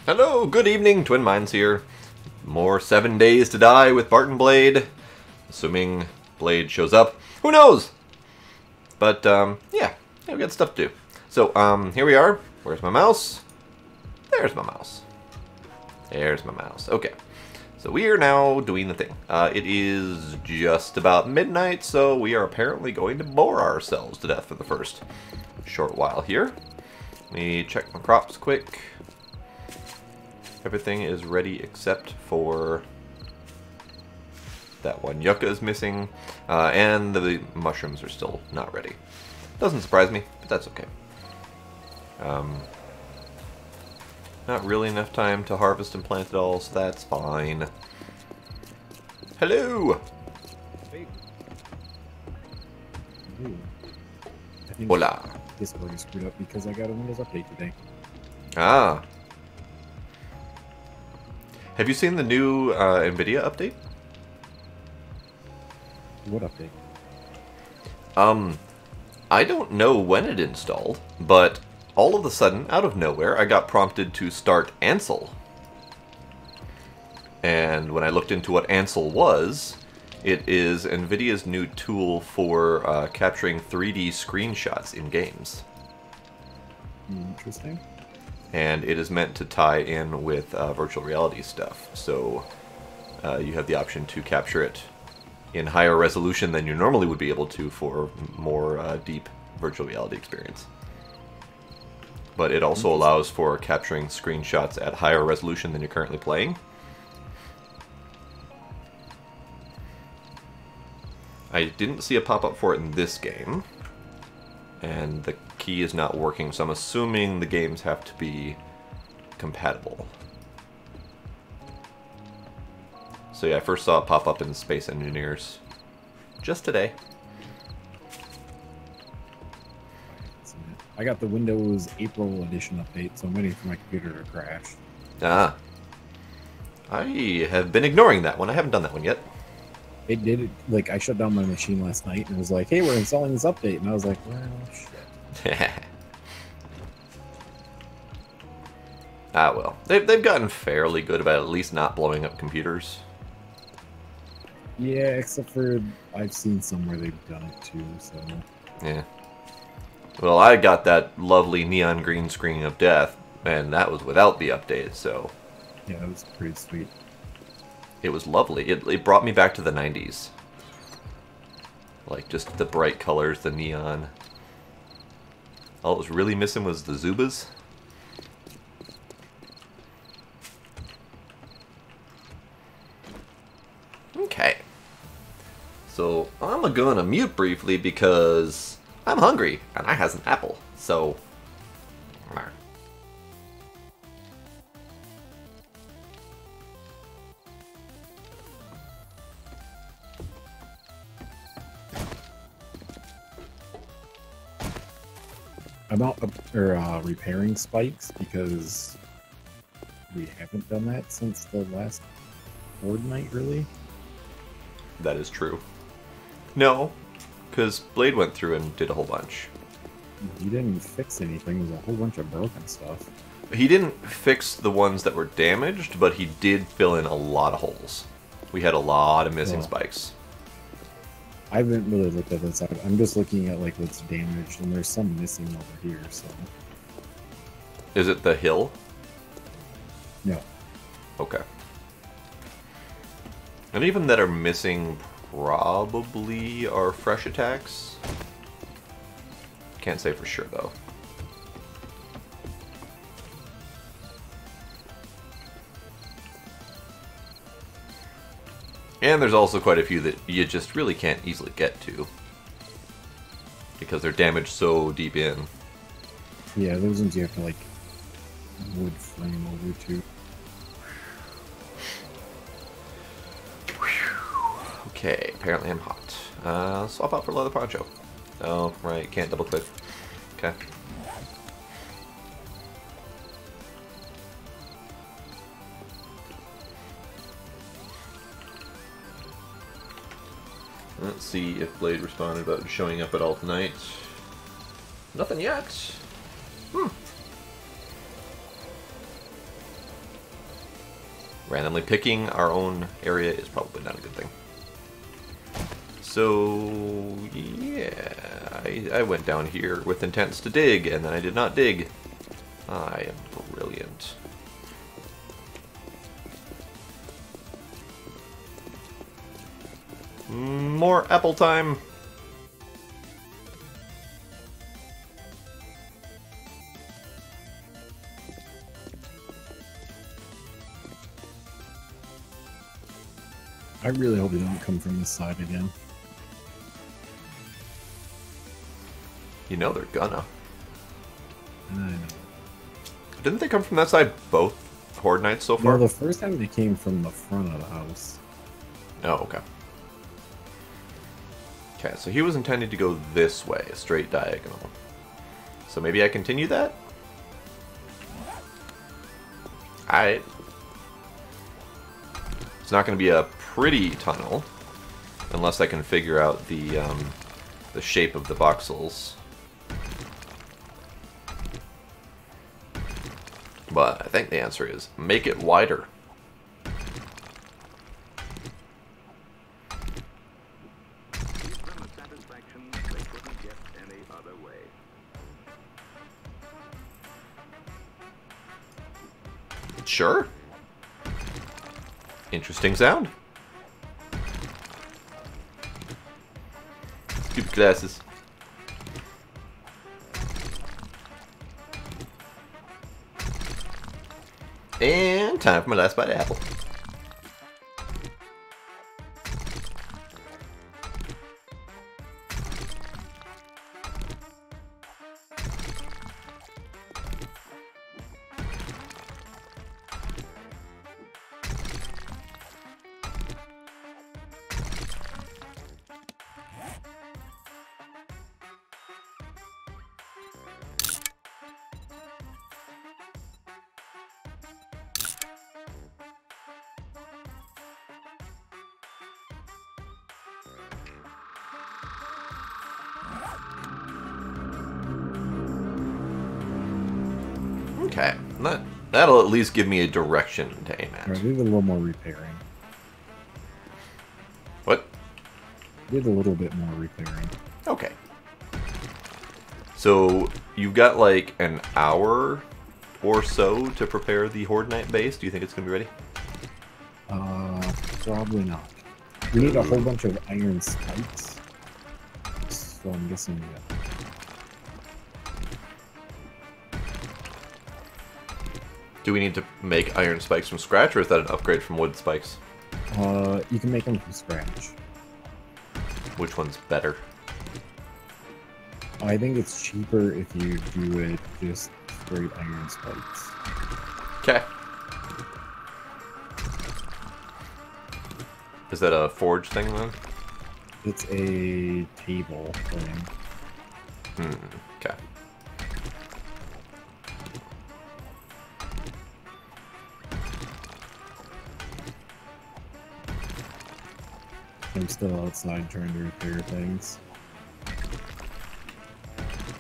Hello, good evening, Twin Minds here. More 7 days to die with Bart and Blade. Assuming Blade shows up. Who knows? But, yeah, we got stuff to do. So, here we are. Where's my mouse? There's my mouse. There's my mouse. Okay. So we are now doing the thing. It is just about midnight, so we are apparently going to bore ourselves to death for the first short while here. Let me check my crops quick. Everything is ready except for that one yucca is missing, and the mushrooms are still not ready. Doesn't surprise me, but that's okay. Not really enough time to harvest and plant it all, so that's fine. Hello! Hey. I think Hola. Discord is screwed up because I got a Windows update today. Ah. Have you seen the new NVIDIA update? What update? I don't know when it installed, but all of a sudden, out of nowhere, I got prompted to start Ansel. And when I looked into what Ansel was, it is NVIDIA's new tool for capturing 3D screenshots in games. Interesting. And it is meant to tie in with virtual reality stuff. So you have the option to capture it in higher resolution than you normally would be able to for more deep virtual reality experience. But it also allows for capturing screenshots at higher resolution than you're currently playing. I didn't see a pop-up for it in this game, and the key is not working, so I'm assuming the games have to be compatible. So yeah, I first saw it pop up in Space Engineers just today. I got the Windows April edition update, so I'm waiting for my computer to crash. Ah. I have been ignoring that one. I haven't done that one yet. It did, like, I shut down my machine last night and it was like, hey, we're installing this update. And I was like, well, shit. Ah, well. They've gotten fairly good about at least not blowing up computers. Yeah, except for I've seen some where they've done it too, so. Yeah. Well, I got that lovely neon green screen of death, and that was without the update, so. Yeah, that was pretty sweet. It was lovely. It brought me back to the 90s. Like, just the bright colors, the neon. All it was really missing was the Zubas. Okay. So, I'm gonna mute briefly because I'm hungry, and I has an apple, so. I'm out repairing spikes because we haven't done that since the last horde night, really. That is true. No, because Blade went through and did a whole bunch. He didn't fix anything. There's a whole bunch of broken stuff. He didn't fix the ones that were damaged, but he did fill in a lot of holes. We had a lot of missing spikes. I haven't really looked at this. I'm just looking at like what's damaged, and there's some missing over here. So, is it the hill? No. Okay. And even that are missing probably are fresh attacks. Can't say for sure though. And there's also quite a few that you just really can't easily get to. Because they're damaged so deep in. Yeah, those ones you have to like wood frame over to. Okay, apparently I'm hot. Swap out for leather poncho. Oh, right, can't double click. Okay. Let's see if Blade responded about showing up at all tonight. Nothing yet. Randomly picking our own area is probably not a good thing. So, yeah, I went down here with intents to dig, and then I did not dig. I am brilliant. More apple time! I really hope they don't come from this side again. You know they're gonna. I know. Didn't they come from that side both Horde Knights so far? No, the first time they came from the front of the house. Oh, okay. Okay, so he was intending to go this way, a straight diagonal. So maybe I continue that? Alright. It's not going to be a pretty tunnel, unless I can figure out the shape of the voxels. But I think the answer is make it wider. Sure. Interesting sound. Stupid glasses. And time for my last bite of apple. Okay, that'll at least give me a direction to aim at. Alright, we did a little more repairing. What? Did a little bit more repairing. Okay. So, you've got like an hour or so to prepare the Horde Knight base. Do you think it's going to be ready? Probably not. We need a whole bunch of iron spikes. So I'm guessing, yeah. Do we need to make iron spikes from scratch, or is that an upgrade from wood spikes? You can make them from scratch. Which one's better? I think it's cheaper if you do it just straight iron spikes. Okay. Is that a forge thing then? It's a table thing. Okay. I'm still outside trying to repair things.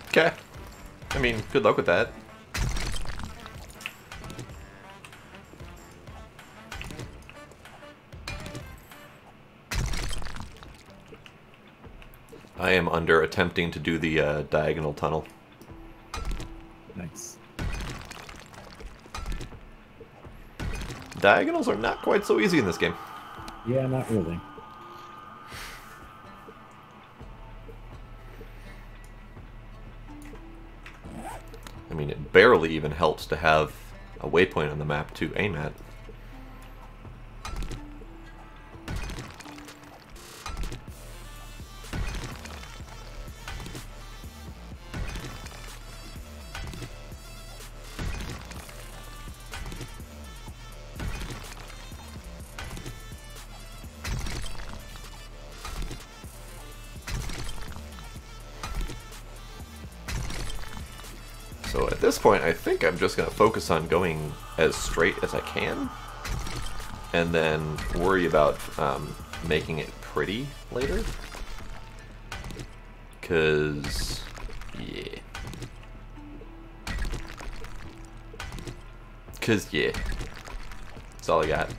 Okay. I mean, good luck with that. I am under attempting to do the diagonal tunnel. Nice. Diagonals are not quite so easy in this game. Yeah, not really. I mean, it barely even helps to have a waypoint on the map to aim at. So at this point, I think I'm just going to focus on going as straight as I can, and then worry about making it pretty later. Because, yeah. That's all I got.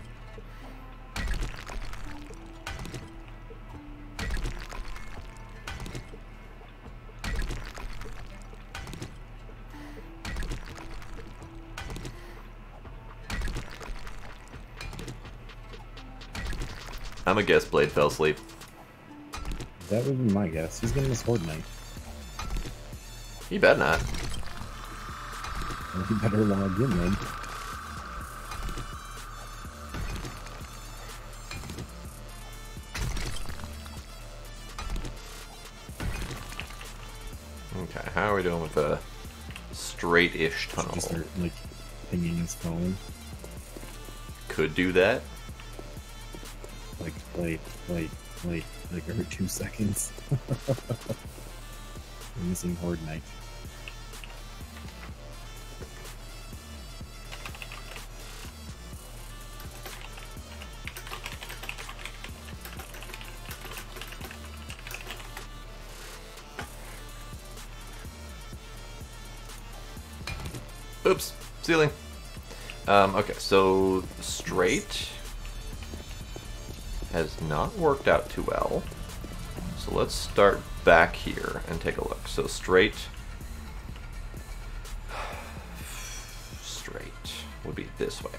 I'm a guess Blade fell asleep. That would be my guess. He's gonna miss Horde Night. He bet not. Well, he better log in then. Okay, how are we doing with a straight-ish tunnel? Just start, like, pinging his phone. Could do that. Like, wait, like every 2 seconds. We're missing Horde Night. Oops, ceiling. Okay, so straight has not worked out too well. So let's start back here and take a look. So straight would be this way.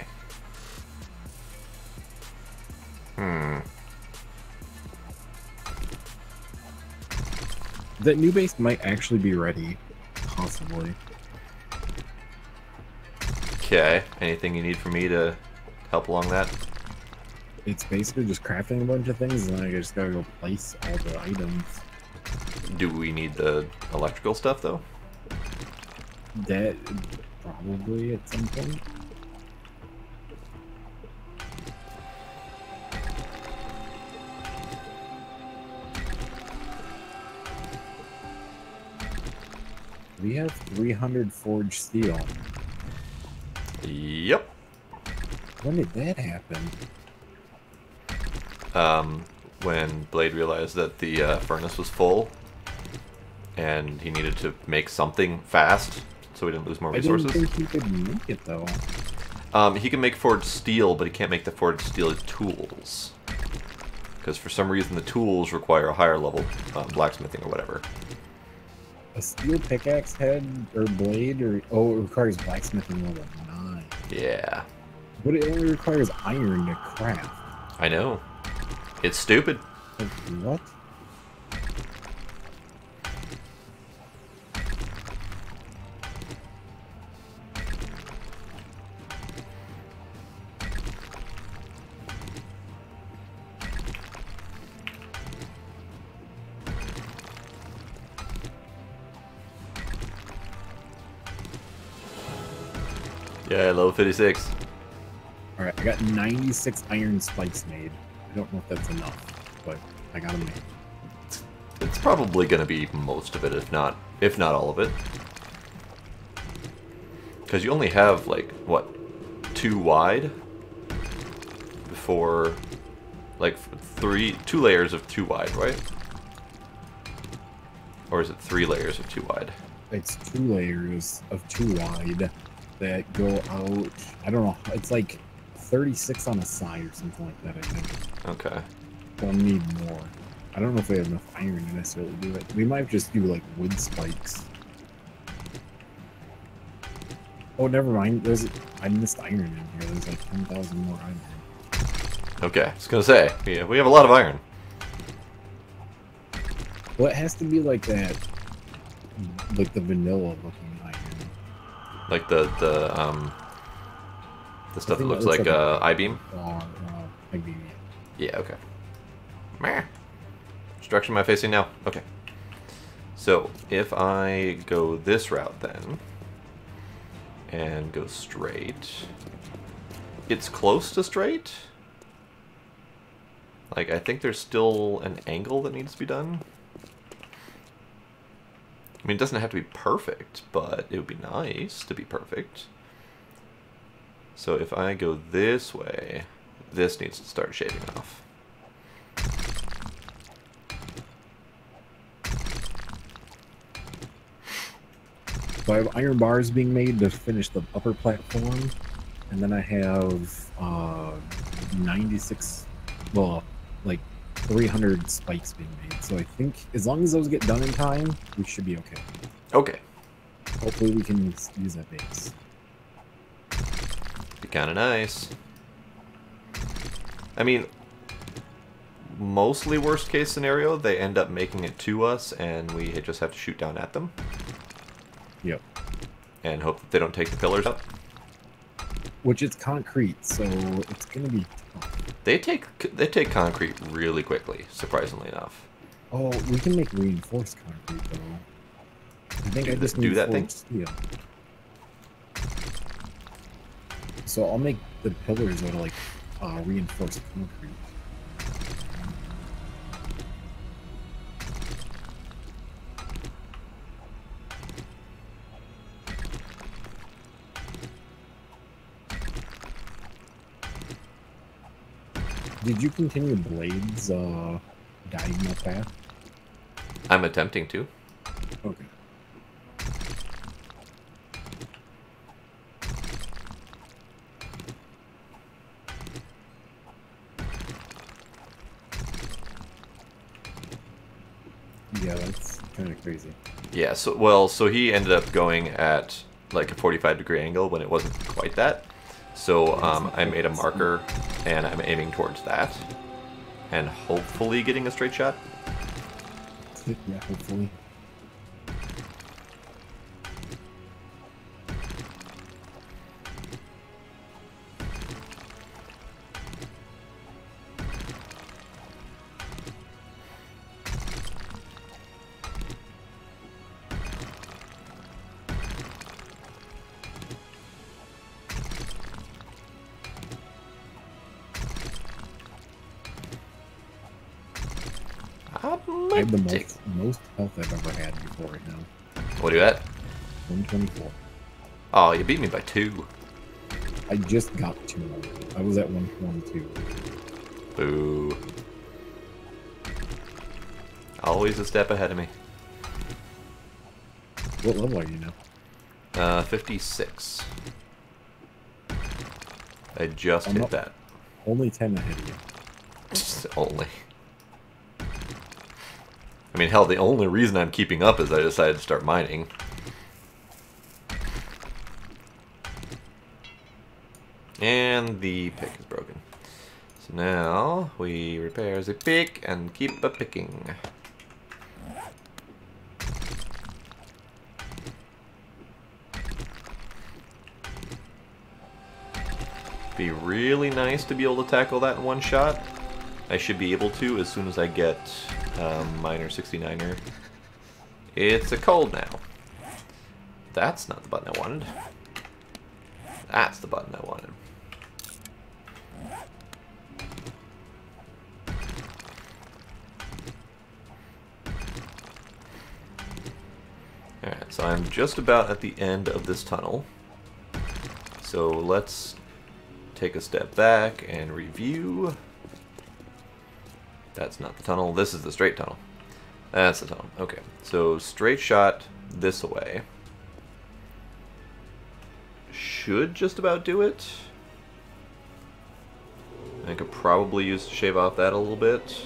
That new base might actually be ready, possibly. Okay, anything you need from me to help along that? It's basically just crafting a bunch of things, and then I just gotta go place all the items. Do we need the electrical stuff, though? That, probably at some point. We have 300 forged steel. Yep. When did that happen? When Blade realized that the furnace was full, and he needed to make something fast, so he didn't lose more resources. I didn't think he could make it, though. He can make forged steel, but he can't make the forged steel tools. Because for some reason the tools require a higher level blacksmithing or whatever. A steel pickaxe head or blade, or oh, it requires blacksmithing level 9. Yeah. But it only requires iron to craft. I know. It's stupid. Like, what? Yeah, level 56. Alright, I got 96 iron spikes made. I don't know if that's enough, but I got them made. It's probably going to be most of it, if not all of it. Because you only have, like, what, 2 wide? Before, like, 2 layers of 2 wide, right? Or is it 3 layers of 2 wide? It's 2 layers of 2 wide that go out, I don't know, it's like 36 on a side or something like that, I think. Okay. We'll need more. I don't know if we have enough iron to necessarily do it. We might just do, like, wood spikes. Oh, never mind. I missed iron in here. There's like 10,000 more iron. Okay, I was going to say, yeah, we have a lot of iron. Well, it has to be like that, like the vanilla looking iron. Like the stuff that looks like I-beam? I-beam, yeah. Yeah, okay. Meh. Which direction am I facing now? Okay. So, if I go this route then, and go straight, it's close to straight? Like, I think there's still an angle that needs to be done. I mean, it doesn't have to be perfect, but it would be nice to be perfect. So if I go this way, this needs to start shaving off. So I have iron bars being made to finish the upper platform. and then I have 96, well, like 300 spikes being made. So I think as long as those get done in time, we should be okay. Okay. Hopefully we can use that base. Be kind of nice. I mean, mostly worst case scenario, they end up making it to us and we just have to shoot down at them. Yep. And hope that they don't take the pillars up. Which is concrete, so it's going to be tough. They take concrete really quickly, surprisingly enough. Oh, we can make reinforced concrete, though. I think I just do that thing? Steel. So I'll make the pillars out of, like, reinforced concrete. Did you continue Blade's diagonal path? I'm attempting to. Okay. Yeah, that's kind of crazy. Yeah, so he ended up going at like a 45-degree angle when it wasn't quite that. So I made a marker and I'm aiming towards that. And hopefully getting a straight shot. Yeah, hopefully. I have the most health I've ever had before right now. What are you at? 124. Oh, you beat me by 2. I just got 2 more. I was at 122. Boo. Always a step ahead of me. What level are you now? 56. I just hit that. Only 10 ahead of you. Only. I mean, hell, the only reason I'm keeping up is I decided to start mining. And the pick is broken. So now we repair the pick and keep a picking. Be really nice to be able to tackle that in one shot. I should be able to as soon as I get Miner 69er. It's a cold now. That's not the button I wanted. That's the button I wanted. Alright, so I'm just about at the end of this tunnel. So let's take a step back and review. That's not the tunnel. This is the straight tunnel. That's the tunnel. Okay. So straight shot this way. Should just about do it. I could probably use to shave off that a little bit.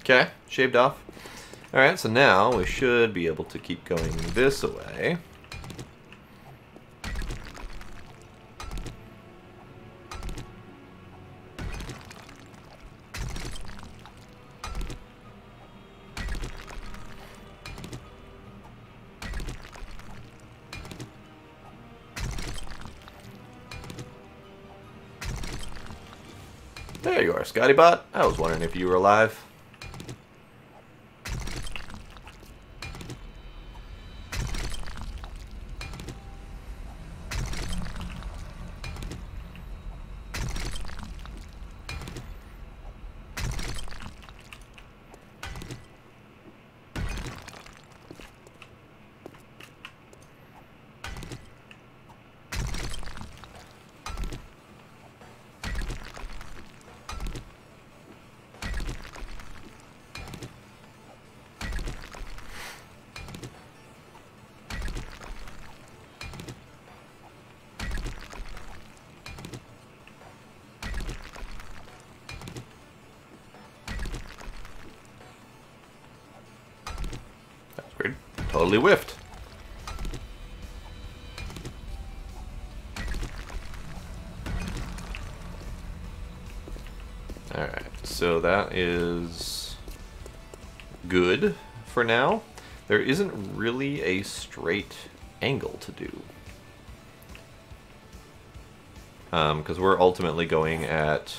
Okay, shaved off. Alright, so now we should be able to keep going this way. There you are, Scotty Bot. I was wondering if you were alive. Totally whiffed. Alright, so that is good for now. There isn't really a straight angle to do. Because we're ultimately going at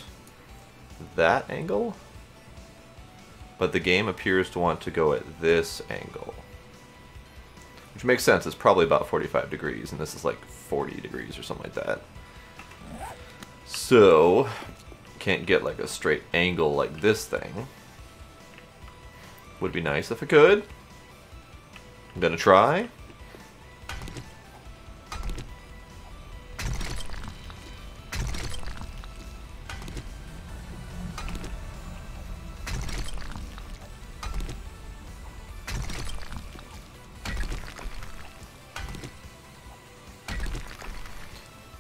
that angle. But the game appears to want to go at this angle. Which makes sense, it's probably about 45 degrees, and this is like 40 degrees or something like that. So, can't get like a straight angle like this thing. Would be nice if I could. I'm gonna try.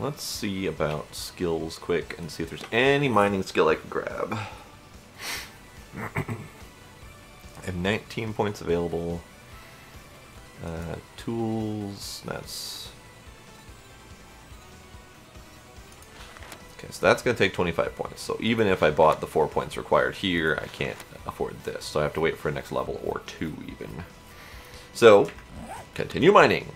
Let's see about skills quick and see if there's any mining skill I can grab. I have 19 points available. Tools, that's... Okay, so that's going to take 25 points. So even if I bought the 4 points required here, I can't afford this. So I have to wait for a next level or 2 even. So, continue mining.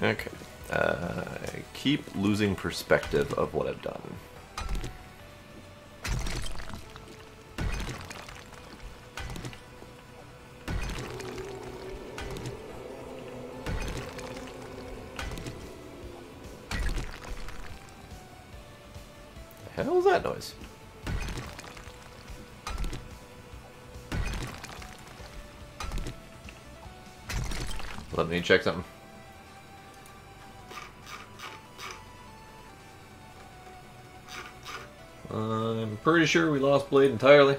Okay, I keep losing perspective of what I've done. The hell is that noise? Let me check something. I'm pretty sure we lost Blade entirely.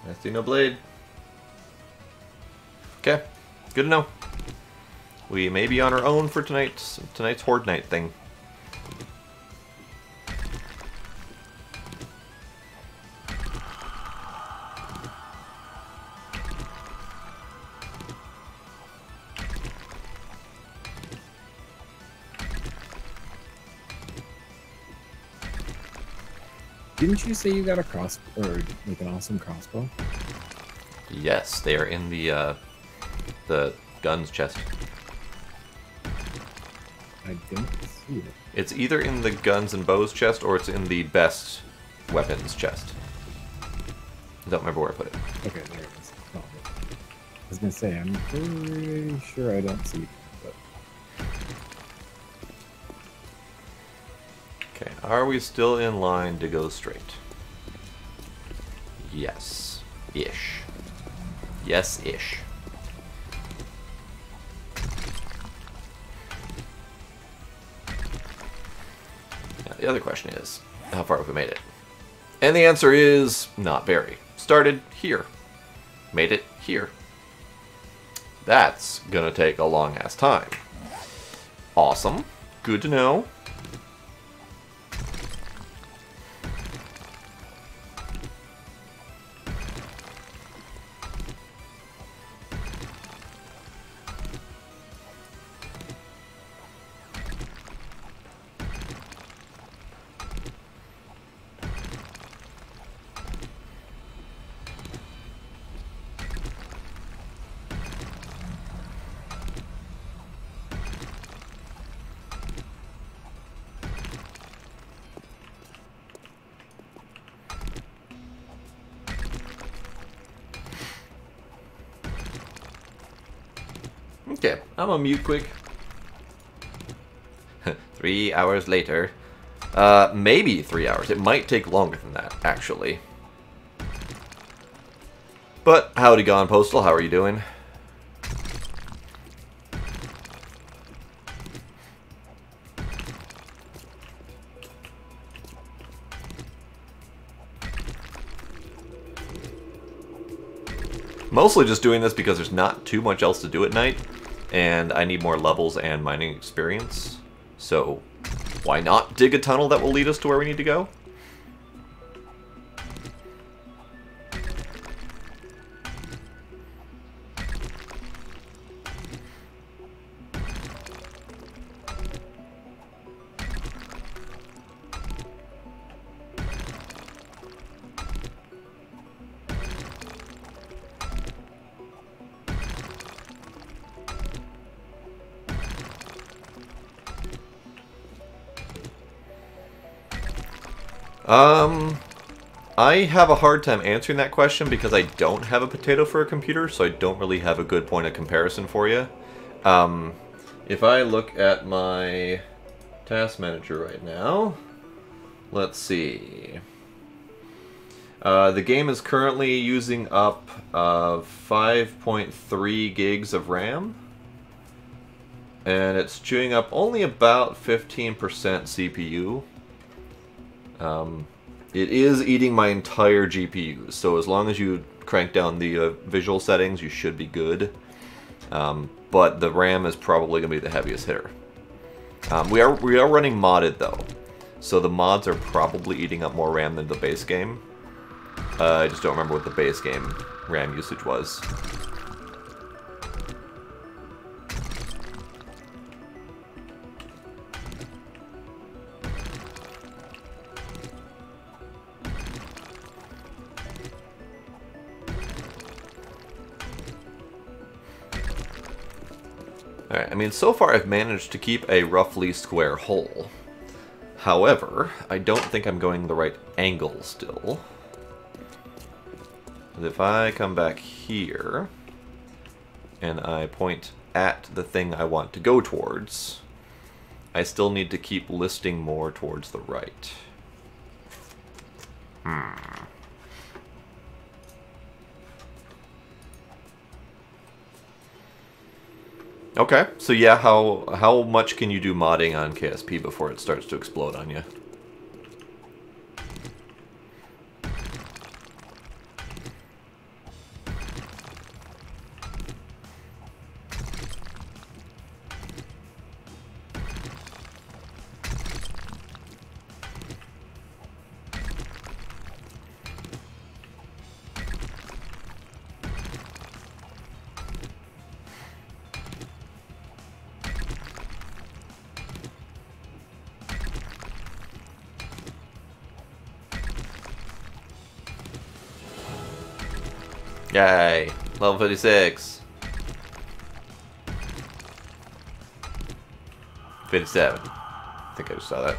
I see no Blade. Okay, good to know. We may be on our own for tonight's Horde Night thing. Didn't you say you got a or like an awesome crossbow? Yes, they are in the guns chest. I don't see it. It's either in the guns and bows chest or it's in the best weapons chest. I don't remember where I put it. Okay, there it is. Oh, I was gonna say, I'm pretty sure I don't see it, but... Okay, are we still in line to go straight? Yes. Ish. Yes-ish. Now, the other question is, how far have we made it? And the answer is, not very. Started here. Made it here. That's gonna take a long-ass time. Awesome. Good to know. Okay, I'm gonna mute quick. 3 hours later. Maybe 3 hours. It might take longer than that, actually. But, howdy gone, Postal. How are you doing? Mostly just doing this because there's not too much else to do at night, and I need more levels and mining experience. So, why not dig a tunnel that will lead us to where we need to go? I have a hard time answering that question because I don't have a potato for a computer, so I don't really have a good point of comparison for you. If I look at my task manager right now, let's see. The game is currently using up 5.3 gigs of RAM, and it's chewing up only about 15% CPU. It is eating my entire GPU, so as long as you crank down the visual settings, you should be good. But the RAM is probably going to be the heaviest hitter. We are running modded though, so the mods are probably eating up more RAM than the base game. I just don't remember what the base game RAM usage was. Alright, I mean, so far I've managed to keep a roughly square hole. However, I don't think I'm going the right angle still. If I come back here, and I point at the thing I want to go towards, I still need to keep listing more towards the right. Okay, so yeah, how much can you do modding on KSP before it starts to explode on you? Yay! Level 56. 57. I think I just saw that.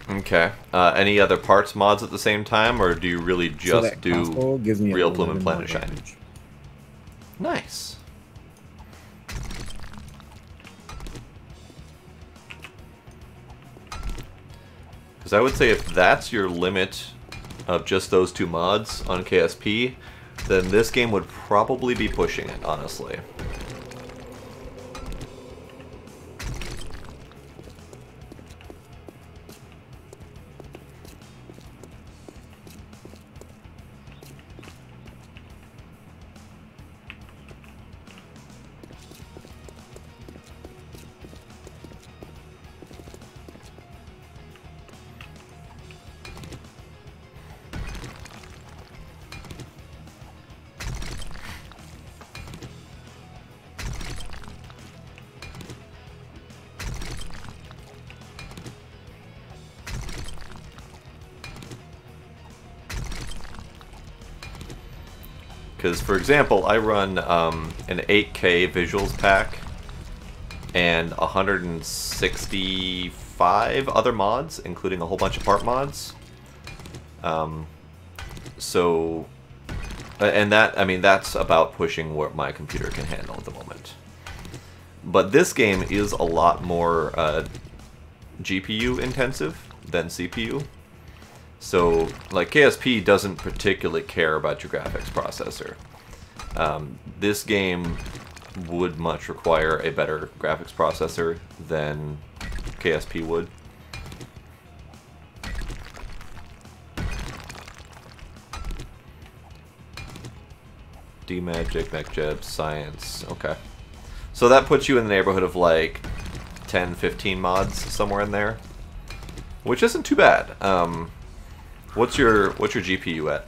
Okay. Any other parts mods at the same time, or do you really just do Real Bloom and Planet Shine? Nice. Because I would say if that's your limit of just those two mods on KSP, then this game would probably be pushing it, honestly. Because, for example, I run an 8K visuals pack, and 165 other mods, including a whole bunch of part mods. So, and that, I mean, that's about pushing what my computer can handle at the moment. But this game is a lot more GPU intensive than CPU. So, like, KSP doesn't particularly care about your graphics processor. This game would much require a better graphics processor than KSP would. D-Magic, MechJeb, Science, okay. So that puts you in the neighborhood of like 10, 15 mods, somewhere in there. Which isn't too bad. What's your GPU at?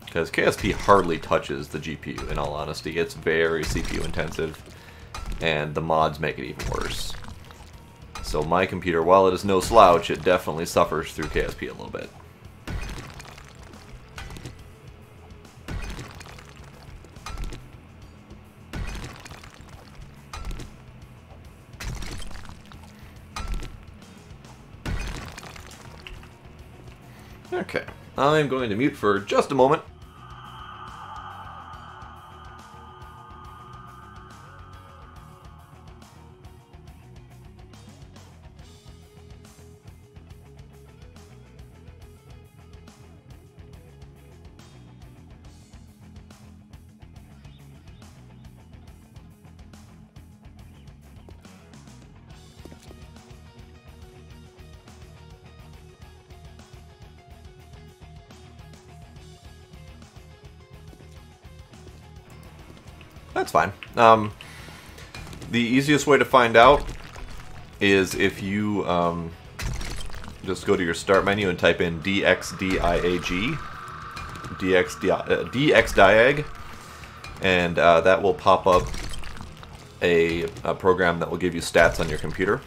Because KSP hardly touches the GPU, in all honesty. It's very CPU intensive, and the mods make it even worse. So my computer, while it is no slouch, it definitely suffers through KSP a little bit. Okay, I'm going to mute for just a moment. That's fine. The easiest way to find out is if you just go to your start menu and type in DXDIAG, DXDiag, and that will pop up a program that will give you stats on your computer,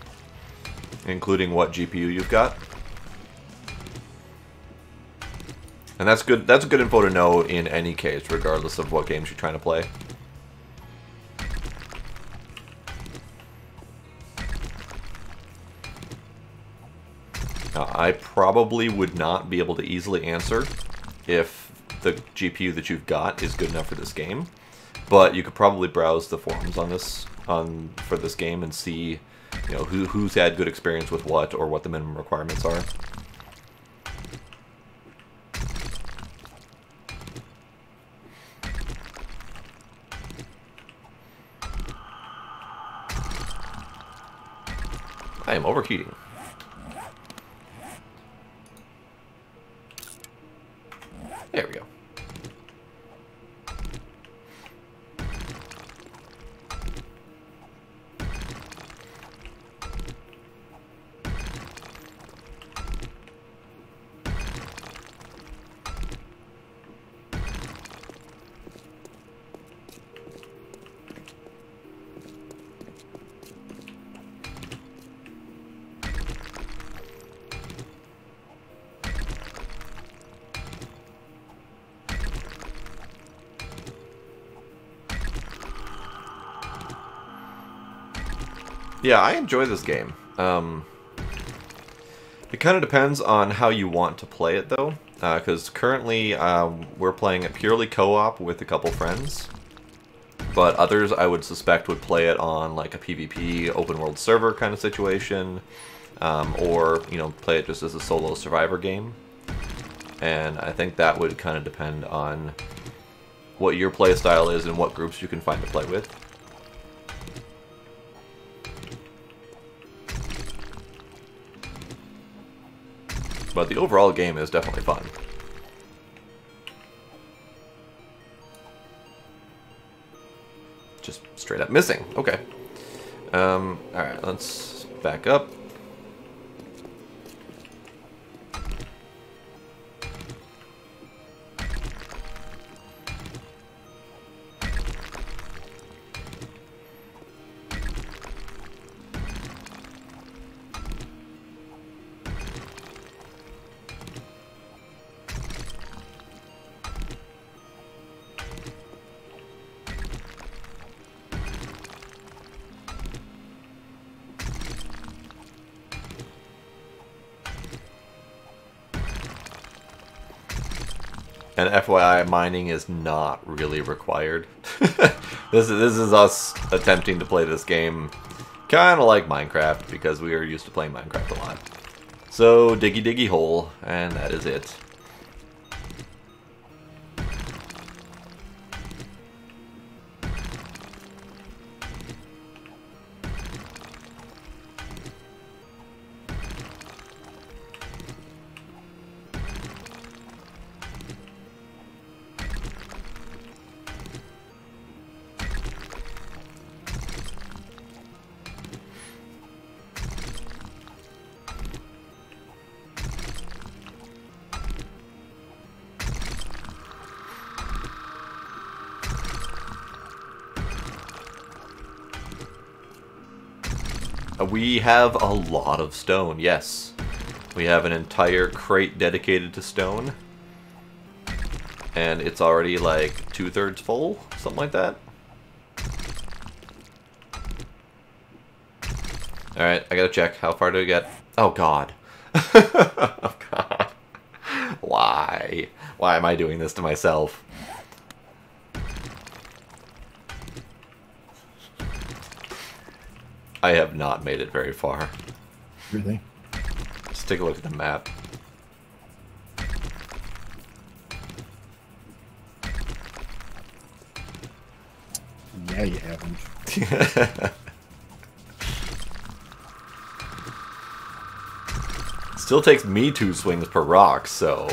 including what GPU you've got. And that's good. That's good info to know in any case, regardless of what games you're trying to play. I probably would not be able to easily answer if the GPU that you've got is good enough for this game, but you could probably browse the forums on this for this game and see, you know, who's had good experience with what, or what the minimum requirements are. I am overheating. There we go. Yeah, I enjoy this game. It kind of depends on how you want to play it, though, because currently we're playing it purely co-op with a couple friends, but others I would suspect would play it on like a PvP open world server kind of situation, or, you know, play it just as a solo survivor game. And I think that would kind of depend on what your play style is and what groups you can find to play with. But the overall game is definitely fun. Just straight up missing. Okay. Alright, let's back up. And FYI, mining is not really required. This is us attempting to play this game kind of like Minecraft, because we are used to playing Minecraft a lot. So, diggy diggy hole, and that is it. We have a lot of stone, yes. We have an entire crate dedicated to stone. And it's already like 2/3 full, something like that. Alright, I gotta check. How far do we get? Oh god. Oh god. Why? Why am I doing this to myself? I have not made it very far. Really? Just take a look at the map. Yeah, you haven't. Still takes me 2 swings per rock, so...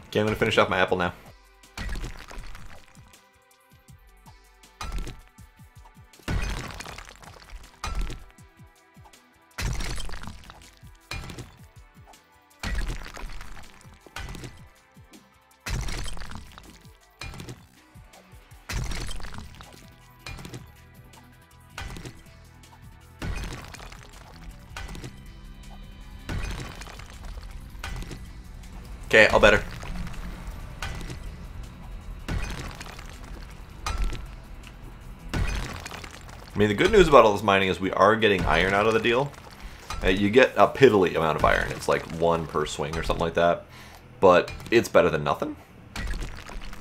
Okay, I'm gonna finish off my apple now. Okay, all better. I mean, the good news about all this mining is we are getting iron out of the deal. You get a piddly amount of iron. It's like 1 per swing or something like that. But it's better than nothing.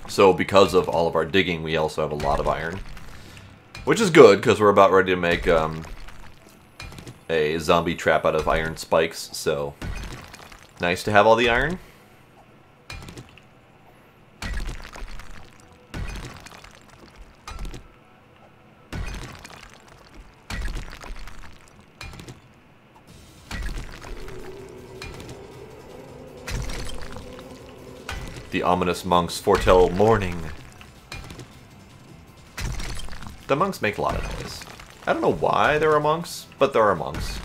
So because of all of our digging, we also have a lot of iron. Which is good, because we're about ready to make a zombie trap out of iron spikes. So, nice to have all the iron. The ominous monks foretell morning. The monks make a lot of noise. I don't know why there are monks, but there are monks.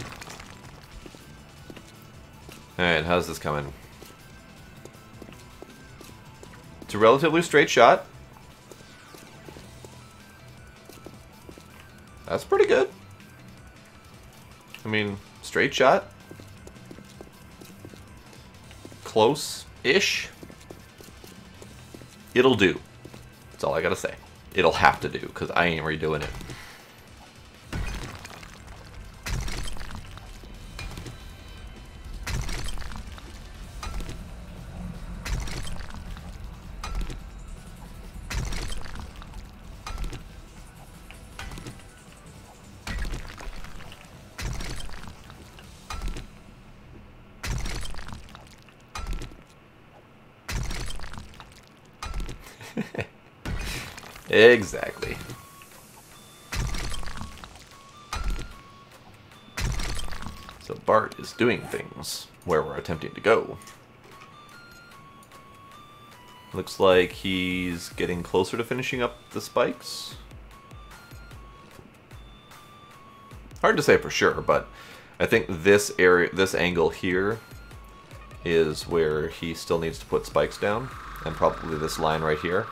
Alright, how's this coming? It's a relatively straight shot. That's pretty good. I mean, straight shot. Close-ish. It'll do. That's all I gotta say. It'll have to do, because I ain't redoing it. Exactly. So Bart is doing things where we're attempting to go. Looks like he's getting closer to finishing up the spikes. Hard to say for sure, but I think this area, this angle here, is where he still needs to put spikes down, and probably this line right here.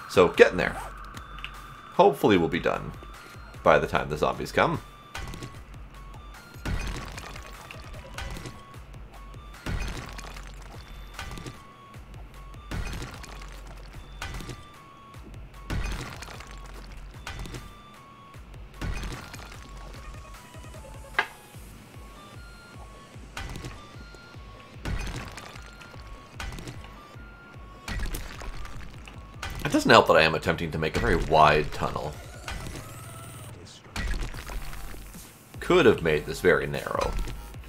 So, getting there. Hopefully we'll be done by the time the zombies come. It doesn't help that I am attempting to make a very wide tunnel. Could have made this very narrow,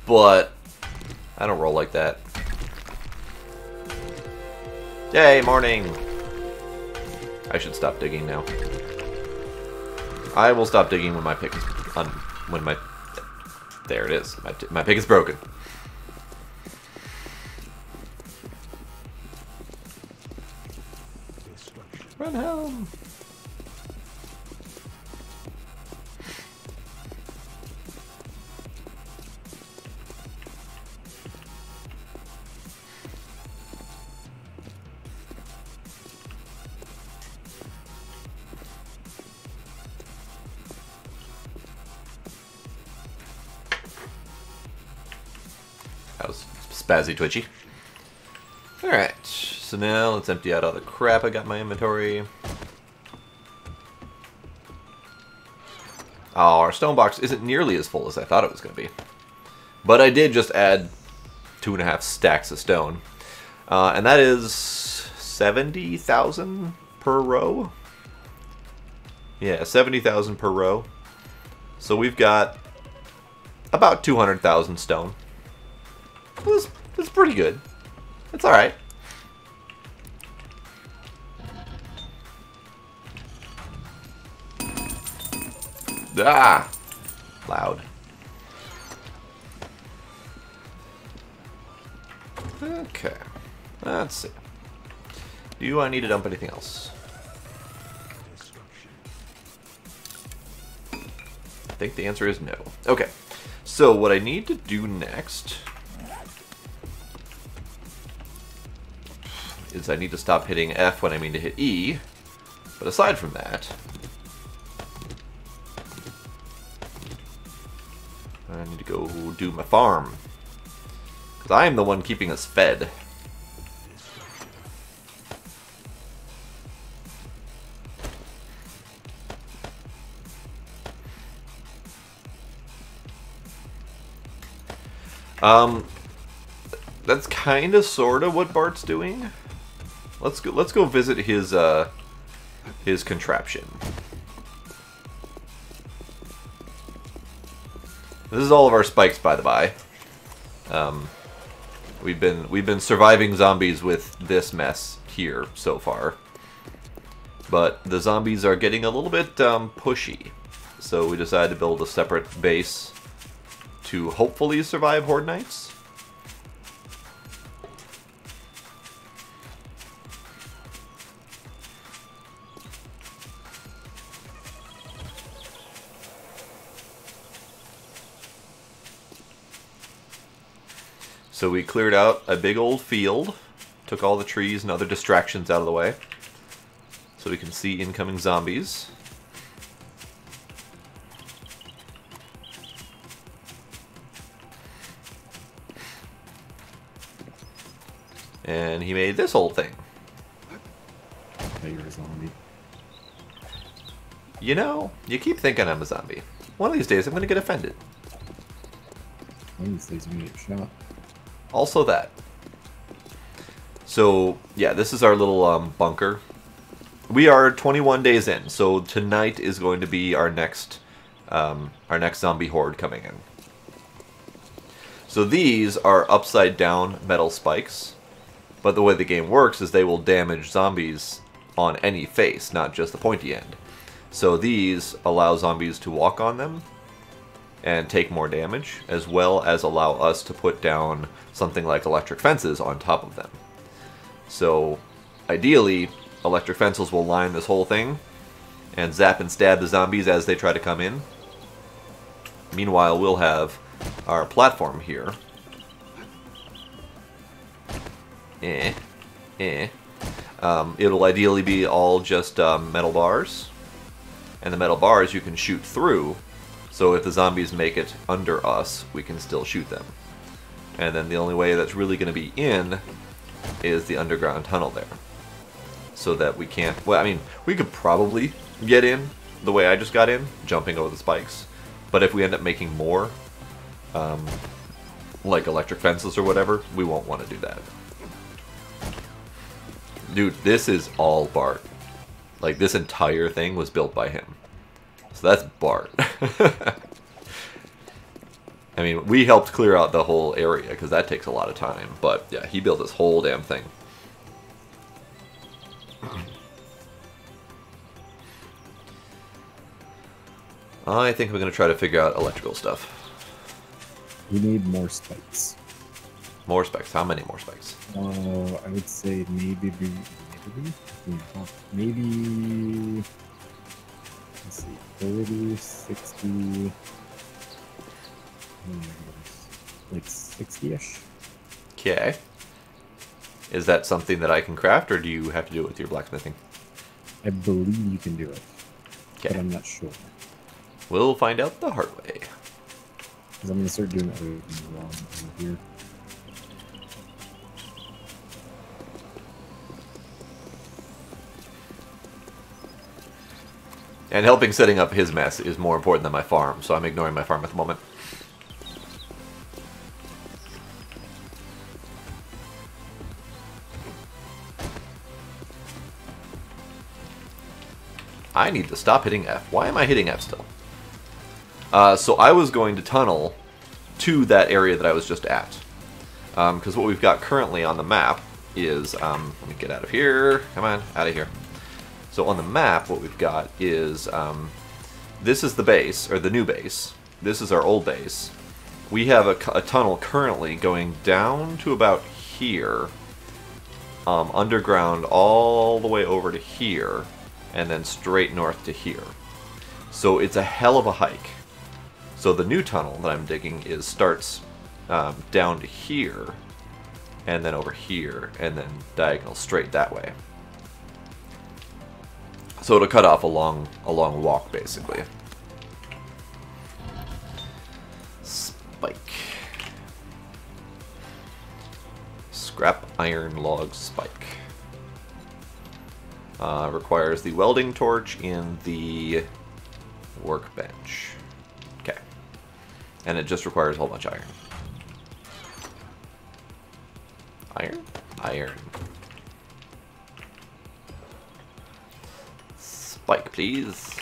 but I don't roll like that. Yay, morning! I should stop digging now. I will stop digging when my pick is there it is. My pick is broken. Run home. That was spazzy twitchy. Alright, so now let's empty out all the crap I got in my inventory. Oh, our stone box isn't nearly as full as I thought it was going to be. But I did just add 2.5 stacks of stone. And that is 70,000 per row. Yeah, 70,000 per row. So we've got about 200,000 stone. That's pretty good. It's alright. Ah! Loud. Okay. Let's see. Do I need to dump anything else? I think the answer is no. Okay. So what I need to do next is I need to stop hitting F when I mean to hit E. But aside from that, I need to go do my farm. Because I'm the one keeping us fed. That's kind of, sort of what Bart's doing. Let's go visit his contraption. This is all of our spikes, by the by. We've been surviving zombies with this mess here so far, but the zombies are getting a little bit pushy, so we decided to build a separate base to hopefully survive Horde Nights. So we cleared out a big old field, took all the trees and other distractions out of the way, so we can see incoming zombies. And he made this whole thing. You're a zombie. You know, you keep thinking I'm a zombie. One of these days I'm going to get offended. One of these days I'm going to get shot. Also that. So, yeah, this is our little bunker. We are 21 days in, so tonight is going to be our next zombie horde coming in. So these are upside down metal spikes, but the way the game works is they will damage zombies on any face, not just the pointy end. So these allow zombies to walk on them and take more damage, as well as allow us to put down something like electric fences on top of them. So, ideally, electric fences will line this whole thing and zap and stab the zombies as they try to come in. Meanwhile, we'll have our platform here. It'll ideally be all just metal bars, and the metal bars you can shoot through. So if the zombies make it under us, we can still shoot them. And then the only way that's really going to be in is the underground tunnel there. So that we can't... Well, I mean, we could probably get in the way I just got in, jumping over the spikes. But if we end up making more, like electric fences or whatever, we won't want to do that. Dude, this is all Bart. Like, this entire thing was built by him. So that's Bart. I mean, we helped clear out the whole area, because that takes a lot of time. But, yeah, he built this whole damn thing. I think we're going to try to figure out electrical stuff. We need more spikes. More spikes. How many more spikes? I would say maybe, let's see, 30, 60, like 60-ish. Okay. Is that something that I can craft, or do you have to do it with your blacksmithing? I believe you can do it, okay. But I'm not sure. We'll find out the hard way. Because I'm going to start doing everything wrong over here. And helping setting up his mess is more important than my farm, so I'm ignoring my farm at the moment. I need to stop hitting F. Why am I hitting F still? So I was going to tunnel to that area that I was just at. Because what we've got currently on the map is... let me get out of here. Come on, out of here. So on the map, what we've got is... this is the base, or the new base. This is our old base. We have a tunnel currently going down to about here. Underground all the way over to here. And then straight north to here. So it's a hell of a hike. So the new tunnel that I'm digging starts down to here, and then over here, and then diagonal straight that way. So it'll cut off a long walk, basically. Spike. Scrap iron log spike. Requires the welding torch in the workbench. Okay. And it just requires a whole bunch of iron. Iron? Iron. Spike, please.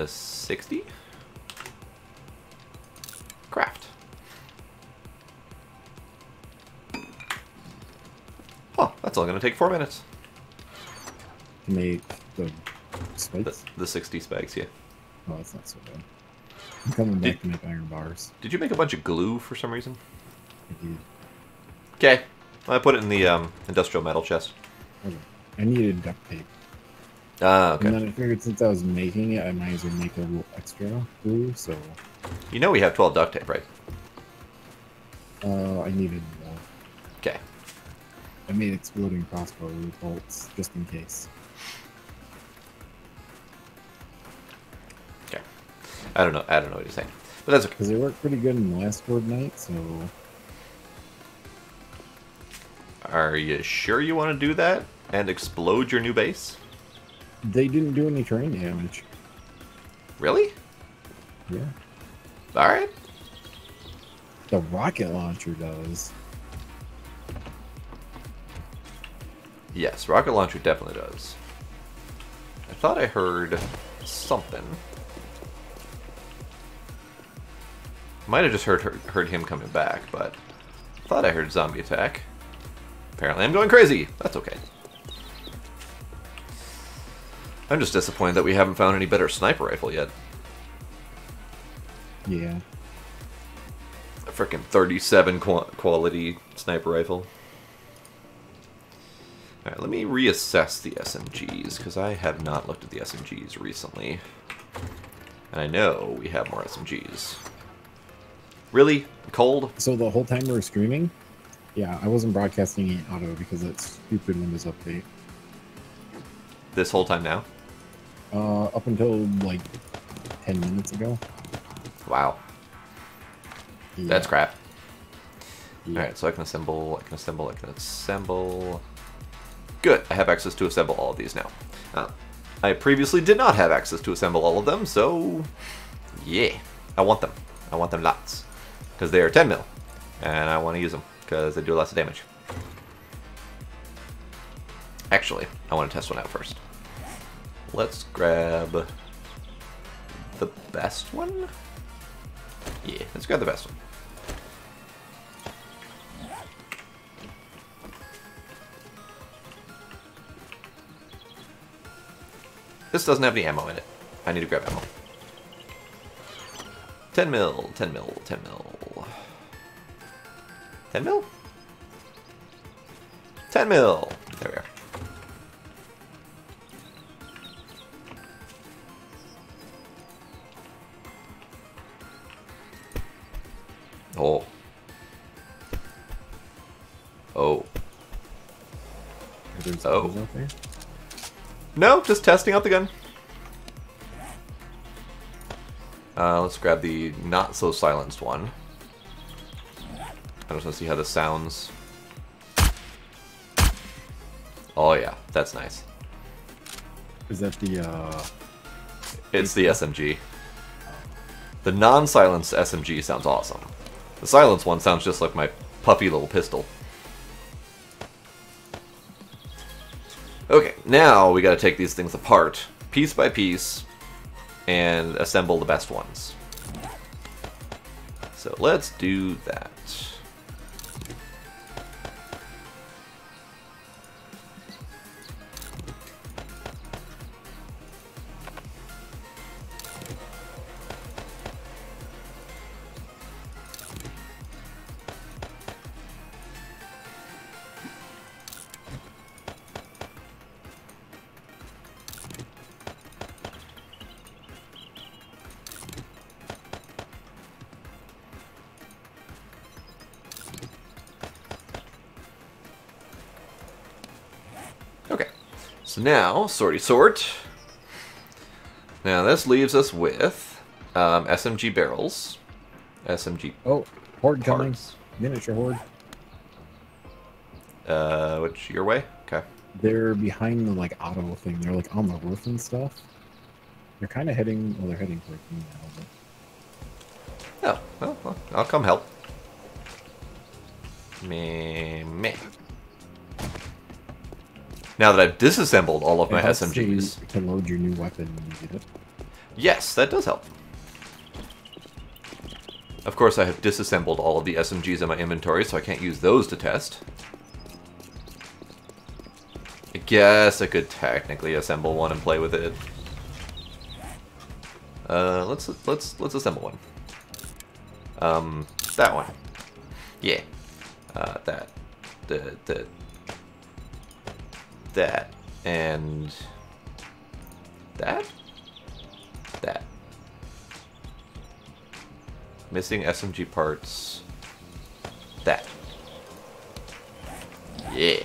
60? Craft. Oh, that's only going to take 4 minutes. To make the spikes? The 60 spikes, yeah. Oh, that's not so bad. I'm coming back to make iron bars. Did you make a bunch of glue for some reason? I did. Okay. I put it in the industrial metal chest. Okay. I needed duct tape. Ah, okay. And then I figured since I was making it, I might as well make a little extra glue, so... You know we have 12 duct tape, right? I needed more. Okay. I made exploding crossbow bolts, just in case. Okay. I don't know what you're saying. But that's okay. Because they worked pretty good in the last horde night, so... Are you sure you want to do that? And explode your new base? They didn't do any terrain damage. Really? Yeah. Alright. The rocket launcher does. Yes, rocket launcher definitely does. I thought I heard something. Might have just heard him coming back, but I thought I heard zombie attack. Apparently I'm going crazy. That's okay. I'm just disappointed that we haven't found any better sniper rifle yet. Yeah. A frickin' 37 quality sniper rifle. Alright, let me reassess the SMGs, because I have not looked at the SMGs recently. And I know we have more SMGs. Really? Cold? So the whole time we were streaming, yeah, I wasn't broadcasting in auto because of that stupid Windows update. This whole time now? Up until like 10 minutes ago. Wow. Yeah. That's crap. Yeah. Alright, so I can assemble, Good, I have access to assemble all of these now. I previously did not have access to assemble all of them, so... yeah, I want them. I want them lots. Because they are 10 mil, and I want to use them, because they do lots of damage. Actually, I want to test one out first. Let's grab the best one? Yeah, let's grab the best one. This doesn't have any ammo in it. I need to grab ammo. 10 mil, 10 mil, 10 mil. 10 mil? 10 mil! There we are. Oh. Oh. Oh. Out there? No, just testing out the gun. Let's grab the not so silenced one. I just want to see how this sounds. Oh yeah, that's nice. Is that the It's the SMG. The non-silenced SMG sounds awesome. The silenced one sounds just like my puffy little pistol. Okay, now we gotta take these things apart, piece by piece, and assemble the best ones. So let's do that. Okay, so now, sorty sort. Now this leaves us with SMG barrels, SMG oh, horde coming. parts. Miniature horde. Which, your way? Okay. They're behind the like auto thing. They're like on the roof and stuff. They're kind of heading. Well, they're heading towards me now. Oh, well, I'll come help. Meh. Now that I've disassembled all of my It helps SMGs. to load your new weapon when you get it. Yes, that does help. Of course, I have disassembled all of the SMGs in my inventory, so I can't use those to test. I guess I could technically assemble one and play with it. Let's assemble one. That one. Yeah. That. And that? That. Missing SMG parts. That. Yeah.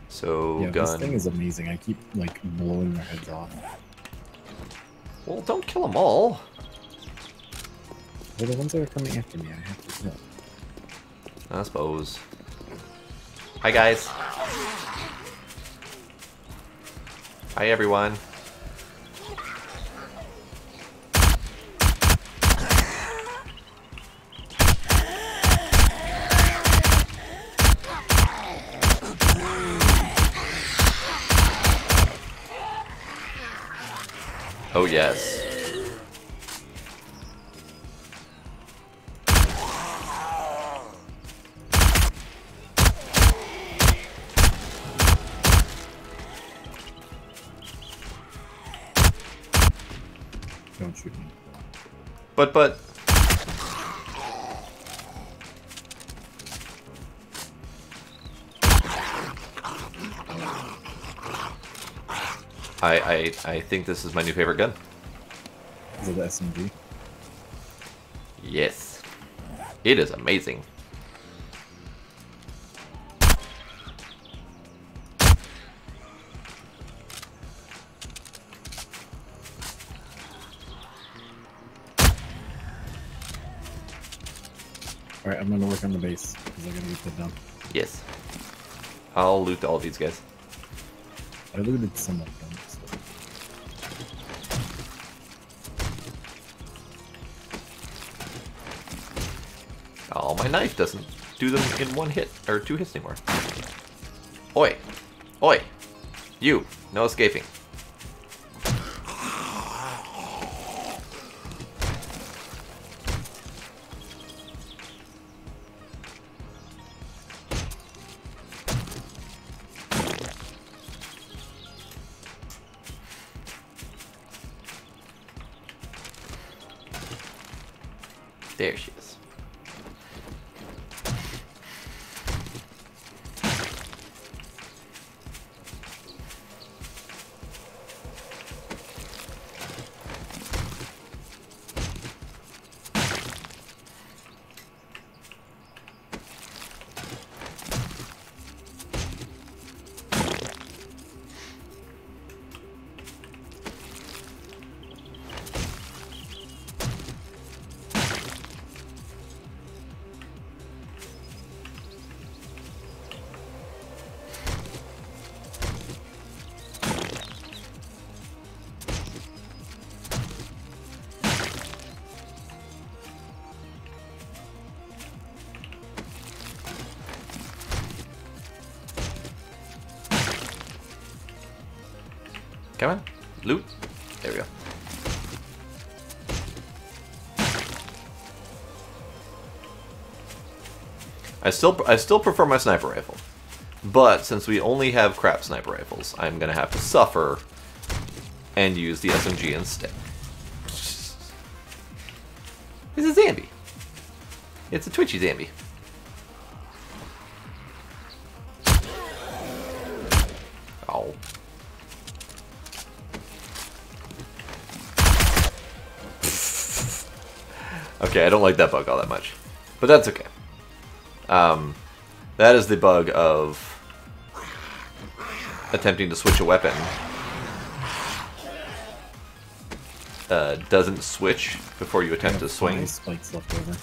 So, Yeah, gun. this thing is amazing. I keep like blowing their heads off. Well, don't kill them all. They're the ones that are coming after me. I have to kill. I suppose. Hi, guys. Hi, everyone. Oh, yes. Don't shoot me. But... I think this is my new favorite gun. Is it the SMG? Yes. It is amazing. Alright, I'm gonna work on the base, because I gotta get that done. Yes. I'll loot all these guys. I looted some of them, so. Oh, my knife doesn't do them in one hit, or 2 hits anymore. Oi! Oi! You! No escaping. There she is. Come on, loot. There we go. I still prefer my sniper rifle, but since we only have crap sniper rifles, I'm gonna have to suffer and use the SMG instead. It's a Zambi. It's a twitchy Zambi. Oh. Okay, I don't like that bug all that much, but that's okay. That is the bug of attempting to switch a weapon. Doesn't switch before you attempt to swing. Spikes left over.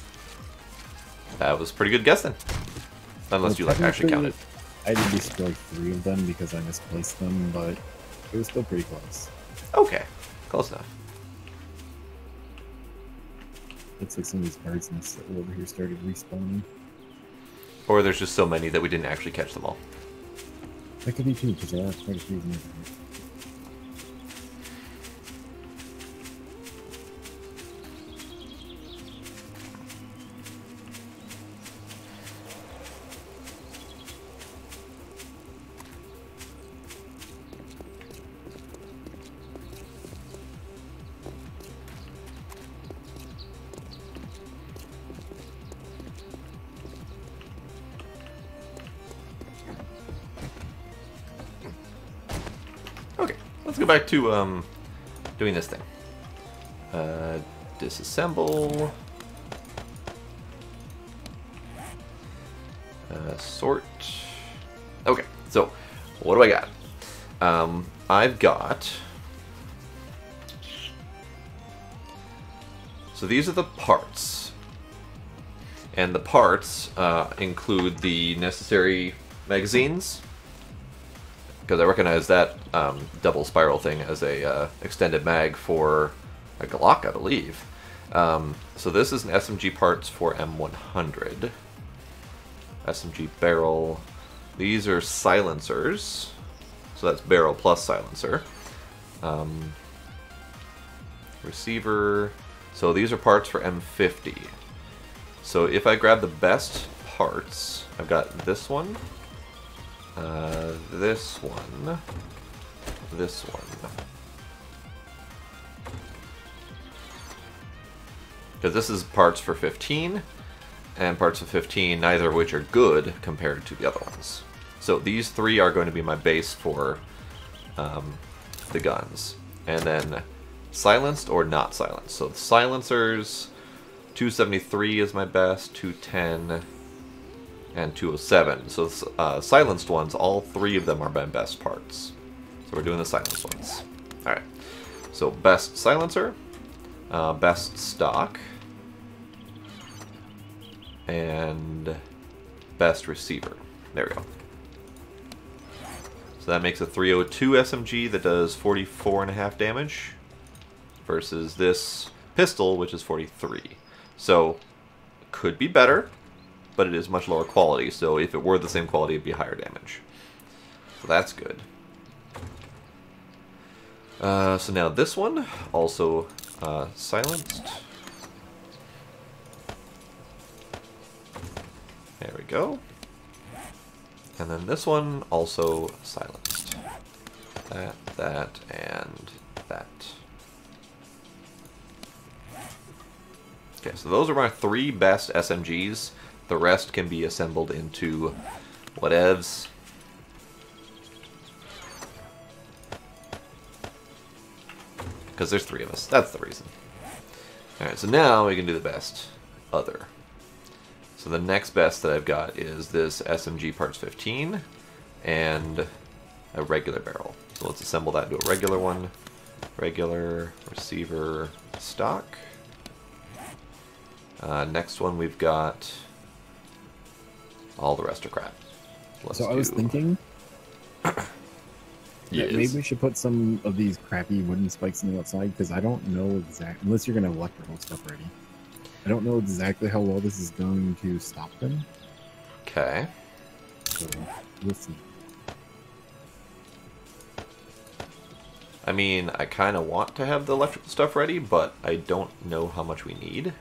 That was pretty good guessing. Unless you like actually count it. I did destroy 3 of them because I misplaced them, but it was still pretty close. Okay, close enough. Looks like some of these birds' nests that were over here started respawning. Or there's just so many that we didn't actually catch them all. That could be too, because there are quite a few of them. Okay, let's go back to doing this thing. Disassemble. Sort. Okay, so what do I got? I've got... So these are the parts. And the parts include the necessary magazines, because I recognize that double spiral thing as a extended mag for a Glock, I believe. So this is an SMG parts for M100. SMG barrel. These are silencers. So that's barrel plus silencer. Receiver. So these are parts for M50. So if I grab the best parts, I've got this one. This one, this one, because this is parts for 15, and parts of 15, neither of which are good compared to the other ones. So these 3 are going to be my base for the guns, and then silenced or not silenced. So the silencers, 273 is my best, 210. And 207. So silenced ones, all 3 of them are my best parts. So we're doing the silenced ones. Alright. So best silencer, best stock, and best receiver. There we go. So that makes a 302 SMG that does 44.5 damage versus this pistol, which is 43. So could be better, but it is much lower quality, so if it were the same quality, it'd be higher damage. So that's good. So now this one, also silenced. There we go. And then this one, also silenced. That, and that. Okay, so those are my 3 best SMGs. The rest can be assembled into whatevs. Because there's 3 of us. That's the reason. Alright, so now we can do the best other. So the next best that I've got is this SMG Parts 15 and a regular barrel. So let's assemble that into a regular one. Regular, receiver, stock. Next one we've got all the rest are crap. So I was thinking yes. maybe we should put some of these crappy wooden spikes on the outside, because I don't know exactly, unless you're going to have electrical stuff ready. I don't know exactly how well this is going to stop them. Okay. So we'll see. I mean, I kind of want to have the electrical stuff ready, but I don't know how much we need.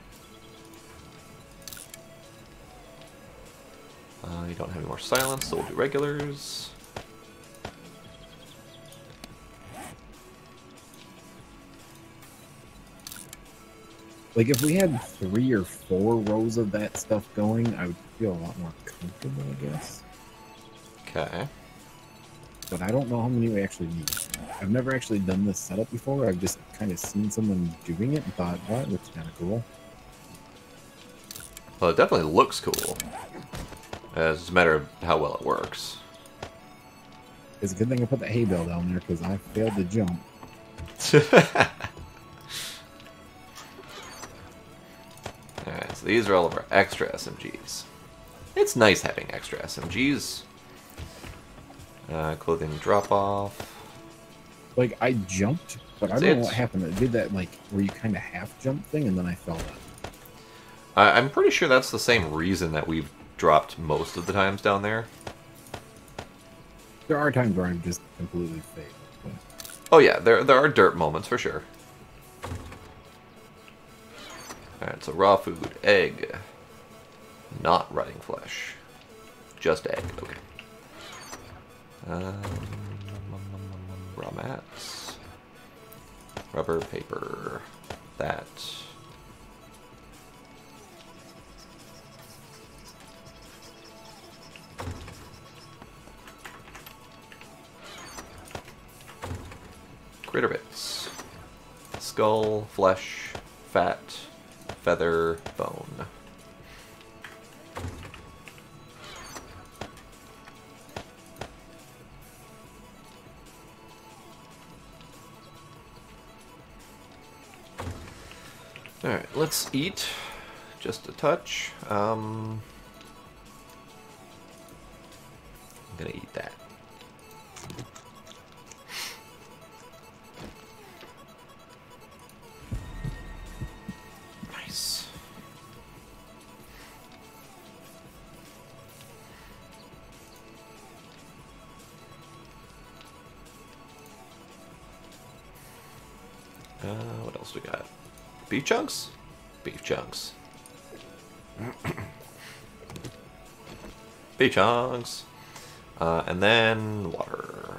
You don't have any more silence, so we'll do regulars. Like, if we had 3 or 4 rows of that stuff going, I would feel a lot more comfortable, I guess. Okay. But I don't know how many we actually need. I've never actually done this setup before. I've just kind of seen someone doing it and thought, well, that looks kind of cool. Well, it definitely looks cool. It's just a matter of how well it works. It's a good thing I put the hay bale down there, because I failed to jump. Alright, so these are all of our extra SMGs. It's nice having extra SMGs. Clothing drop-off. Like, I jumped, but I don't know what happened. It did that, like, where you kind of half-jump thing, and then I fell down. I'm pretty sure that's the same reason that we've dropped most of the times down there. There are times where I'm just completely failed. But... Oh yeah, there are dirt moments for sure. Alright, so raw food, egg. Not rotting flesh. Just egg, okay. Raw mats. Rubber, paper. That. Critter bits. Skull, flesh, fat, feather, bone. Alright, let's eat. Just a touch. I'm gonna eat that. Nice. What else we got? Beef chunks? Beef chunks. Beef chunks. And then water.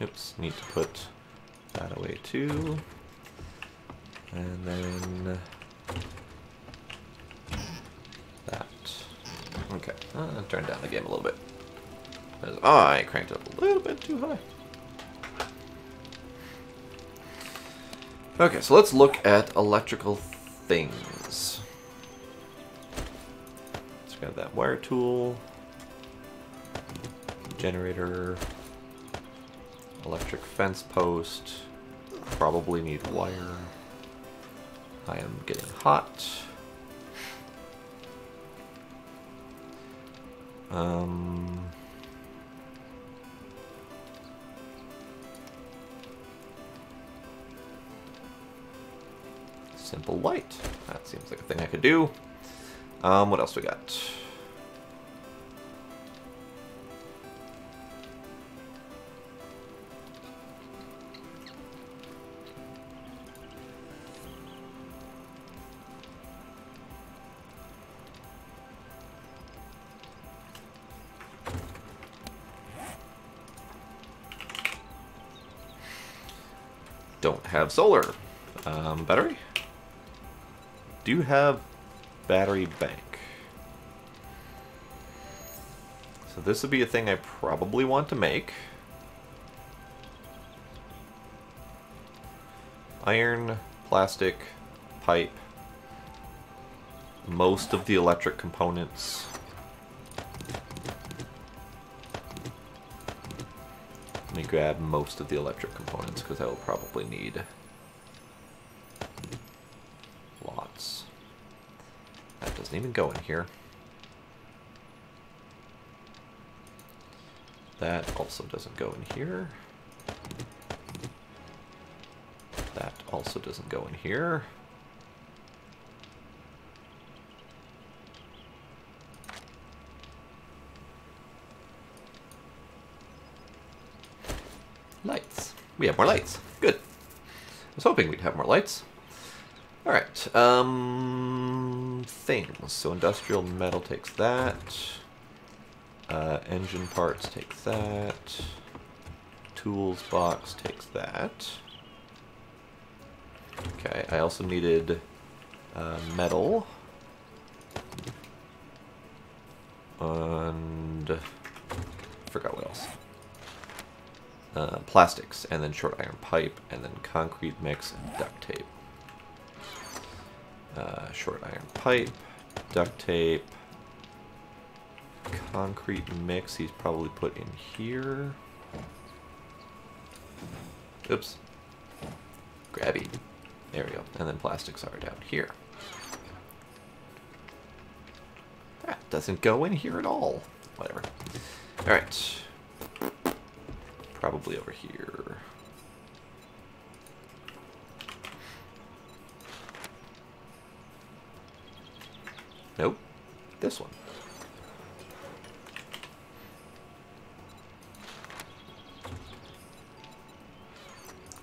Oops, need to put that away too. And then that. Okay, turn down the game a little bit. I cranked it up a little bit too high. Okay, so let's look at electrical things. Let's grab that wire tool. Generator. Electric fence post. Probably need wire. I am getting hot. Simple light. That seems like a thing I could do. What else do we got? Don't have solar. Battery? Do have battery bank. So this would be a thing I probably want to make. Iron, plastic, pipe, most of the electric components. Let me grab most of the electric components because I will probably need lots. That doesn't even go in here. That also doesn't go in here. That also doesn't go in here. Lights. We have more lights. Good. I was hoping we'd have more lights. Alright. Things. So industrial metal takes that. Engine parts take that. Tools box takes that. Okay, I also needed metal. And forgot what else. Plastics, and then short iron pipe, and then concrete mix and duct tape. Short iron pipe, duct tape, concrete mix he's probably put in here. Oops. Grabby. There we go. And then plastics are down here. That doesn't go in here at all. Whatever. Alright. Probably over here. Nope. This one.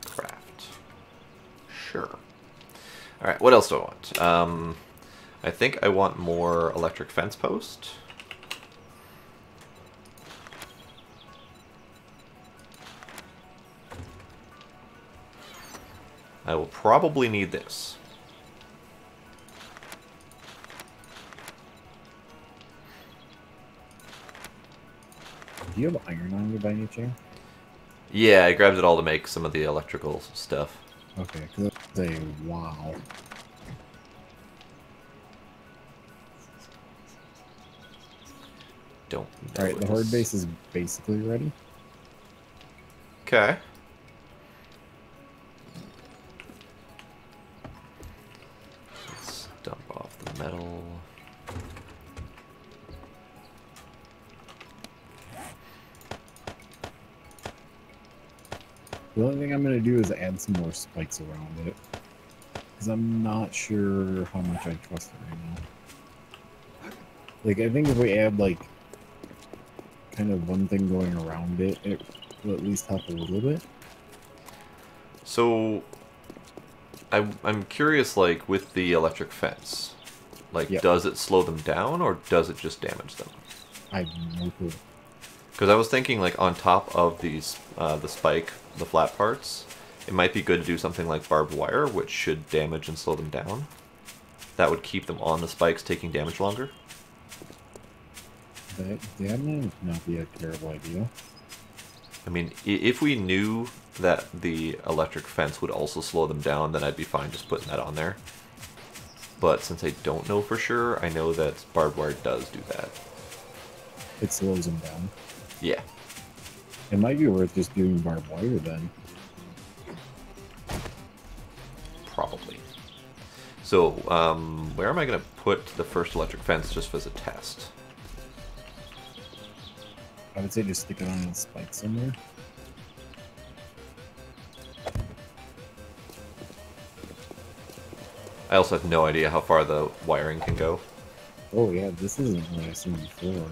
Craft. Sure. Alright, what else do I want? I think I want more electric fence post. I will probably need this. Do you have iron on you by any chance? Yeah, I grabbed it all to make some of the electrical stuff. Okay, because that's a wow. Don't know. Alright, the horde base is basically ready. Okay. Let's dump off the metal. The only thing I'm going to do is add some more spikes around it. Because I'm not sure how much I trust it right now. Like, I think if we add, like, kind of one thing going around it, it will at least help a little bit. So, I'm curious, like, with the electric fence, like, Yep. Does it slow them down, or does it just damage them? I have no clue. Because I was thinking, like, on top of these, the spike, the flat parts, it might be good to do something like barbed wire, which should damage and slow them down. That would keep them on the spikes, taking damage longer. That might not be a terrible idea. I mean, if we knew that the electric fence would also slow them down, then I'd be fine just putting that on there. But since I don't know for sure, I know that barbed wire does do that. It slows them down. Yeah. It might be worth just doing barbed wire then. Probably. So, where am I going to put the first electric fence just as a test? I would say just stick it on a spike somewhere. I also have no idea how far the wiring can go. Oh yeah, this isn't what I've seen before.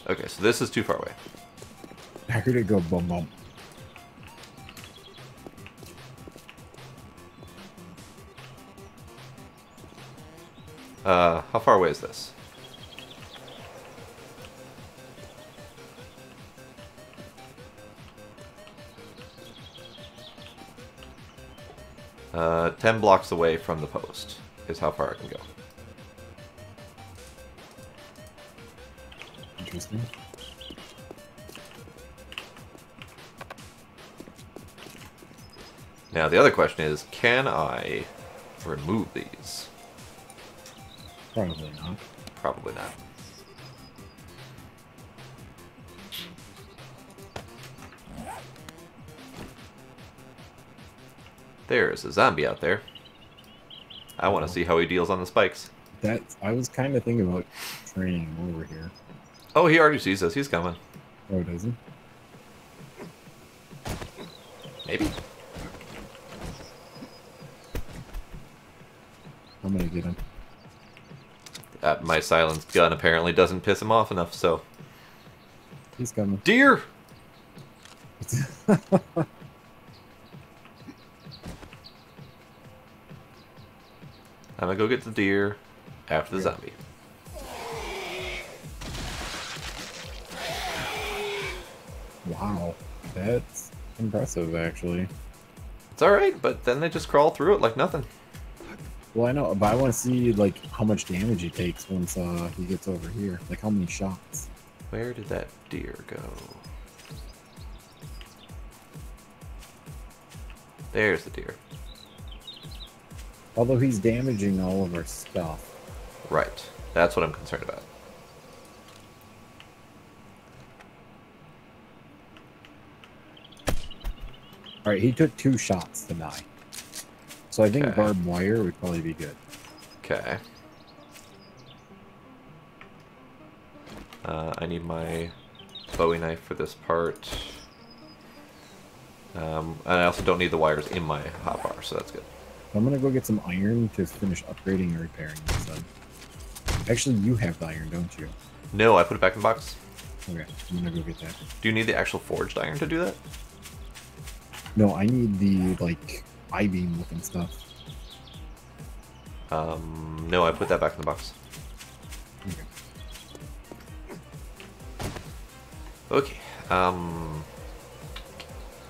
Okay, so this is too far away. I heard it go bum bum. How far away is this? Uh, 10 blocks away from the post is how far I can go. Interesting. Now the other question is, can I remove these? Probably not. Probably not. There's a zombie out there. I want to see how he deals on the spikes. That I was kind of thinking about training him over here. Oh, he already sees us. He's coming. Oh, does he? Maybe. I'm gonna get him. My silenced gun apparently doesn't piss him off enough, so... He's coming. Deer! I'm gonna go get the deer after the zombie. Wow, that's impressive, actually. It's alright, but then they just crawl through it like nothing. Well, I know, but I want to see like how much damage he takes once he gets over here. Like how many shots. Where did that deer go? There's the deer. Although he's damaging all of our stuff. Right. That's what I'm concerned about. Alright, he took 2 shots to die. So I think Okay. barbed wire would probably be good. Okay. I need my Bowie knife for this part. And I also don't need the wires in my hotbar, so that's good. I'm gonna go get some iron to finish upgrading and repairing this then. Actually, you have the iron, don't you? No, I put it back in the box. Okay, I'm gonna go get that. Do you need the actual forged iron to do that? No, I need the, like, I-beam looking stuff. No, I put that back in the box. Okay. Okay.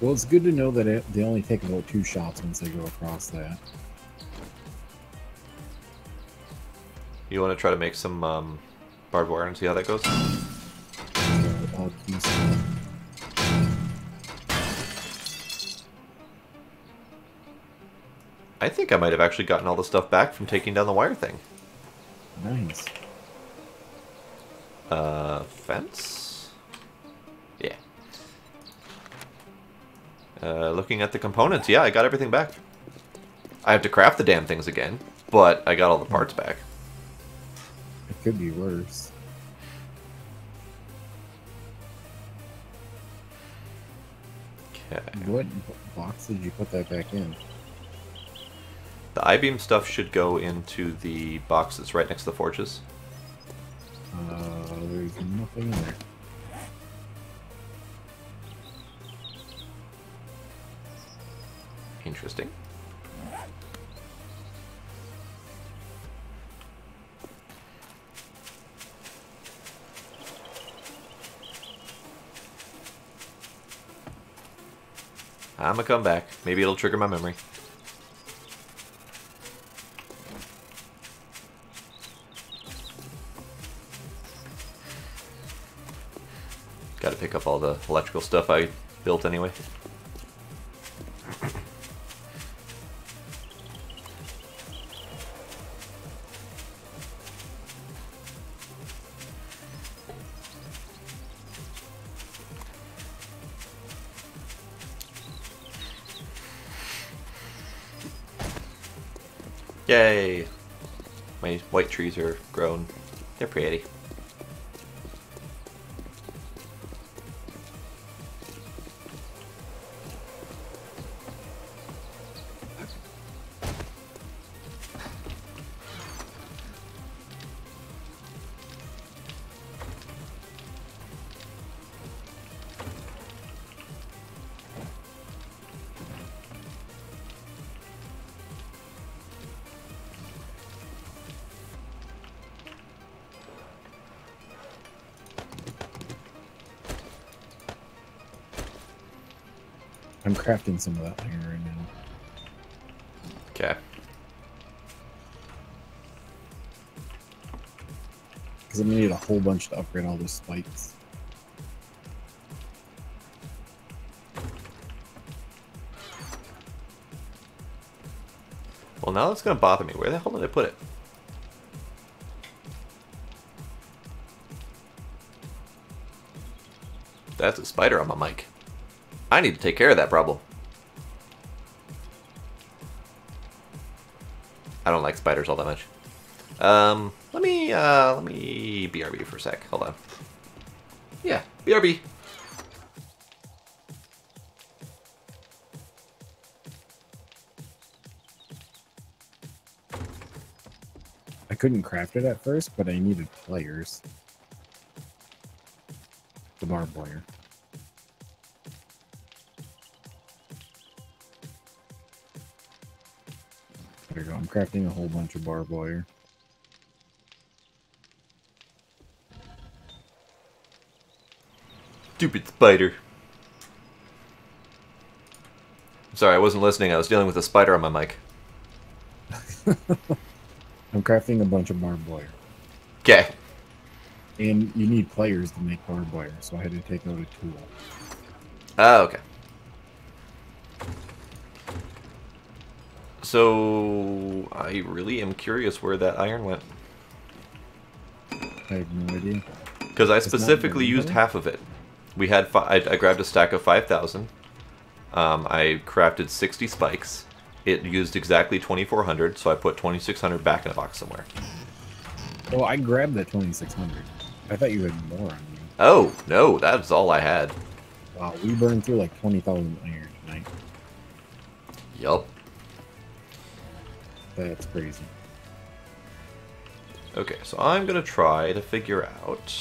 Well, it's good to know that they only take about 2 shots once they go across that. You want to try to make some barbed wire and see how that goes? I'll do some. I think I might have actually gotten all the stuff back from taking down the wire thing. Nice. Fence? Yeah. Looking at the components, yeah, I got everything back. I have to craft the damn things again, but I got all the parts back. It could be worse. Okay. What box did you put that back in? The I-beam stuff should go into the box that's right next to the forges. There's nothing in there. Interesting. I'm gonna come back. Maybe it'll trigger my memory. Gotta pick up all the electrical stuff I built anyway. Yay! My white trees are grown. They're pretty. I'm crafting some of that iron right now. Okay. Because I'm gonna need a whole bunch to upgrade all those spikes. Well, now it's gonna bother me. Where the hell did I put it? That's a spider on my mic. I need to take care of that problem. I don't like spiders all that much. Let me BRB for a sec. Hold on. Yeah, BRB. I couldn't craft it at first, but I needed pliers. The barbed wire. There you go. I'm crafting a whole bunch of barbed wire. Stupid spider. I'm sorry, I wasn't listening. I was dealing with a spider on my mic. I'm crafting a bunch of barbed wire. Okay. And you need pliers to make barbed wire, so I had to take out a tool. Oh, okay. So, I really am curious where that iron went. I have no idea. Because I It's not specifically in the used inventory? half of it. We had I grabbed a stack of 5,000. I crafted 60 spikes. It used exactly 2,400, so I put 2,600 back in a box somewhere. Oh, I grabbed that 2,600. I thought you had more on you. Oh, no, that's all I had. Wow, we burned through like 20,000 iron tonight. Yup. That's crazy. Okay, so I'm going to try to figure out...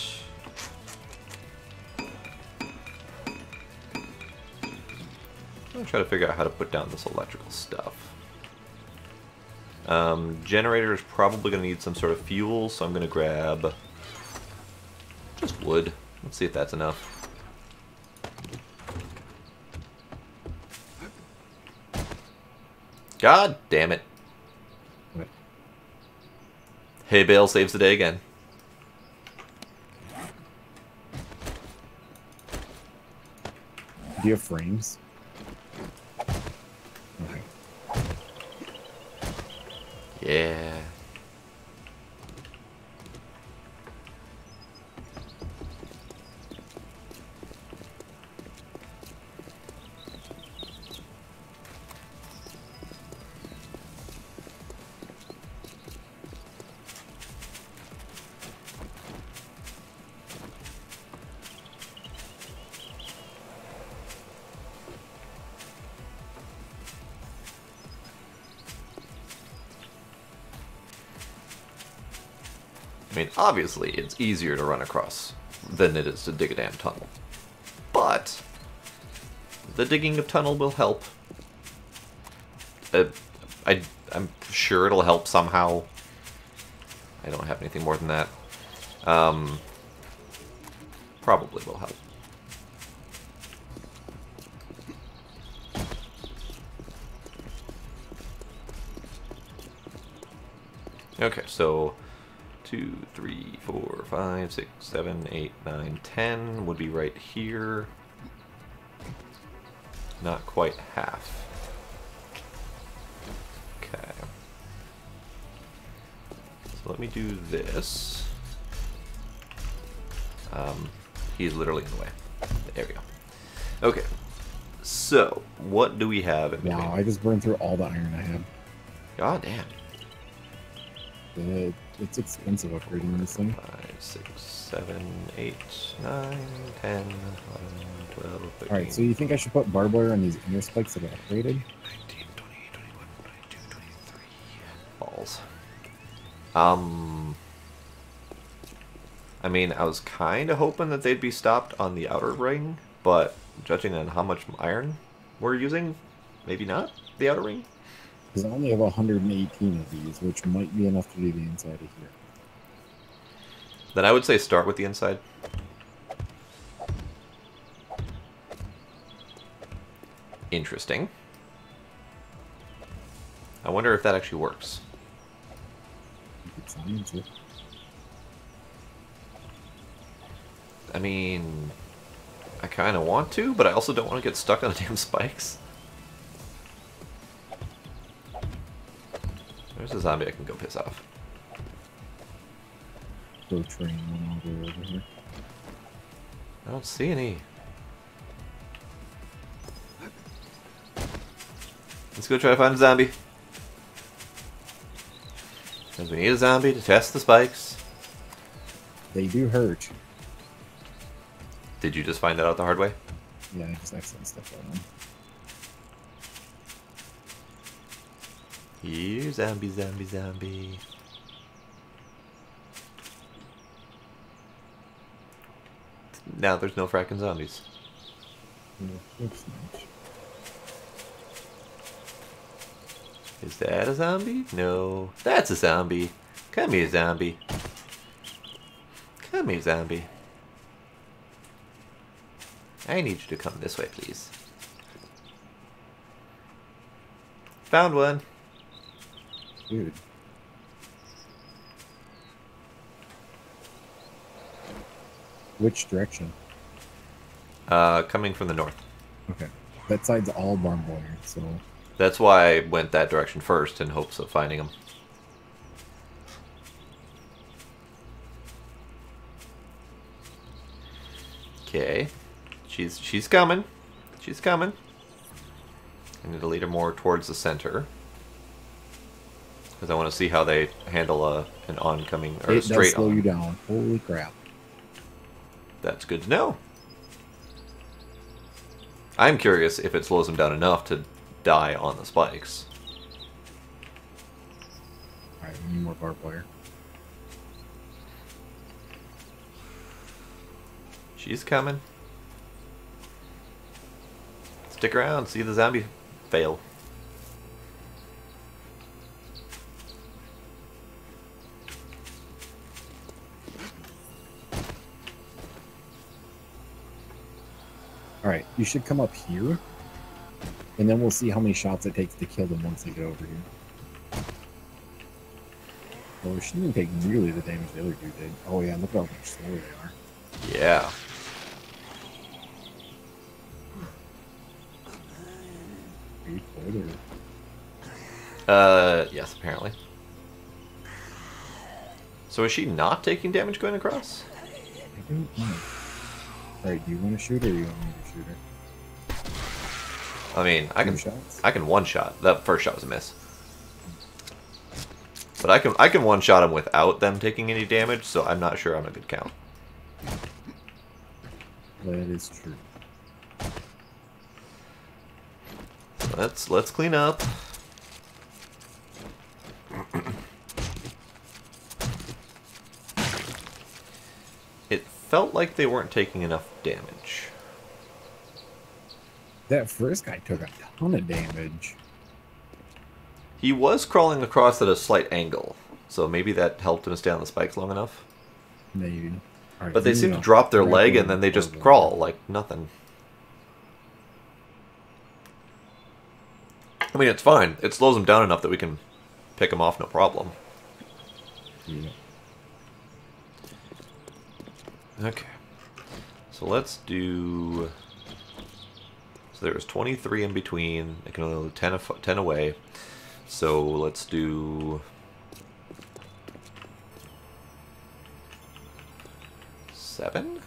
I'm going to try to figure out how to put down this electrical stuff. Generator is probably going to need some sort of fuel, so I'm going to grab just wood. Let's see if that's enough. God damn it. What? Hay bale saves the day again. Do you have frames? Okay. Yeah. I mean, obviously, it's easier to run across than it is to dig a damn tunnel. But the digging of tunnel will help. I'm sure it'll help somehow. I don't have anything more than that. Probably will help. Okay, so 2, 3, 4, 5, 6, 7, 8, 9, 10 would be right here. Not quite half. Okay. So let me do this. He's literally in the way. There we go. Okay. So, what do we have in between? Wow, I just burned through all the iron I had. God damn. It's expensive upgrading this thing. 5, 6, 7, 8, 9, 10, 11, 12, 13. Alright, so you think I should put barbed wire on these inner spikes that are upgraded? 19, 20, 21, 22, 23. Balls. I mean, I was kind of hoping that they'd be stopped on the outer ring, but judging on how much iron we're using, maybe not the outer ring. Because I only have 118 of these, which might be enough to do the inside of here. Then I would say start with the inside. Interesting. I wonder if that actually works. You could science it. I mean, I kind of want to, but I also don't want to get stuck on the damn spikes. There's a zombie I can go piss off. Go train one over here. I don't see any. Let's go try to find a zombie. Because we need a zombie to test the spikes. They do hurt. Did you just find that out the hard way? Yeah, I just accidentally stepped on them. Here, zombie, zombie, zombie. Now there's no fracking zombies. Yeah, oops, nice. Is that a zombie? No. That's a zombie. Come here, zombie. Come here, zombie. I need you to come this way, please. Found one. Dude. Which direction? Coming from the north. Okay. That side's all barbed wire, so... That's why I went that direction first in hopes of finding them. Okay. She's coming. She's coming. I need to lead her more towards the center. Because I want to see how they handle an oncoming or it straight does slow on. you down. Holy crap. That's good to know. I'm curious if it slows them down enough to die on the spikes. Alright, we need more barbed wire. She's coming. Stick around, see the zombie fail. Alright, you should come up here, and then we'll see how many shots it takes to kill them once they get over here. Well, she didn't take nearly the damage the other dude did. Oh yeah, look how much slower they are. Yeah. Are you cold or... Yes, apparently. So is she not taking damage going across? I don't know. Alright, do you want to shoot her or you want me to shoot her? I mean, I 2 can shots? one shot. That first shot was a miss. But I can one shot them without them taking any damage, so I'm not sure on a good count. That is true. Let's clean up. It felt like they weren't taking enough damage. That first guy took a ton of damage. He was crawling across at a slight angle, so maybe that helped him stay on the spikes long enough. Maybe. Alright, But they you seem know, to drop their grab leg one and then they just barbed crawl wire. like nothing. I mean, it's fine. It slows them down enough that we can pick them off no problem. Yeah. Okay. So let's do... So there was 23 in between. I can only do 10 away. So let's do... 7?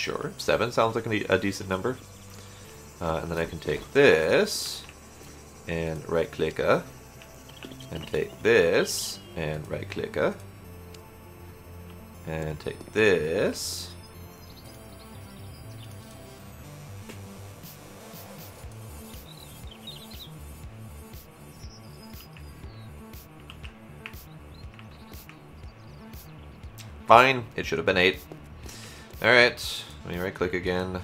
Sure, 7 sounds like a decent number. And then I can take this and right-click and take this and right-click and take this. Fine, it should have been 8. Alright, let me right-click again.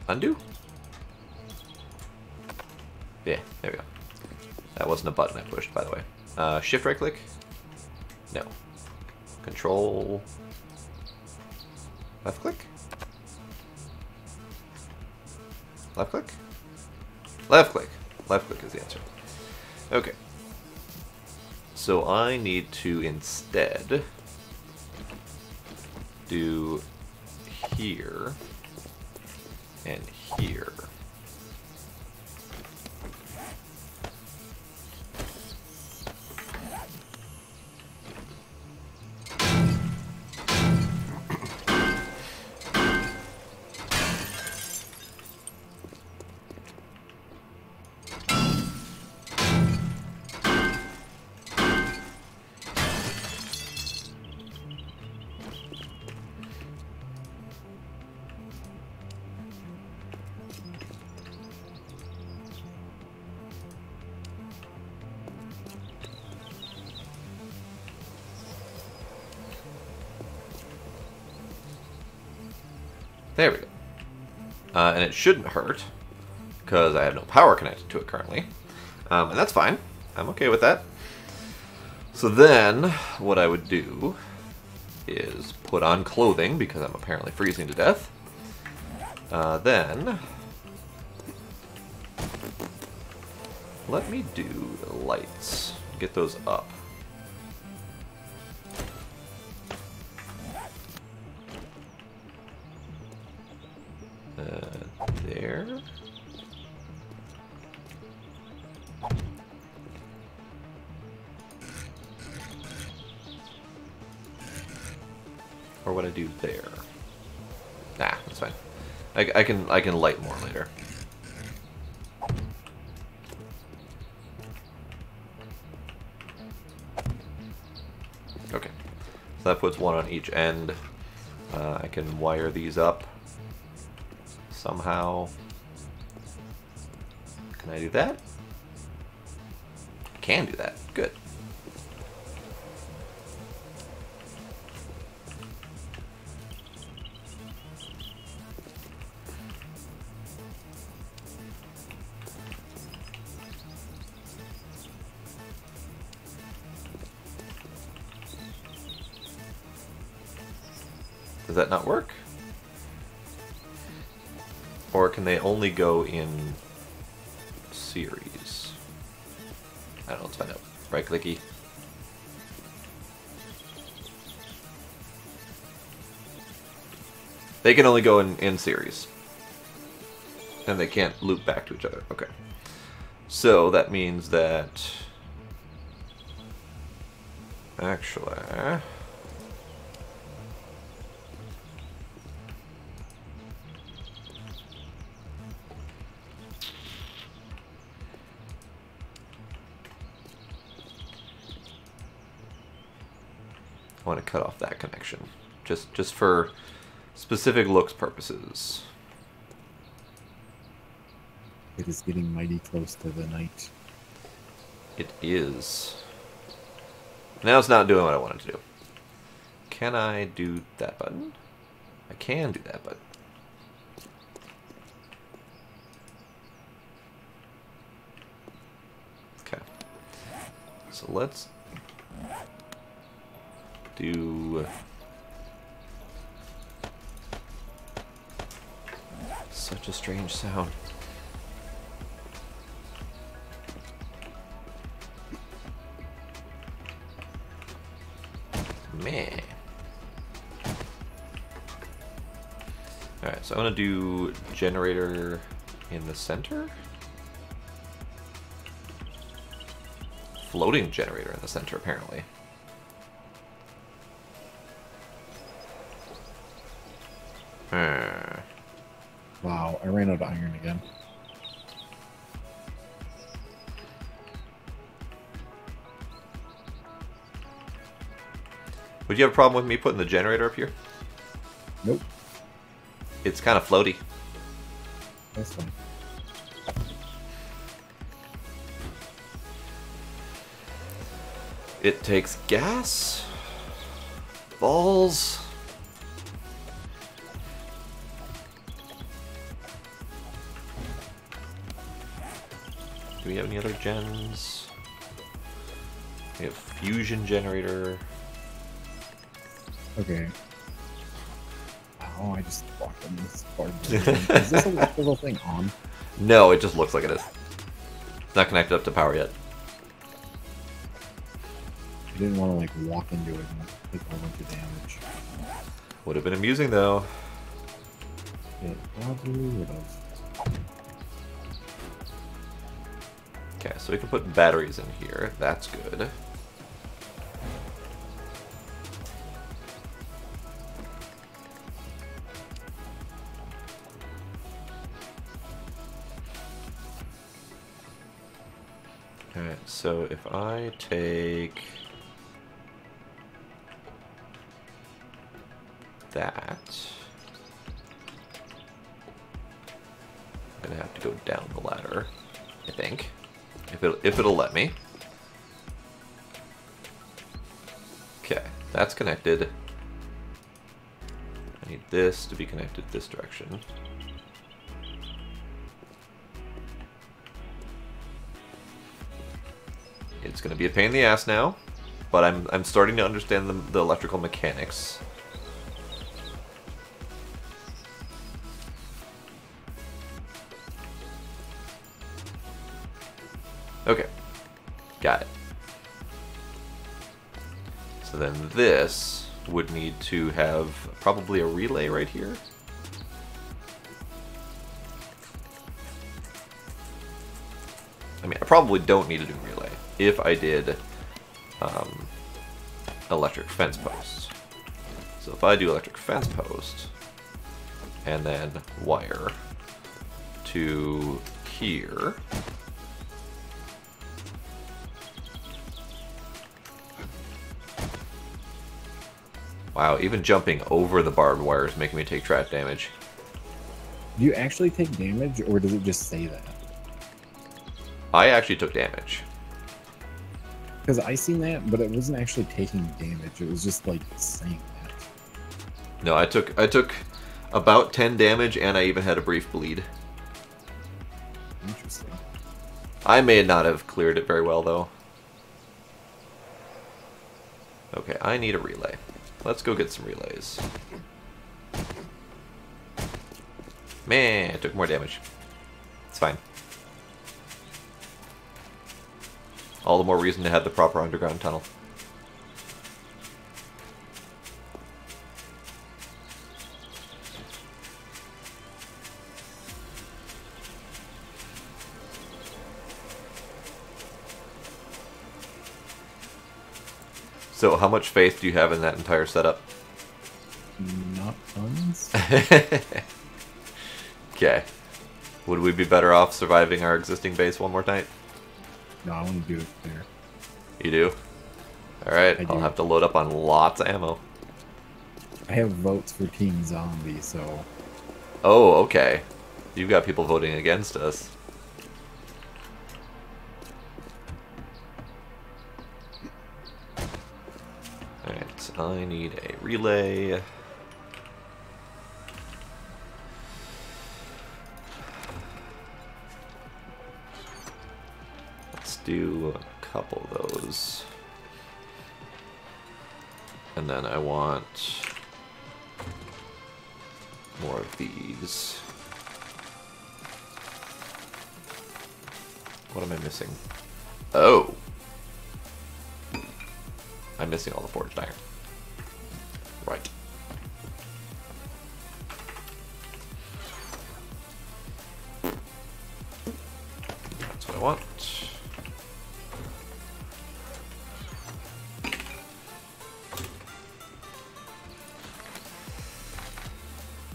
Undo? Yeah, there we go. That wasn't a button I pushed, by the way. Shift right-click? No. Control... left-click? Left-click? Left-click. Left-click is the answer. Okay. So I need to instead do here and here. There we go. And it shouldn't hurt, because I have no power connected to it currently. And that's fine. I'm okay with that. So then, what I would do is put on clothing, because I'm apparently freezing to death. Then, let me do the lights. Get those up. There. Or what I do there. Nah, that's fine. I can light more later. Okay. So that puts one on each end. I can wire these up somehow. Can I do that? I can do that. Good. Does that not work? Or can they only go in series? I don't know, let's find out. Right-clicky. They can only go in series. And they can't loop back to each other. Okay. So that means that... actually... I want to cut off that connection, just for specific looks purposes. It is getting mighty close to the night. It is. Now it's not doing what I wanted to do. Can I do that button? I can do that button. Okay. So let's do such a strange sound. Man. Alright, so I'm going to do generator in the center. Floating generator in the center, apparently. Wow, I ran out of iron again. Would you have a problem with me putting the generator up here? Nope. It's kind of floaty. That's fine. It takes gas, balls. Do we have any other gens? We have fusion generator. Okay. Oh, I just walked in this part. Is this electrical thing on? No, it just looks like it is. It's not connected up to power yet. I didn't want to like walk into it and take a whole bunch of damage. Would have been amusing though. It probably would have. Okay, so we can put batteries in here. That's good. Alright, so if I take that, I'm gonna have to go down the ladder, I think, if it'll let me. Okay, that's connected. I need this to be connected this direction. It's going to be a pain in the ass now, but I'm starting to understand the electrical mechanics. Okay, got it. So then this would need to have probably a relay right here. I mean, I probably don't need to do relay if I did electric fence posts. So if I do electric fence post and then wire to here, wow, even jumping over the barbed wire is making me take trap damage. Do you actually take damage, or does it just say that? I actually took damage. Because I seen that, but it wasn't actually taking damage. It was just like saying that. No, I took about 10 damage, and I even had a brief bleed. Interesting. I may not have cleared it very well, though. Okay, I need a relay. Let's go get some relays. Man, it took more damage. It's fine. All the more reason to have the proper underground tunnel. So how much faith do you have in that entire setup? Not tons. Okay. Would we be better off surviving our existing base one more night? No, I want to do it there. You do? Alright, I I'll do. have to load up on lots of ammo. I have votes for Team Zombie, so... Oh, okay. You've got people voting against us. Alright, I need a relay. Let's do a couple of those. And then I want more of these. What am I missing? Oh! I'm missing all the forged iron. Right. I want.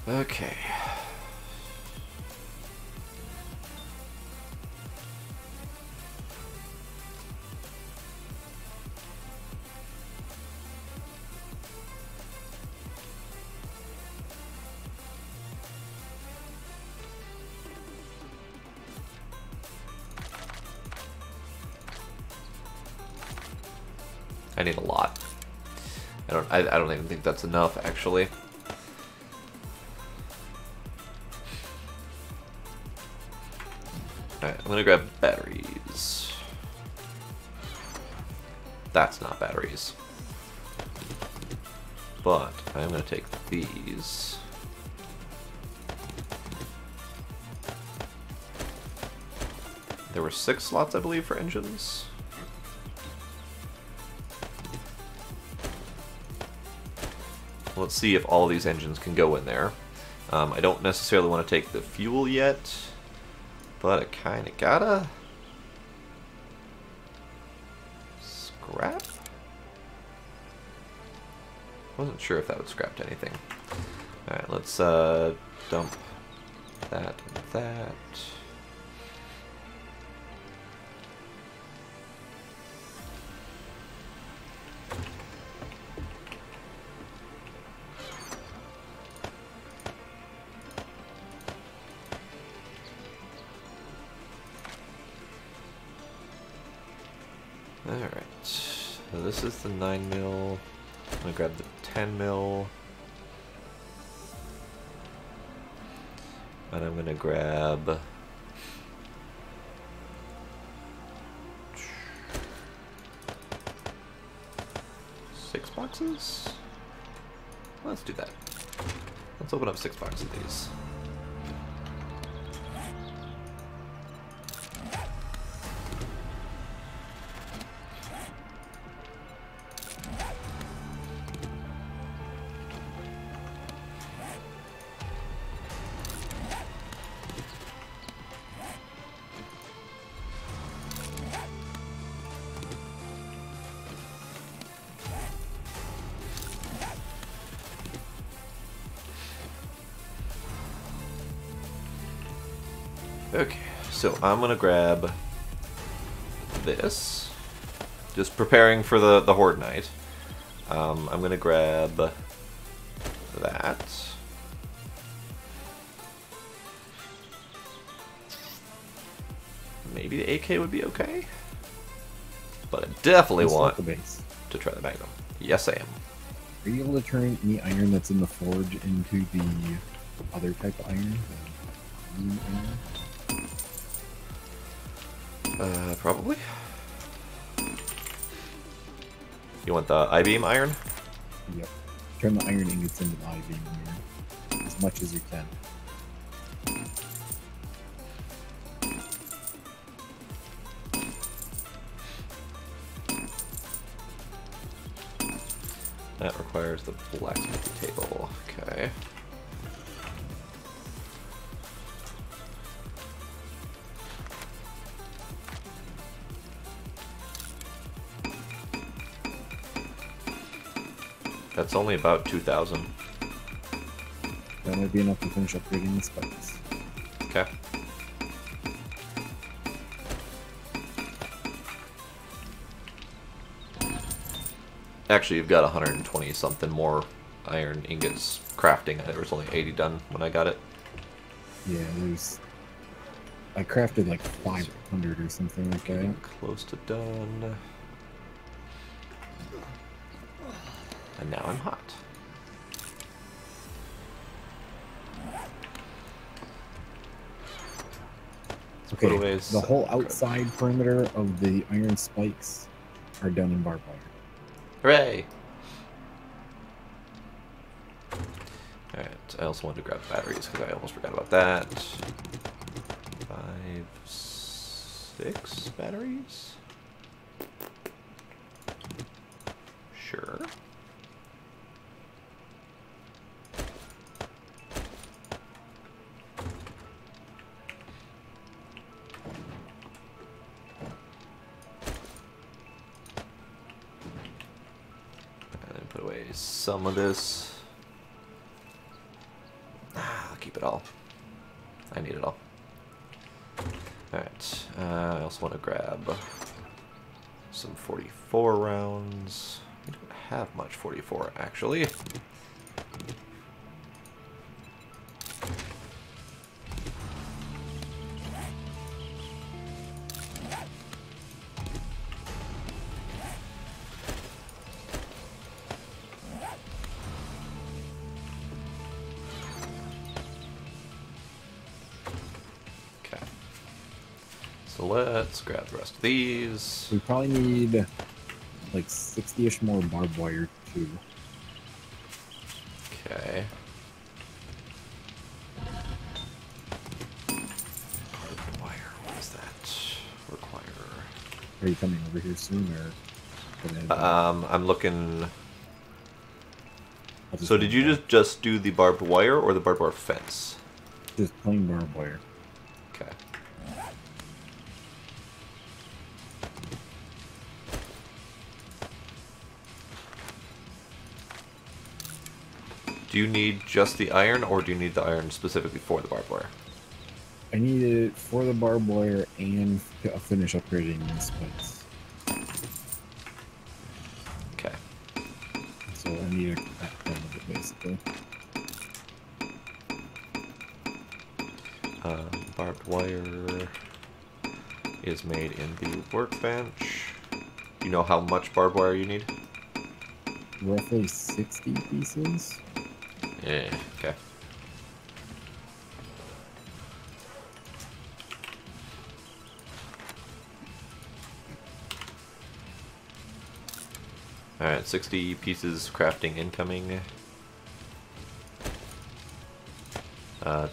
Okay. I need a lot. I don't even think that's enough, actually. Alright, I'm gonna grab batteries. That's not batteries. But I'm gonna take these. There were 6 slots, I believe, for engines. Let's see if all these engines can go in there. I don't necessarily want to take the fuel yet, but I kind of gotta. Scrap? Wasn't sure if that would scrap to anything. Alright, let's dump that and that. Alright, so this is the 9 mil. I'm gonna grab the 10 mil. And I'm gonna grab 6 boxes? Let's do that. Let's open up 6 boxes of these. Okay, so I'm gonna grab this. Just preparing for the horde night. I'm gonna grab that. Maybe the AK would be okay, but I definitely want the base. to try the Magnum. Yes, I am. Are you able to turn any iron that's in the forge into the other type of iron? The blue iron? Probably. You want the I-beam iron? Yep. Turn the iron ingots into the I-beam iron. As much as you can. That requires the blacksmith table. Okay. That's only about 2,000. That might be enough to finish upgrading the spikes. Okay. Actually, you've got 120 something more iron ingots crafting. There was only 80 done when I got it. Yeah, there's. I crafted like 500 or something like that. Getting close to done. And now I'm hot. Okay, the whole outside perimeter of the iron spikes are done in barbed wire. Hooray! Alright, I also wanted to grab batteries because I almost forgot about that. 5, 6 batteries? Sure. some of this. I'll keep it all. I need it all. Alright, I also want to grab some 44 rounds. We don't have much 44, actually. So let's grab the rest of these. We probably need like 60-ish more barbed wire too. Okay. Barbed wire, what does that require? Are you coming over here soon or? I'm looking. So did you just do the barbed wire or the barbed wire fence? Just plain barbed wire. Okay. Do you need just the iron, or do you need the iron specifically for the barbed wire? I need it for the barbed wire and to finish upgrading these spikes. Okay. So I need a crap ton of it, basically. Barbed wire is made in the workbench. You know how much barbed wire you need? Roughly 60 pieces. Yeah, okay. Alright, 60 pieces crafting incoming.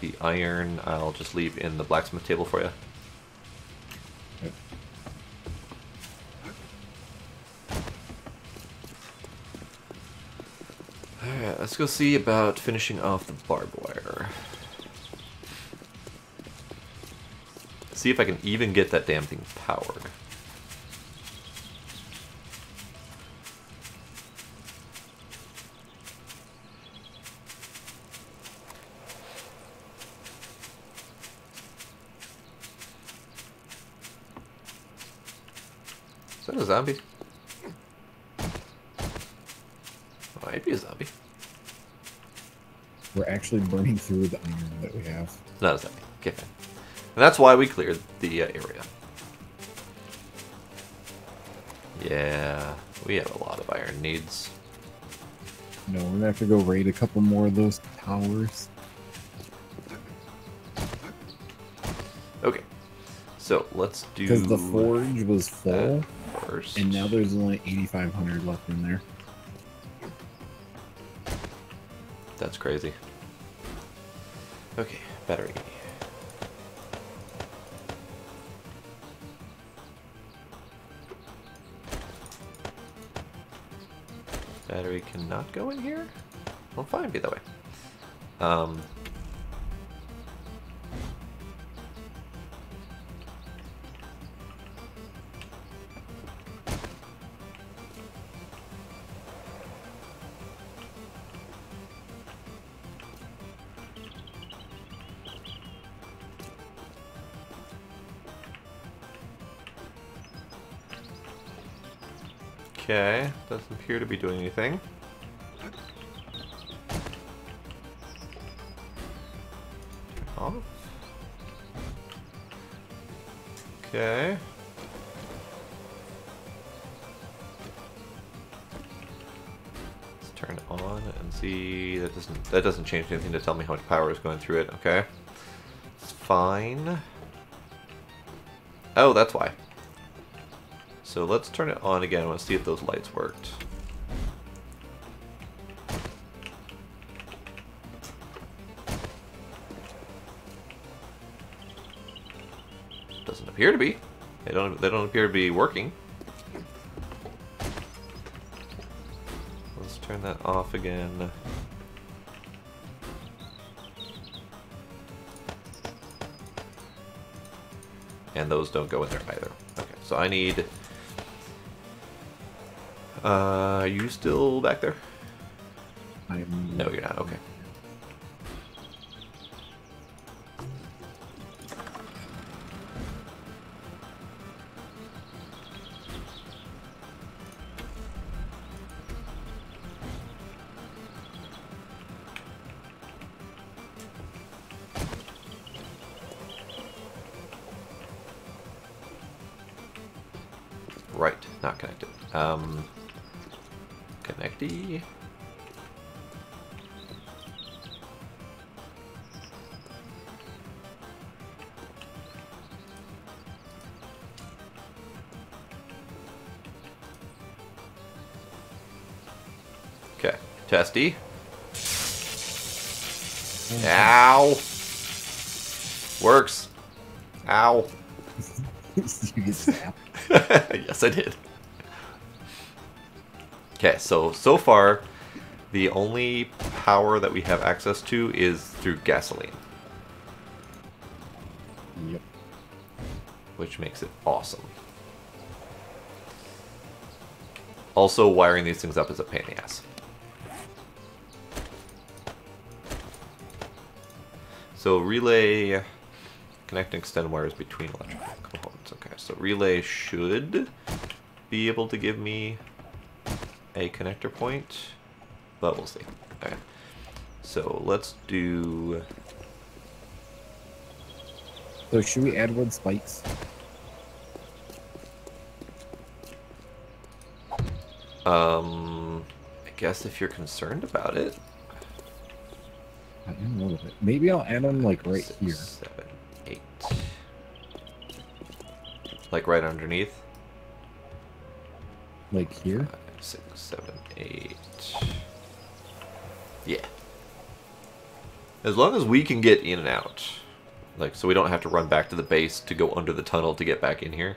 The iron I'll just leave in the blacksmith table for you. Yep. Alright, let's go see about finishing off the barbed wire. See if I can even get that damn thing powered. Is that a zombie? Might be a zombie. We're actually burning through the iron that we have. Not a zombie. Okay, fine. And that's why we cleared the area. Yeah, we have a lot of iron needs. No, we're gonna have to go raid a couple more of those towers. Okay, so let's do. Because the forge was full, first. and now there's only 8,500 left in there. That's crazy. Okay, battery. Battery cannot go in here? Well, fine, be that way. Okay, doesn't appear to be doing anything. Off. Okay. Let's turn it on and see. That doesn't change anything to tell me how much power is going through it. Okay, it's fine. Oh, that's why. So let's turn it on again. I want to see if those lights worked. Doesn't appear to be. They don't appear to be working. Let's turn that off again. And those don't go in there either. Okay, so I need... are you still back there? No, you're not. Okay. Right, not connected. Connecty. Okay, testy. Ow! Works. Ow. You get zapped. Yes, I did. Okay, so far, the only power that we have access to is through gasoline. Yep. Which makes it awesome. Also, wiring these things up is a pain in the ass. So relay, connect and extend wires between electrical components. Okay, so relay should be able to give me a connector point, but we'll see. Okay, so let's do... So should we add wood spikes? I guess if you're concerned about it. I am a little bit. Maybe I'll add them like right 6, here. 7, 8. Like right underneath? Like here? 5, 6, 7, 8. Yeah. As long as we can get in and out. Like, so we don't have to run back to the base to go under the tunnel to get back in here.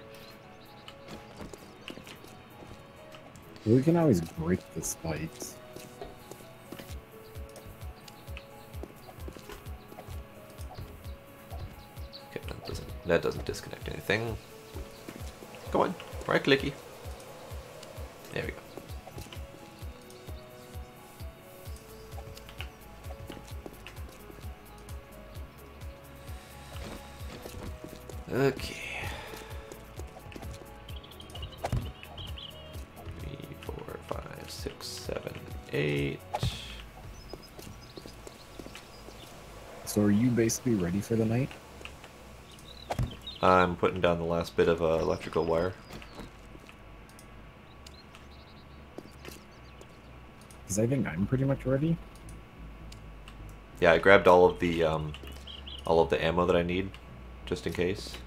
We can always break the spikes. Okay, that doesn't disconnect anything. Go on, right clicky. There we go. Okay. 3, 4, 5, 6, 7, 8. So are you basically ready for the night? I'm putting down the last bit of electrical wire. Because I think I'm pretty much ready. Yeah, I grabbed all of the ammo that I need, just in case.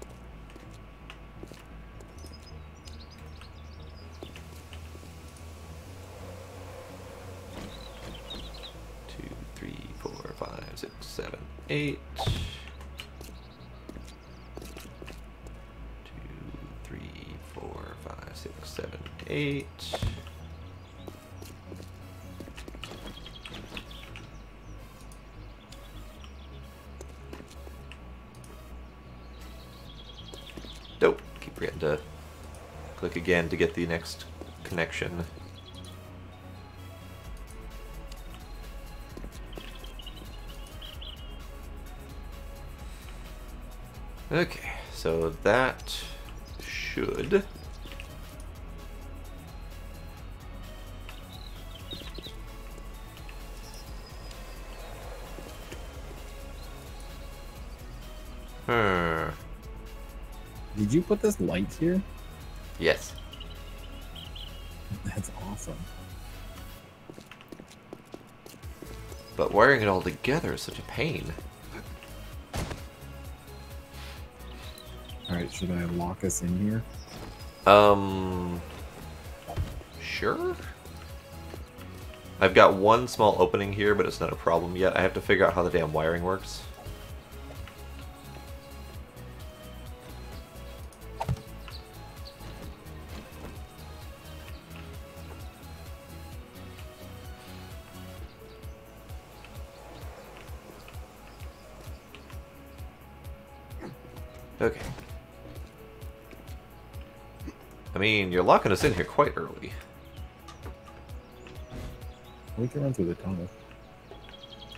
Two, 3, 4, 5, 6, 7, 8. 2, 3, 4, 5, 6, 7, 8. Dope. Keep forgetting to click again to get the next connection. Okay, so that should... Did you put this light here? Yes. That's awesome. But wiring it all together is such a pain. Alright, should I lock us in here? Sure? I've got one small opening here, but it's not a problem yet. I have to figure out how the damn wiring works. Okay. I mean, you're locking us in here quite early. We can run through the tunnel.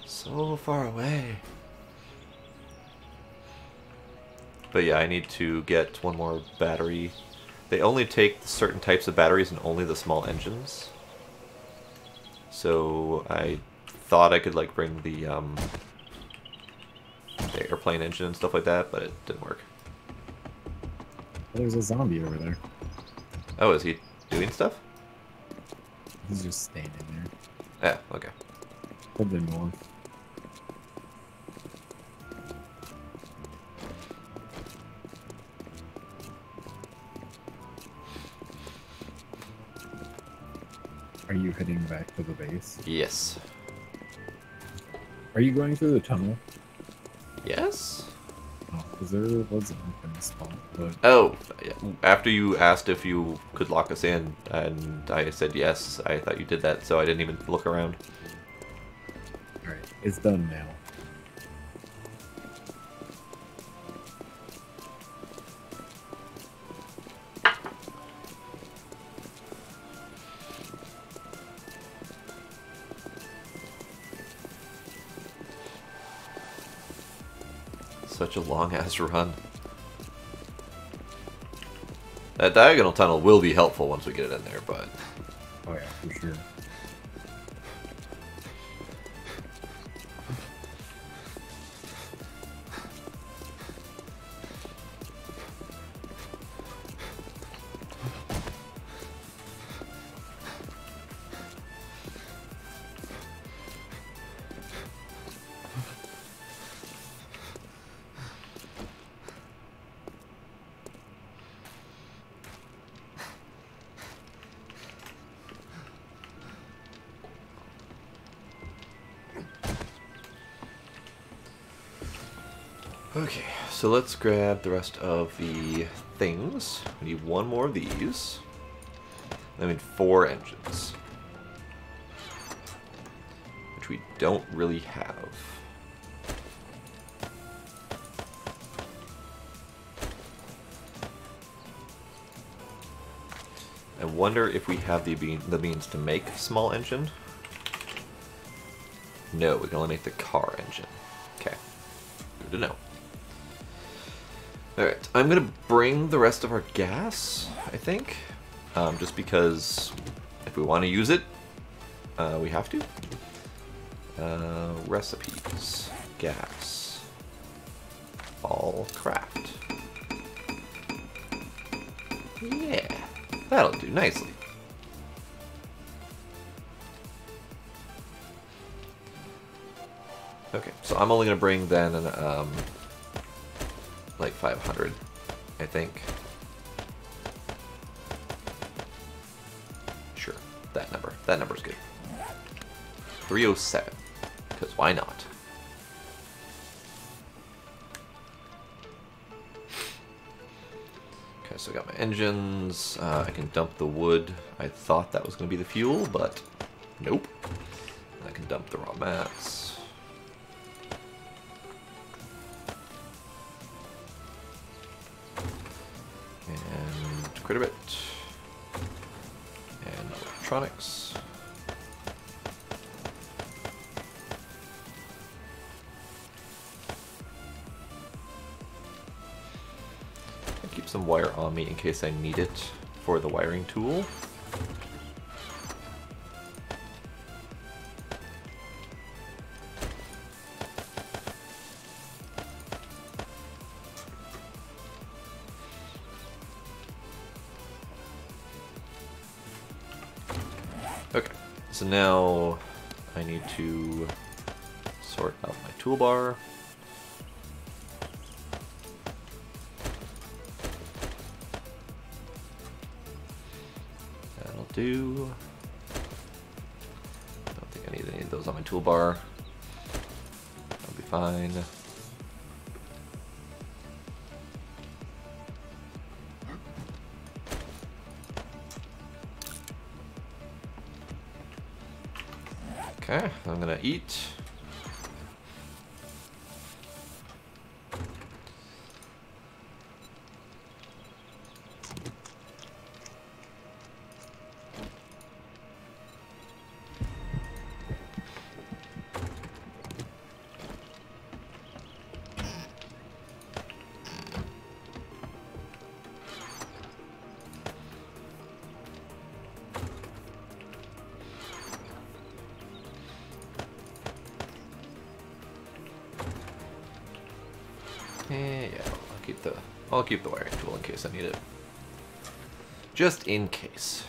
So far away. But yeah, I need to get one more battery. They only take certain types of batteries and only the small engines. So I thought I could like bring the airplane engine and stuff like that, but it didn't work. There's a zombie over there. Oh, is he doing stuff? He's just standing there. Yeah, okay. To the north. Are you heading back to the base? Yes. Are you going through the tunnel? Yes? Oh, because there was an open spot, but... Oh, yeah. After you asked if you could lock us in, and I said yes, I thought you did that, so I didn't even look around. Alright, it's done now. Such a long-ass run. That diagonal tunnel will be helpful once we get it in there, but... Oh yeah, for sure. Okay, so let's grab the rest of the things. We need one more of these. I mean, 4 engines. Which we don't really have. I wonder if we have the means to make a small engine. No, we can only make the car engine. Okay, good to know. Alright, I'm going to bring the rest of our gas, I think. Just because if we want to use it, we have to. Recipes. Gas. All craft. Yeah, that'll do nicely. Okay, so I'm only going to bring then like 500, I think. Sure, that number. That number's good. 307, because why not? Okay, so I got my engines. I can dump the wood. I thought that was going to be the fuel, but nope. I can dump the raw mats. And critter bit. And electronics. I keep some wire on me in case I need it for the wiring tool. Okay, so now I need to sort out my toolbar. That'll do. Don't think I need any of those on my toolbar. That'll be fine. Okay, I'm gonna eat. Yeah, I'll keep the wiring tool in case I need it. Just in case.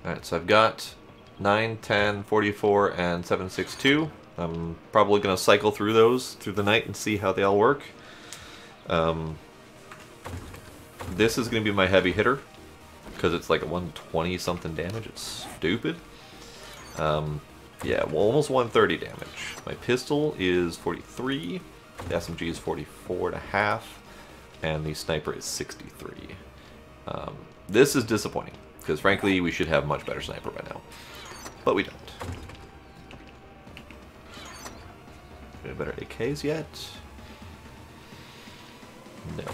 Alright, so I've got 9, 10, 44, and 762. I'm probably going to cycle through those through the night and see how they all work. This is going to be my heavy hitter, because it's like a 120 something damage. It's stupid. Yeah, well, almost 130 damage. My pistol is 43, the SMG is 44.5, and the sniper is 63. This is disappointing, because frankly, we should have much better sniper by now. But we don't. Any better AKs yet? No.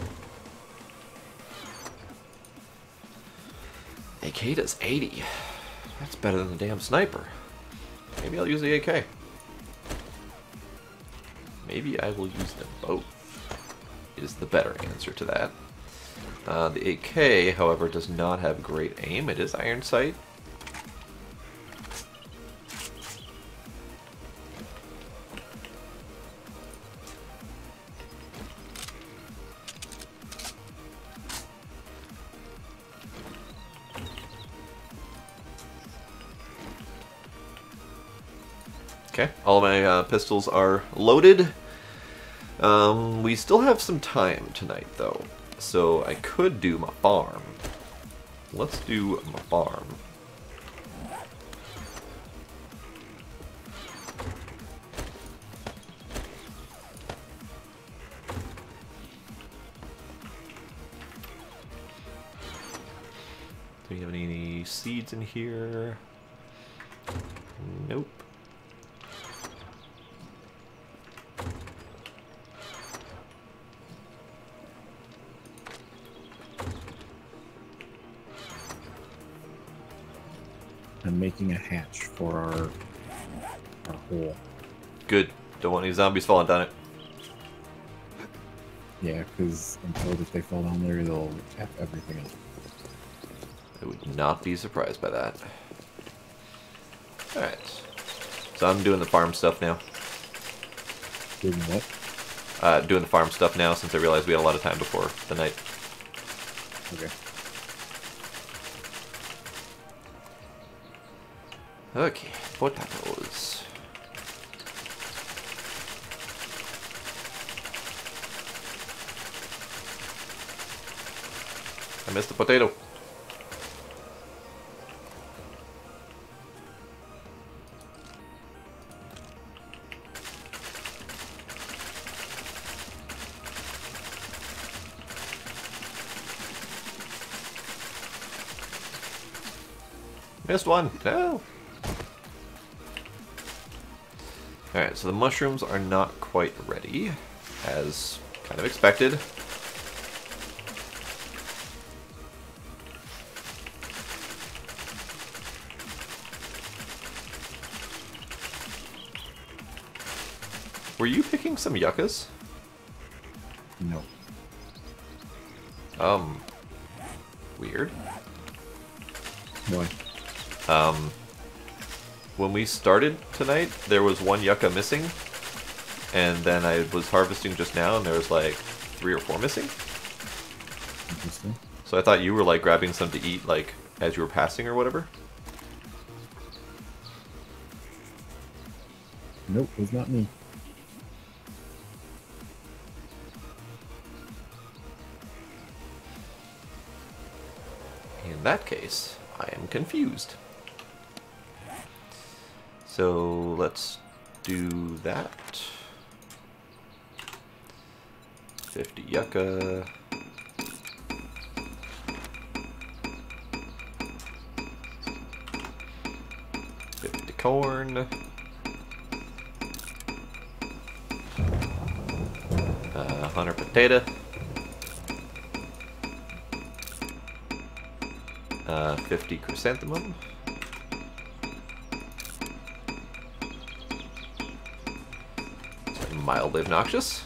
AK does 80. That's better than the damn sniper. Maybe I'll use the AK. Maybe I will use them both, is the better answer to that. The AK, however, does not have great aim. It is iron sight. Okay, all of my pistols are loaded. We still have some time tonight, though, so I could do my farm. Let's do my farm. Do we have any seeds in here? Nope. I'm making a hatch for our hole. Good. Don't want any zombies falling down it. Yeah, because I'm told if they fall down there, they'll F everything up. I would not be surprised by that. Alright. So I'm doing the farm stuff now. Doing what? Doing the farm stuff now since I realized we had a lot of time before the night. Okay. Okay, potatoes. I missed the potato. Missed one. No. Alright, so the mushrooms are not quite ready, as kind of expected. Were you picking some yuccas? No. Weird. Why? When we started tonight, there was one yucca missing, and then I was harvesting just now, and there was like 3 or 4 missing. Interesting. So I thought you were like grabbing some to eat, like as you were passing or whatever. Nope, it was not me. In that case, I am confused. So let's do that. 50 yucca. Corn. 100 potato. 50 chrysanthemum. It's mildly obnoxious.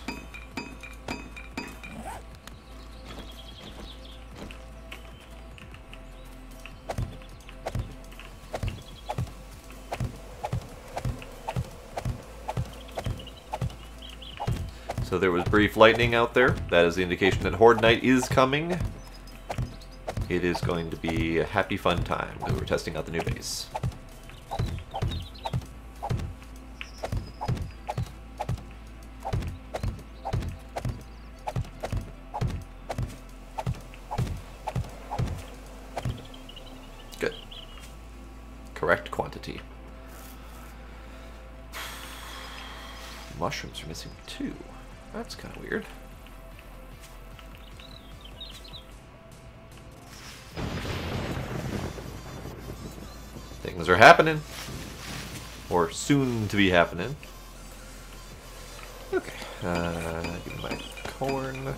So there was brief lightning out there. That is the indication that Horde Night is coming. It is going to be a happy fun time. We're testing out the new base. Good. Correct quantity. Mushrooms are missing 2. That's kind of weird. Things are happening. Or soon to be happening. Okay. Give me my corn.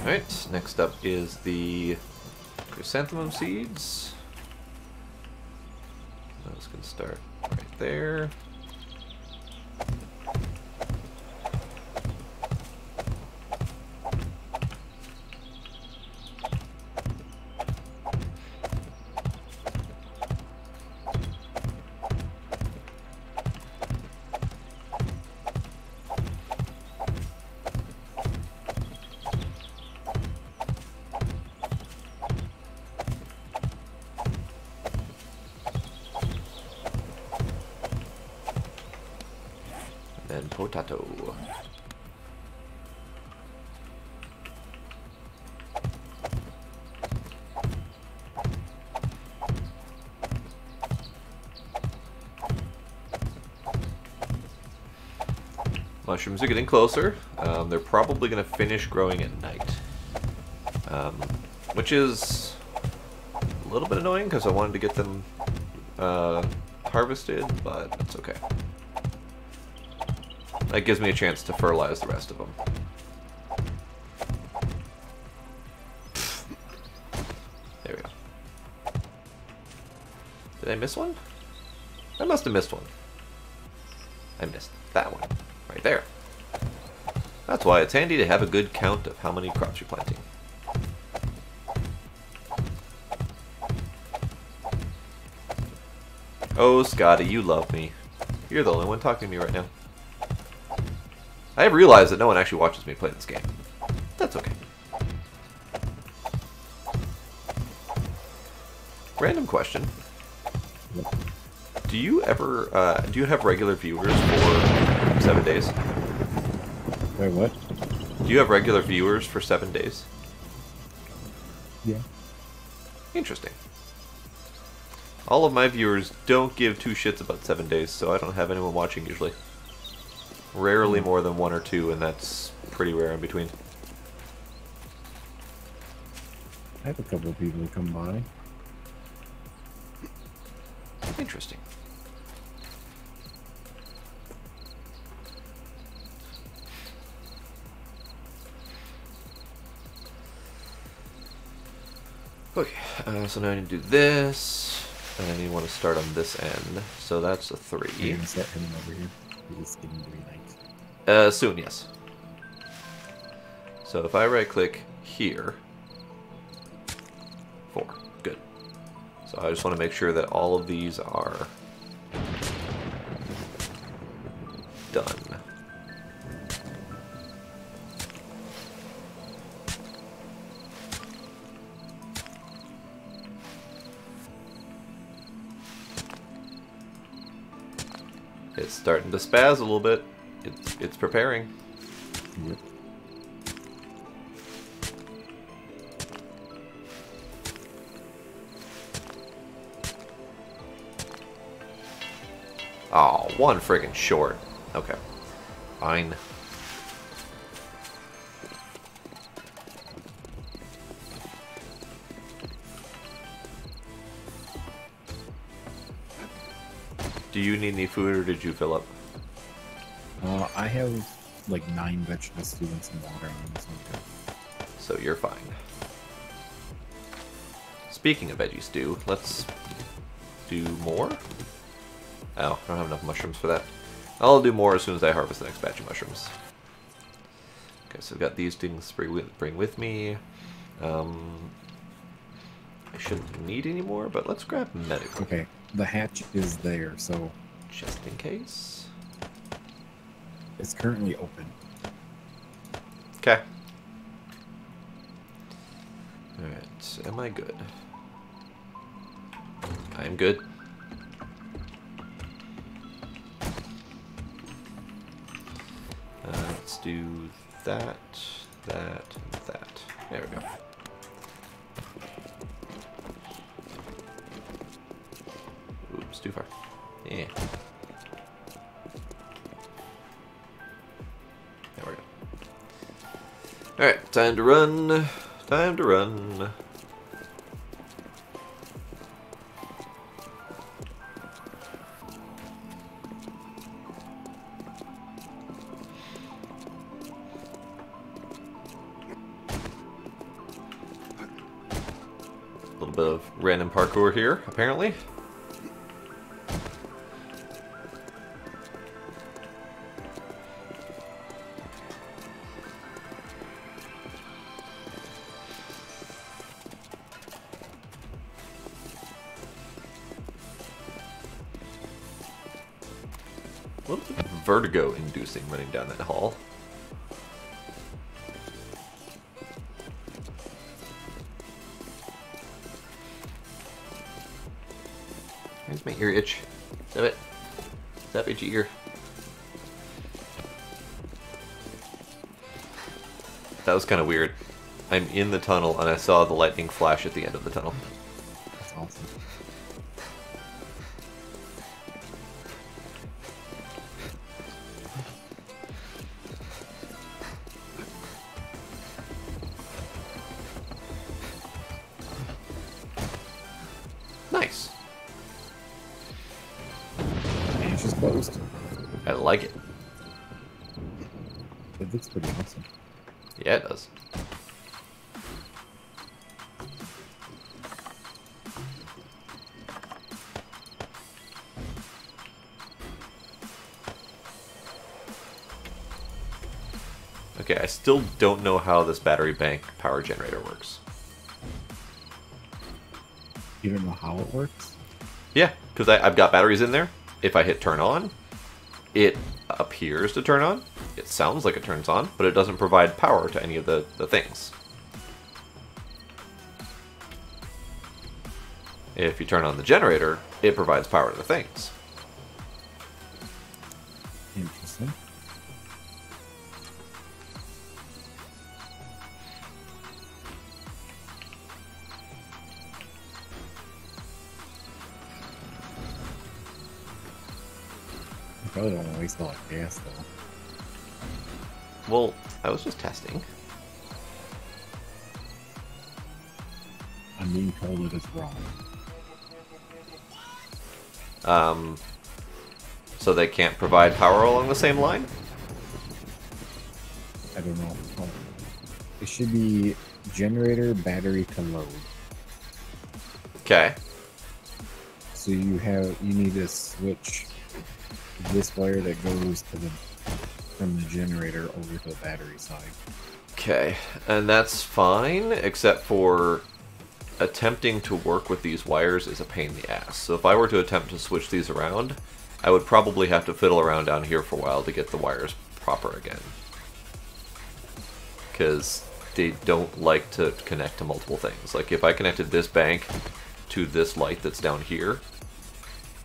Alright, next up is the chrysanthemum seeds. Those can start right there. And potato. Mushrooms are getting closer. They're probably going to finish growing at night. Which is a little bit annoying because I wanted to get them harvested, but it's okay. That gives me a chance to fertilize the rest of them. There we go. Did I miss one? I must have missed one. I missed that one. Right there. That's why it's handy to have a good count of how many crops you're planting. Oh, Scotty, you love me. You're the only one talking to me right now. I have realized that no one actually watches me play this game. That's okay. Random question. Do you ever, do you have regular viewers for 7 days? Wait, what? Do you have regular viewers for 7 days? Yeah. Interesting. All of my viewers don't give 2 shits about 7 days, so I don't have anyone watching usually. Rarely more than 1 or 2, and that's pretty rare in between. I have a couple of people who come by. Interesting. Okay, so now I need to do this, and then you want to start on this end. So that's a 3. You're gonna start heading over here. It's getting to be night. Soon, yes. So if I right click here, 4, good. So I just want to make sure that all of these are done. It's starting to spaz a little bit. It's preparing. Yep. Oh, one friggin' short. Okay. Fine. Do you need any food, or did you fill up? I have like 9 vegetable stew and some water on this one. So you're fine. Speaking of veggie stew, let's do more. Oh, I don't have enough mushrooms for that. I'll do more as soon as I harvest the next batch of mushrooms. Okay, so I've got these things to bring with me. I shouldn't need any more, but let's grab medical. Okay, the hatch is there, so... Just in case. It's currently open. Okay. Alright, am I good? I'm good. Let's do that, that, and that. There we go. Oops, too far. Yeah. There we go. Alright, time to run. Time to run. A little bit of random parkour here, apparently. A little bit vertigo-inducing running down that hall. Where's my ear itch? Stop it. Stop itchy ear. That was kind of weird. I'm in the tunnel and I saw the lightning flash at the end of the tunnel. That's awesome. Nice. And it's just closed. I like it. It looks pretty awesome. Yeah, it does. Okay, I still don't know how this battery bank power generator works. You don't know how it works? Yeah, because I've got batteries in there. If I hit turn on, it appears to turn on. It sounds like it turns on, but it doesn't provide power to any of the things. If you turn on the generator, it provides power to the things. Interesting. I probably don't want to waste all that gas though. Well, I was just testing. I'm being told it is wrong. So they can't provide power along the same line? I don't know. Oh. It should be generator battery to load. Okay. So you need to switch this wire that goes to the from the generator over to the battery side. Okay, and that's fine, except for attempting to work with these wires is a pain in the ass. So if I were to attempt to switch these around, I would probably have to fiddle around down here for a while to get the wires proper again. Because they don't like to connect to multiple things. Like if I connected this bank to this light that's down here,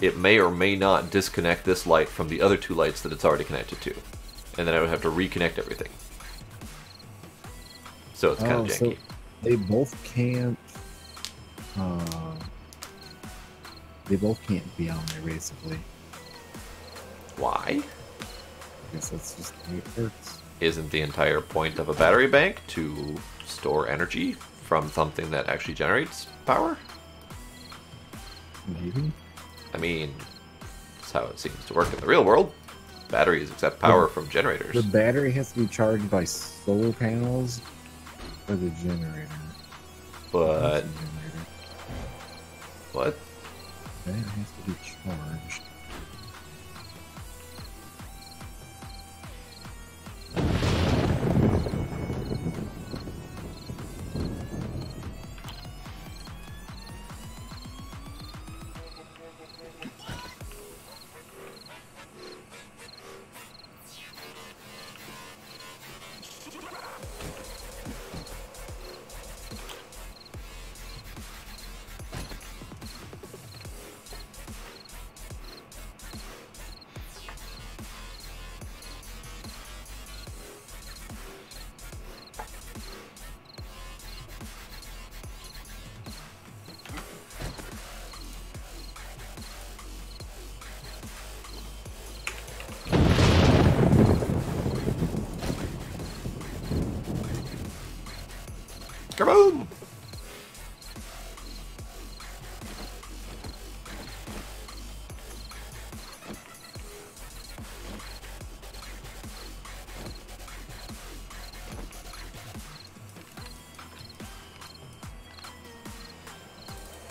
it may or may not disconnect this light from the other two lights that it's already connected to. And then I would have to reconnect everything. So it's kind of janky. So they both can't. They both can't be on there basically. Why? I guess that's just the way it works. Isn't the entire point of a battery bank to store energy from something that actually generates power? Maybe. I mean, That's how it seems to work in the real world. Batteries accept power from generators. The battery has to be charged by solar panels or the generator. But... The generator. What? That has to be charged. Kaboom!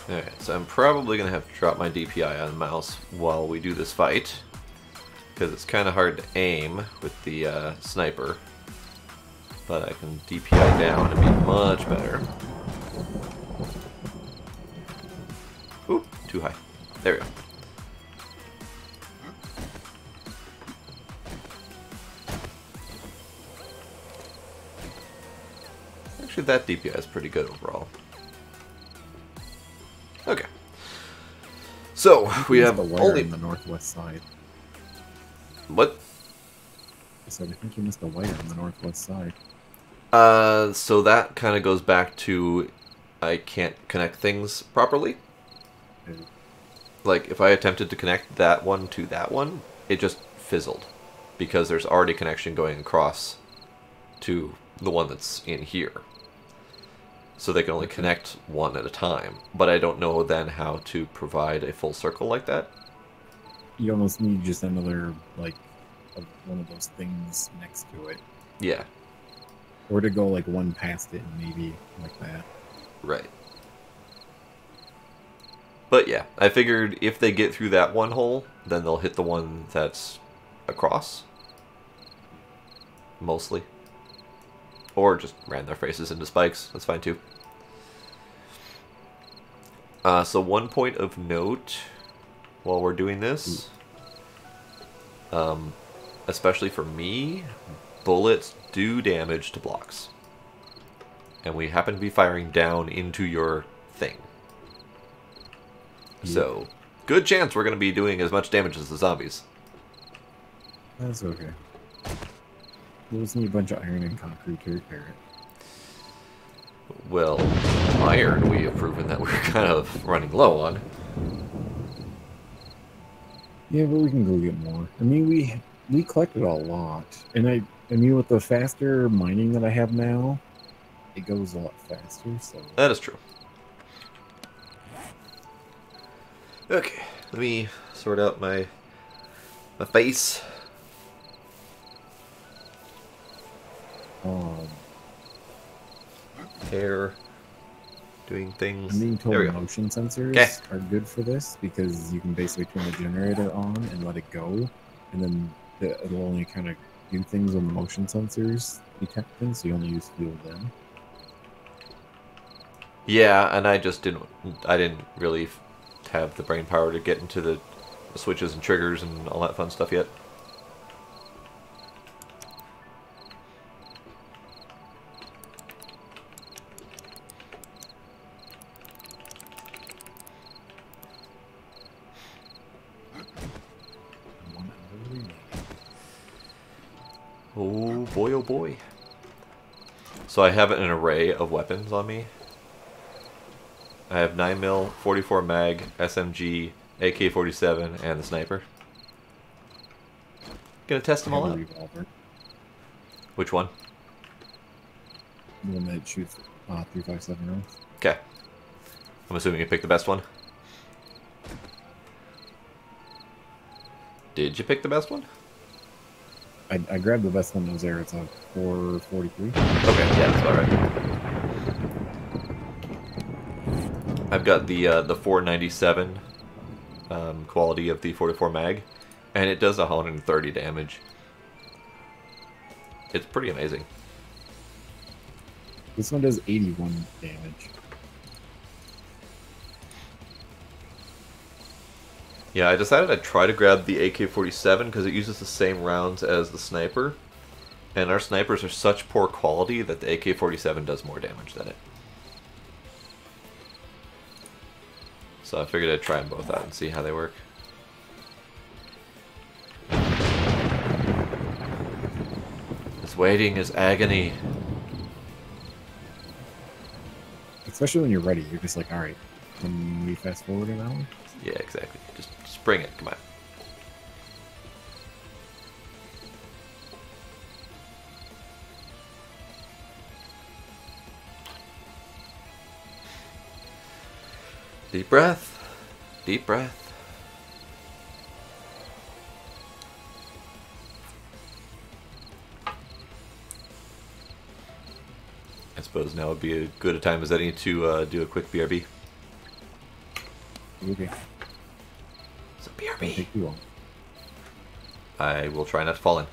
Alright, so I'm probably going to have to drop my DPI on the mouse while we do this fight, because it's kind of hard to aim with the sniper, but I can DPI down and be much better. Oop, too high. There we go. Actually, that DPI is pretty good overall. Okay. So, we have the wire only... on the northwest side. What? I said, I think you missed the wire on the northwest side. So that kind of goes back to I can't connect things properly. Okay. Like, if I attempted to connect that one to that one, it just fizzled. Because there's already connection going across to the one that's in here. So they can only connect one at a time. But I don't know then how to provide a full circle like that. You almost need just another, like, one of those things next to it. Yeah. Or to go, like, one past it and maybe like that. Right. But yeah, I figured if they get through that one hole, then they'll hit the one that's across. Mostly. Or just ran their faces into spikes. That's fine too. So one point of note while we're doing this, especially for me, bullets do damage to blocks. And we happen to be firing down into your thing. Yeah. So, good chance we're going to be doing as much damage as the zombies. That's okay. We'll just need a bunch of iron and concrete to repair it. Well, iron we have proven that we're kind of running low on. Yeah, but we can go get more. I mean, we collected a lot. And I mean, with the faster mining that I have now, it goes a lot faster, so... That is true. Okay, let me sort out my face. Hair. Doing things. I'm being told motion sensors are good for this, because you can basically turn the generator on and let it go, and then it'll only kind of do things when the motion sensors detect things, so you only use fuel then. Yeah, and I didn't really have the brain power to get into the switches and triggers and all that fun stuff yet. Oh boy, oh boy. So I have an array of weapons on me. I have 9mm, 44 mag, SMG, AK-47, and the sniper. Gonna test them all out. Revolver. Which one? The one that shoots 357 rounds. Okay. I'm assuming you picked the best one. Did you pick the best one? I grabbed the best one that was there. It's a 443. Okay, yeah, that's alright. I've got the 497 quality of the 44 mag, and it does 130 damage. It's pretty amazing. This one does 81 damage. Yeah, I decided I'd try to grab the AK-47 because it uses the same rounds as the sniper. And our snipers are such poor quality that the AK-47 does more damage than it. So I figured I'd try them both out and see how they work. This waiting is agony. Especially when you're ready. You're just like, alright, can we fast forward an hour? Yeah, exactly. Just bring it. Come on. Deep breath. Deep breath. I suppose now would be as good a time as any to do a quick BRB. Okay. It's a Don't BRB. take too long. I will try not to fall in.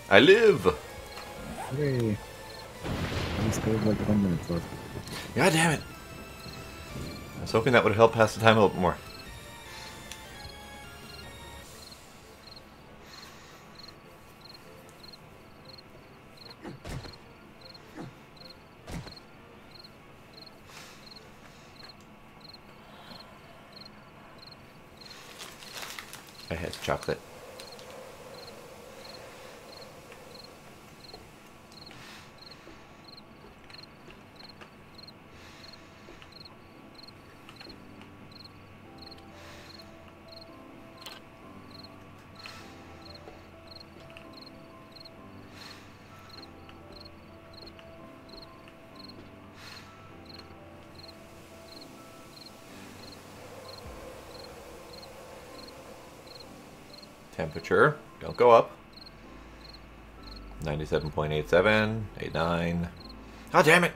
I live! Hooray. We still have like 10 minutes left. God damn it! I was hoping that would help pass the time a little bit more. I had chocolate. Temperature, don't go up. 97.87, 89. Oh, damn it!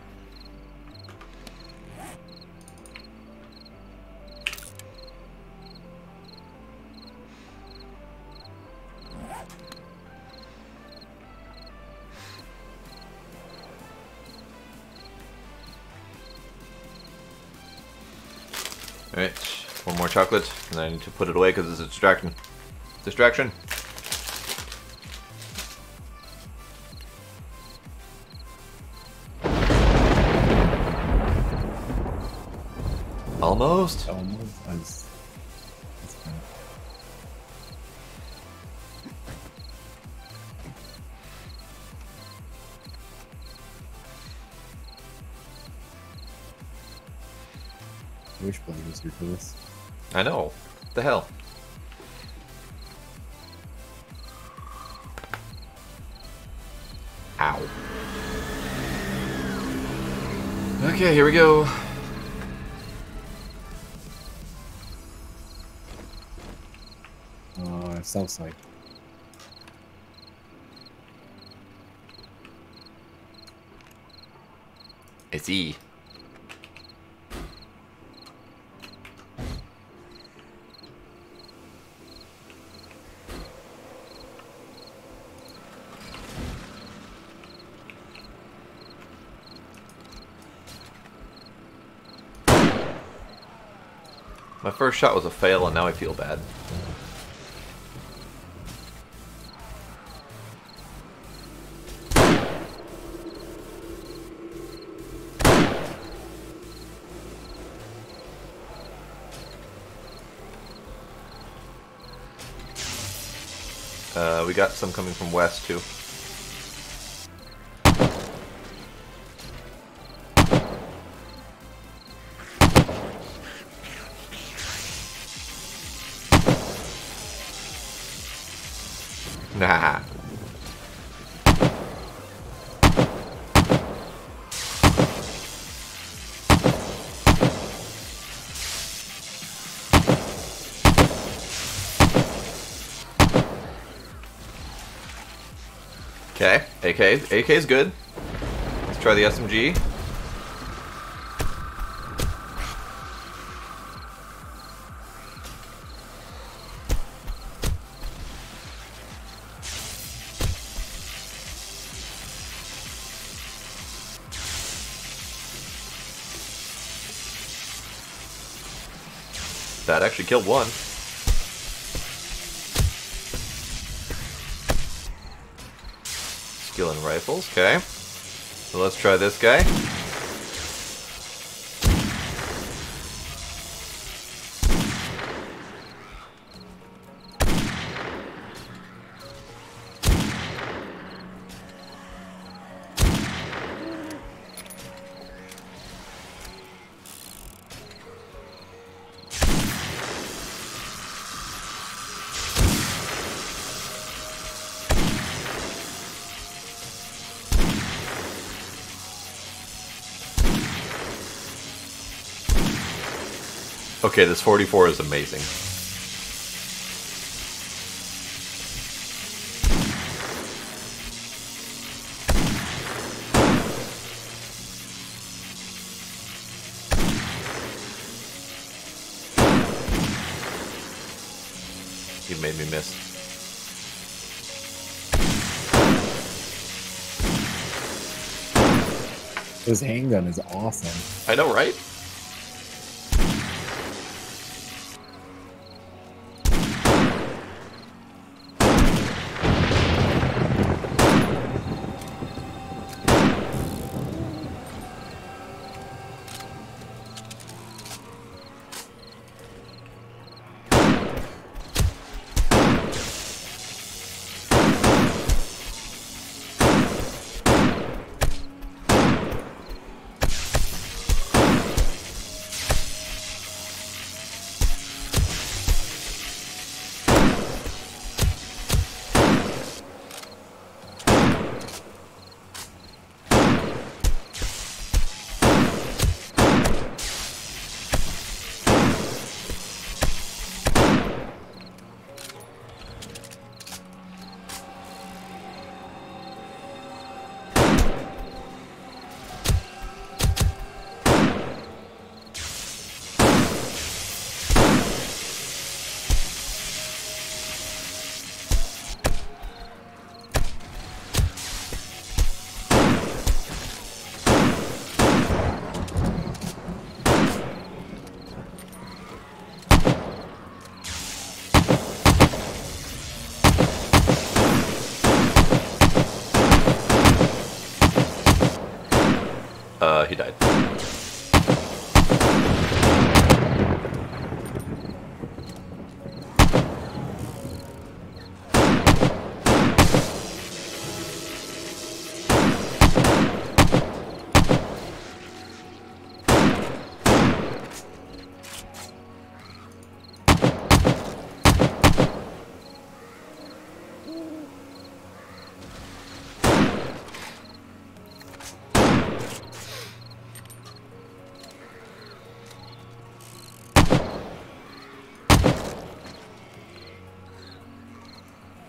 Alright, one more chocolate, and I need to put it away because it's a distraction. Distraction. Almost? Almost. That's fine. I wish Blade was here for this. I know. What the hell? Ow. Okay, here we go. South side. I see. My first shot was a fail, and now I feel bad. We got some coming from west, too. Nah. Okay, AK's good. Let's try the SMG. That actually killed one. Skill and rifles, okay. So let's try this guy. Okay, this 44 is amazing. You made me miss. This handgun is awesome. I know, right?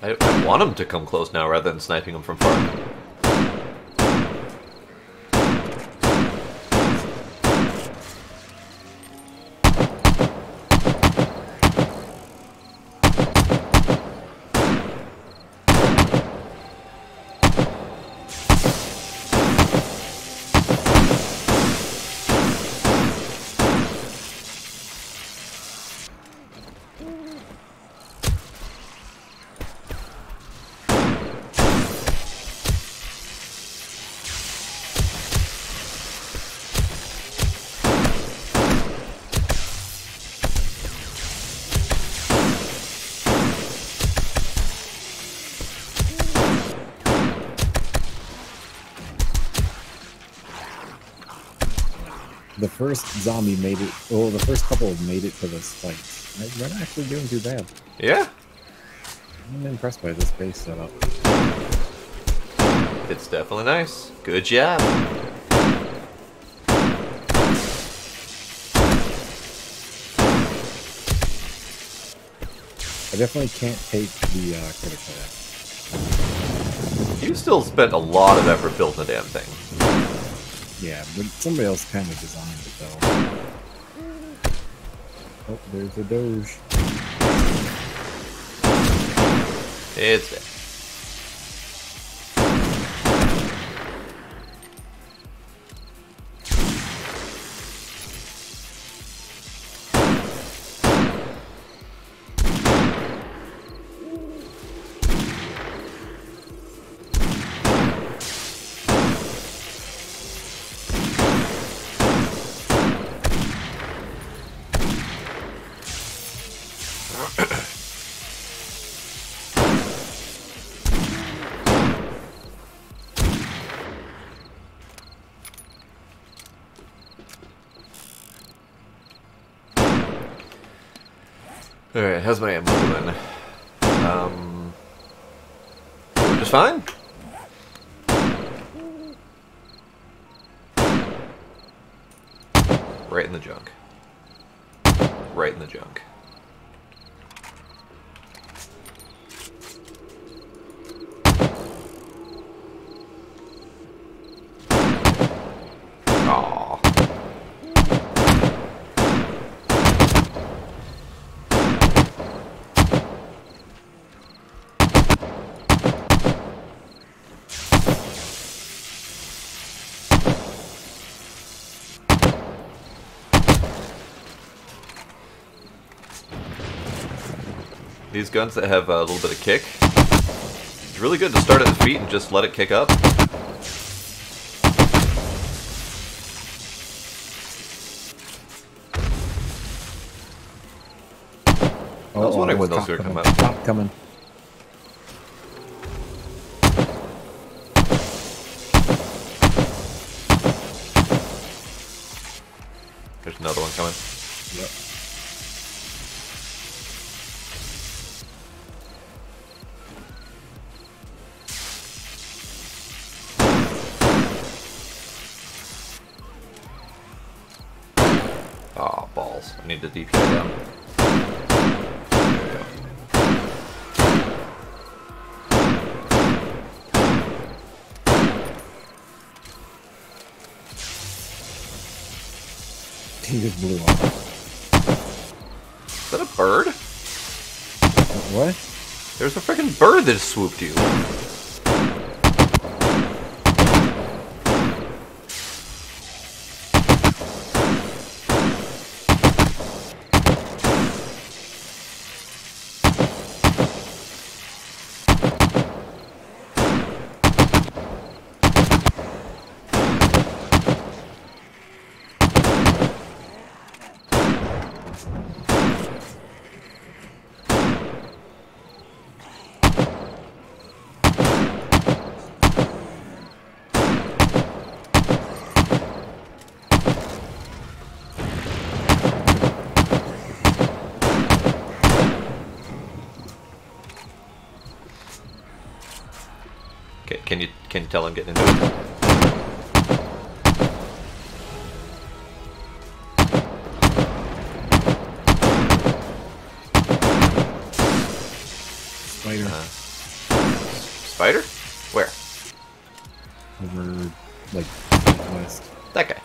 I want him to come close now rather than sniping him from far. The first zombie made it. Well, the first couple made it to the spikes. They're not actually doing too bad. Yeah. I'm impressed by this base setup. It's definitely nice. Good job. I definitely can't take the critical hit. You still spent a lot of effort building the damn thing. Yeah, but somebody else kind of designed it, though. Oh, there's a Doge. It's dead. Alright, how's my ammo doing? Just fine? Right in the junk. Right in the junk. Aww. These guns that have a little bit of kick, it's really good to start at the feet and just let it kick up. I was wondering when those were going to come out. Top coming. There's another one coming. Yep. Aw, balls. I need to DPI down. There we go. He just blew off. Is that a bird? What? There's a freaking bird that just swooped you. Okay, can you tell I'm getting into it? Spider. Spider? Where? Over, like, west. That guy.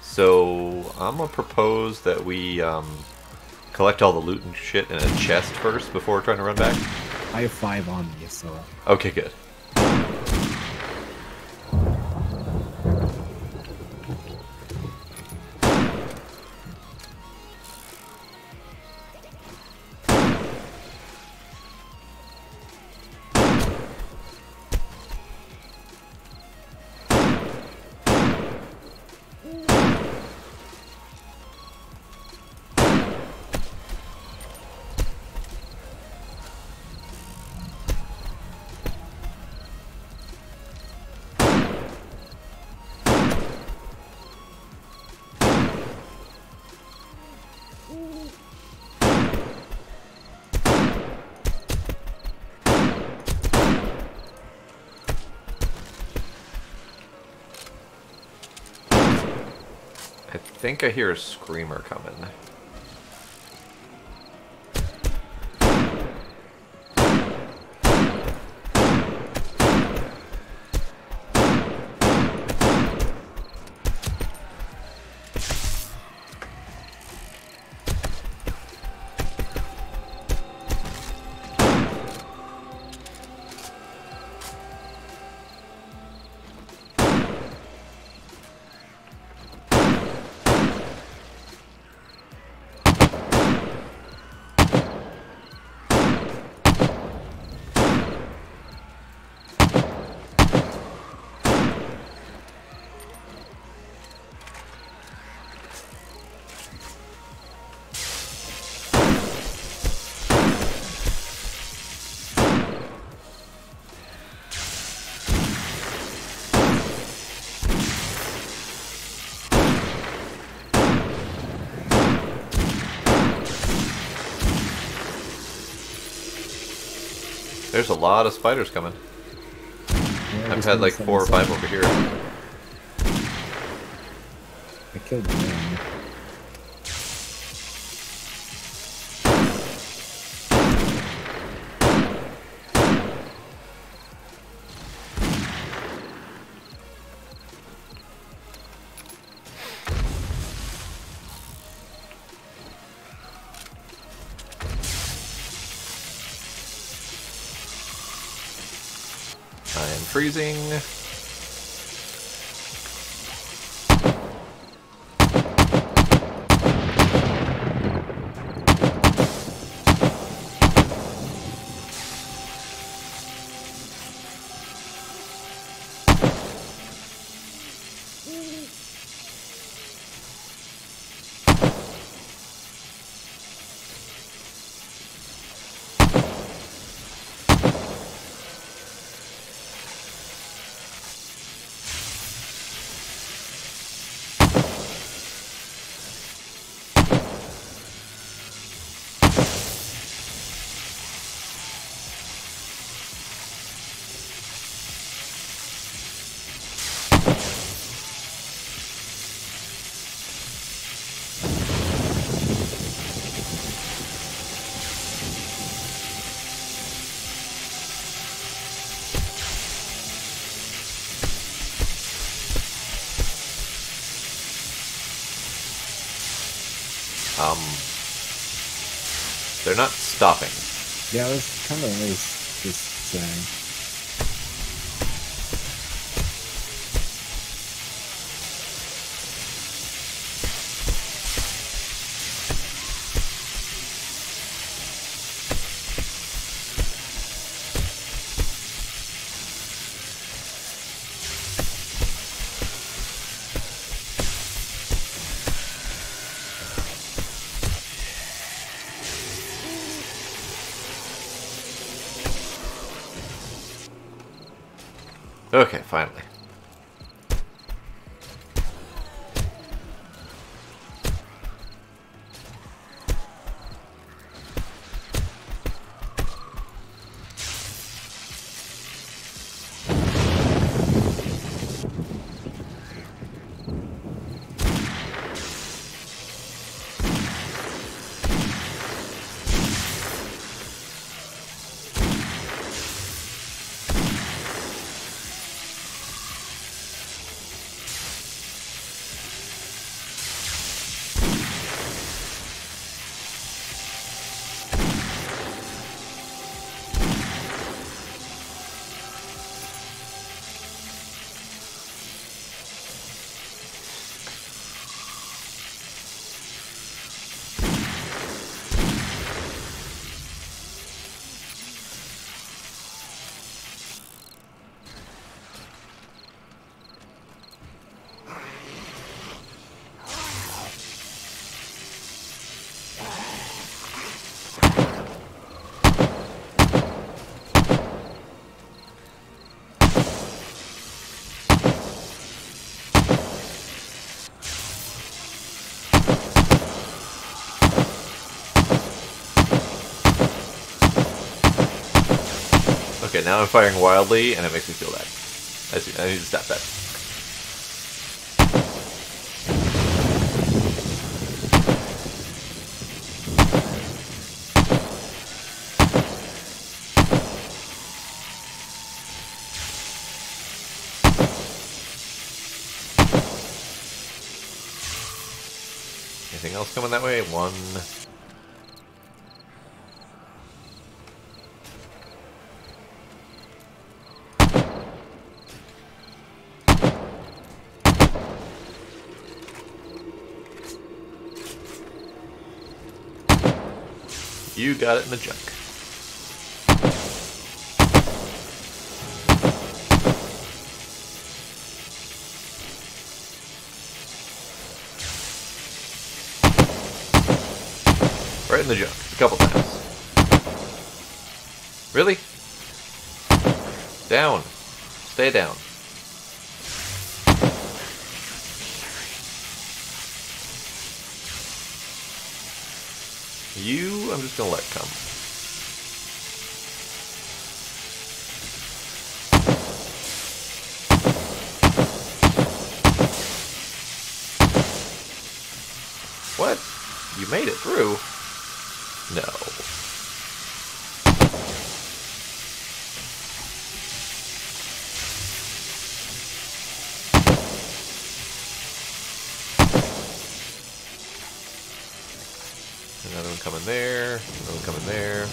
So I'm gonna propose that we collect all the loot and shit in a chest first before trying to run back. I have 5 on me, so... Okay, good. I think I hear a screamer coming. There's a lot of spiders coming. Yeah, I've had like 4 or 5 over here. I killed one. I am freezing. They're not stopping. Yeah, I was kind of just saying. Okay, finally. Okay, now I'm firing wildly, and it makes me feel bad. I need to stop that. Anything else coming that way? One. You got it in the junk. Right in the junk. A couple times. Really? Down. Stay down. You, I'm just gonna let come. What? You made it through? No. Another one coming there, another one coming there.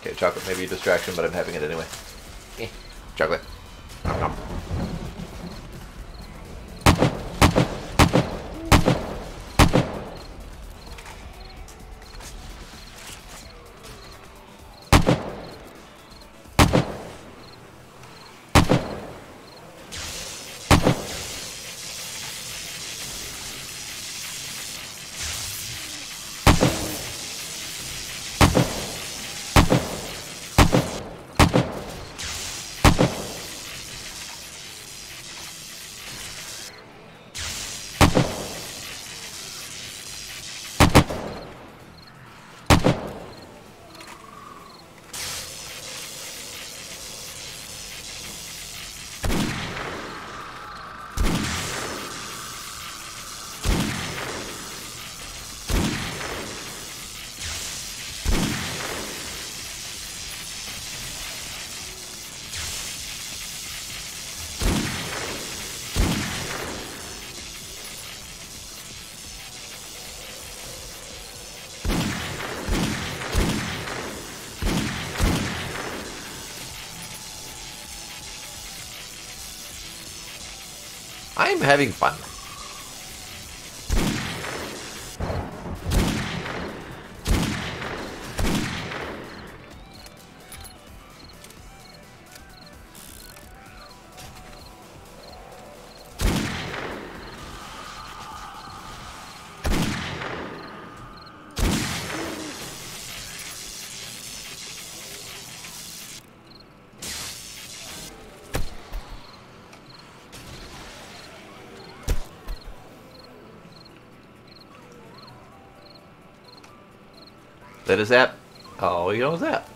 Okay, chocolate may be a distraction, but I'm having it anyway. Chocolate. Nom nom. I'm having fun. That is that. Oh, you know that.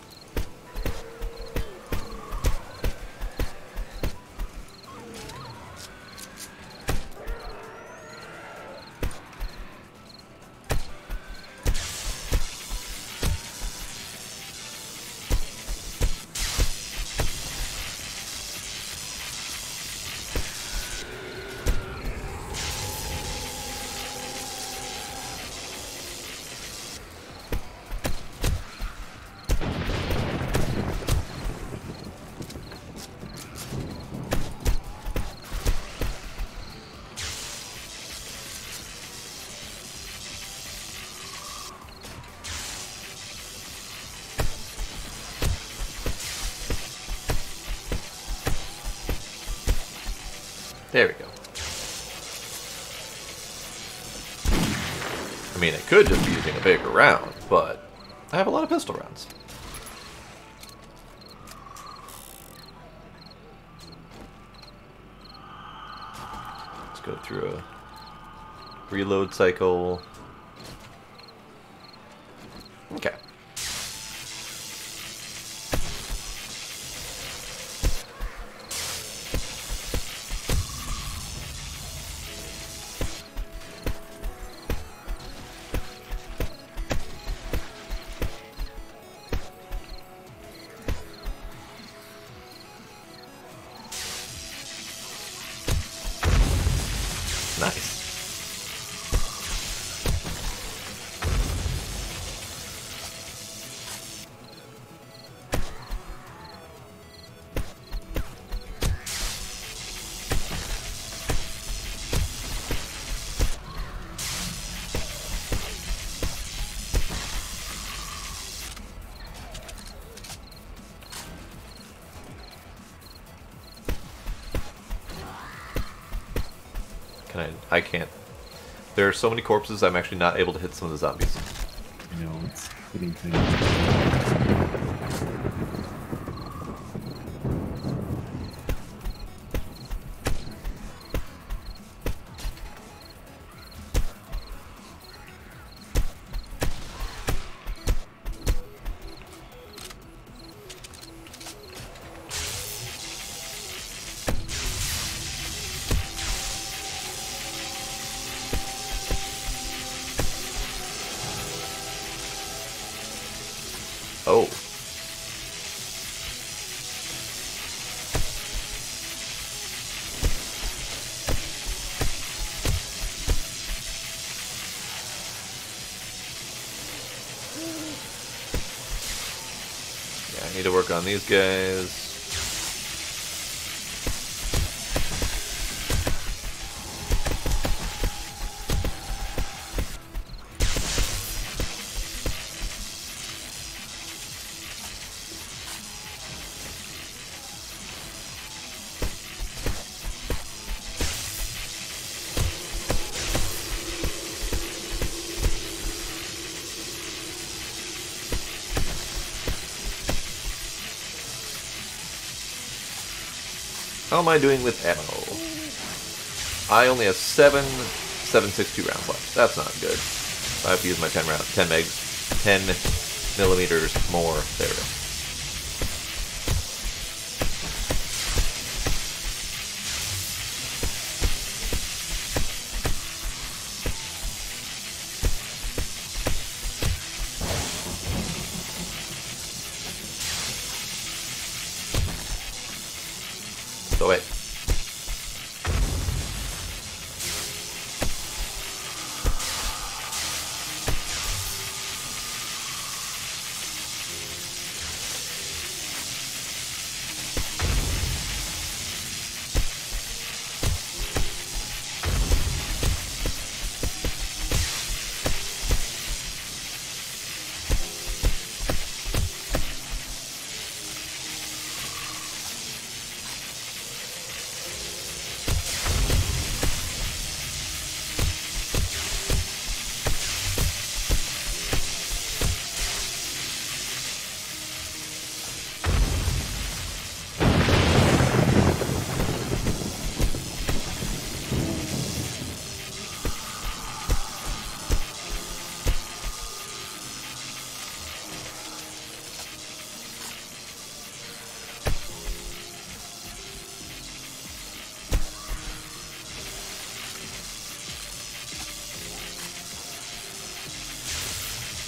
There we go. I mean, I could just be using a bigger round, but I have a lot of pistol rounds. Let's go through a reload cycle. Okay. Nice. I can't. There are so many corpses, I'm actually not able to hit some of the zombies. I know, it's getting kind of... Oh. Yeah, I need to work on these guys. How am I doing with ammo? I only have 7.62 rounds left. That's not good. I have to use my 10 megs, 10 millimeters more. There we go. So wait.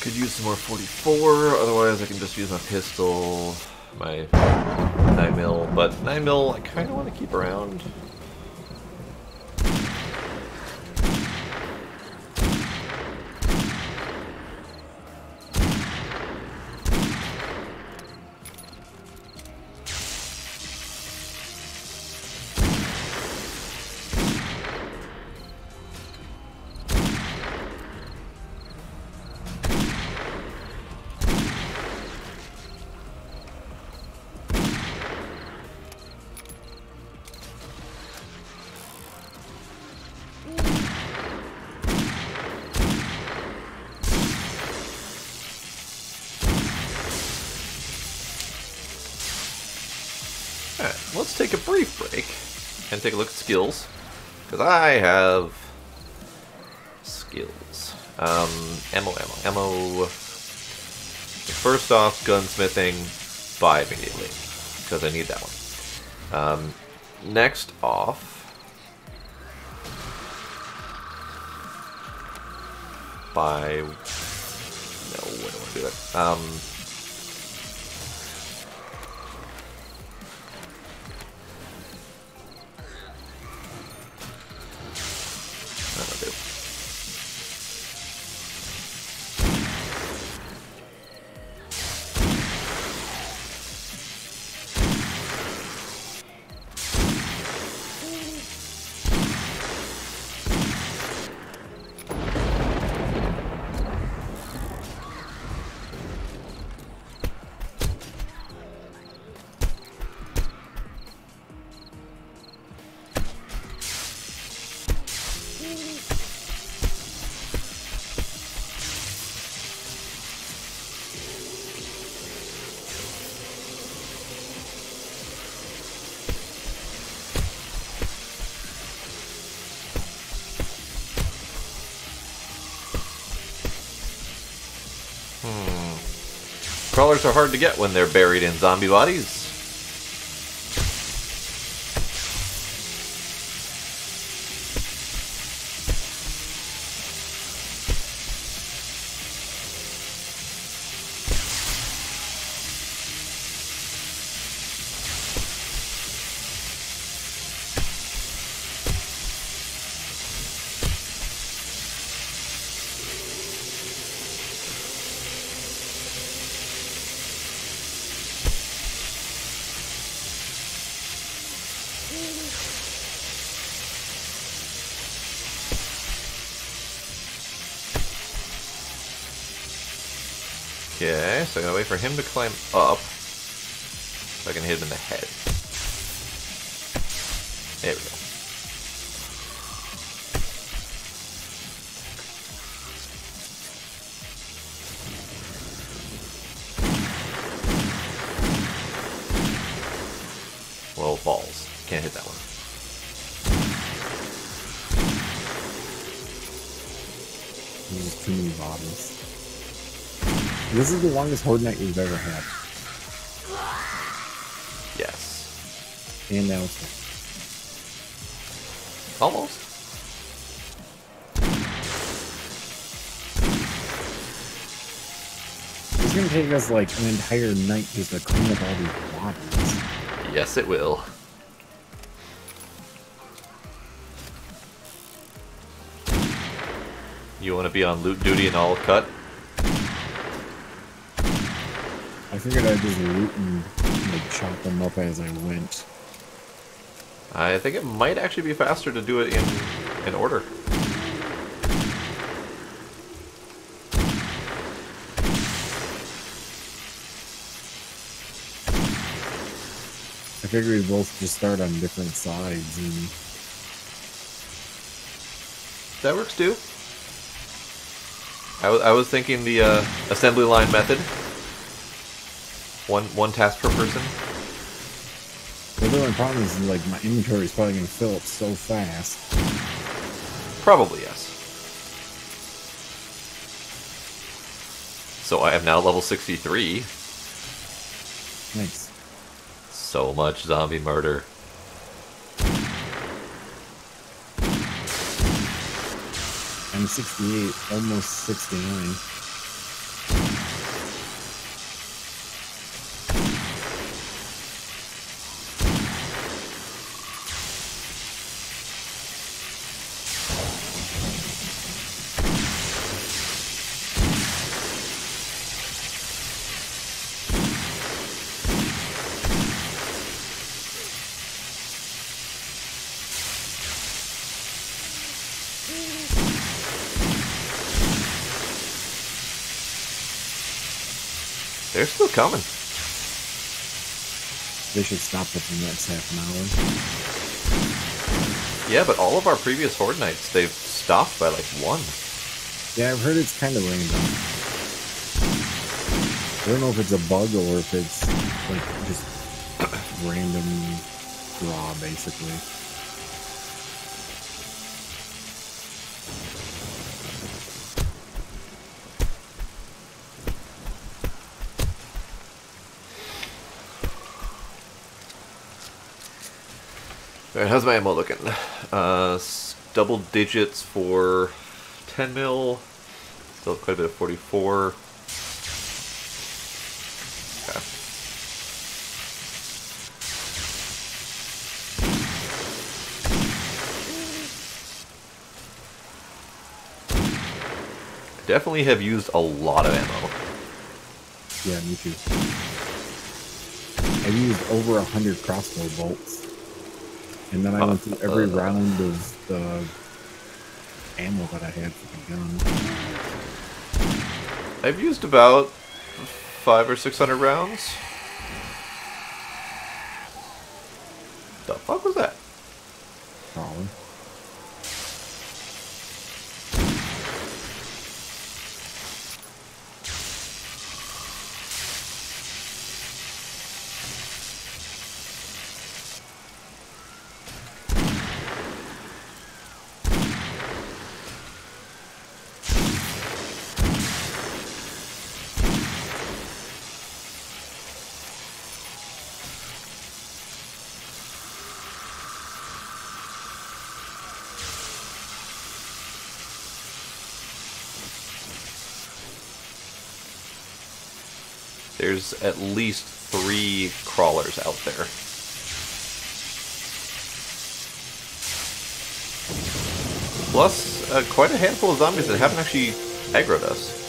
Could use some more 44, otherwise I can just use my pistol, my 9mm, but 9mm I kind of want to keep around. Alright, let's take a brief break and take a look at skills. Because I have skills. Ammo. First off, gunsmithing, 5 immediately. Because I need that one. Next off, by... No, I don't want to do that. Crawlers are hard to get when they're buried in zombie bodies. Okay, so I gotta wait for him to climb up so I can hit him in the head. There we go. Well, balls. Can't hit that one. There's too many bodies. This is the longest Horde night we've ever had. Yes. And now it's almost. It's gonna take us like an entire night just to clean up all these bodies. Yes, it will. You want to be on loot duty and all cut? I figured I'd just loot and like chop them up as I went. I think it might actually be faster to do it in order. I figured we'd both just start on different sides and... That works too. I was thinking the assembly line method. One task per person. The only problem is like my inventory is probably going to fill up so fast. Probably yes. So I am now level 63. Nice. So much zombie murder. I'm 68, almost 69. They're still coming. They should stop within the next half an hour. Yeah, but all of our previous Horde nights, they've stopped by like 1. Yeah, I've heard it's kind of random. I don't know if it's a bug or if it's like just random draw, basically. Alright, how's my ammo looking? Double digits for 10 mil. Still quite a bit of 44. Okay. Definitely have used a lot of ammo. Yeah, me too. I used over 100 crossbow bolts. And then I went through every round of the ammo that I had for the gun. I've used about 500 or 600 rounds. The fuck was that? Probably. There's at least 3 crawlers out there. Plus, quite a handful of zombies that haven't actually aggroed us.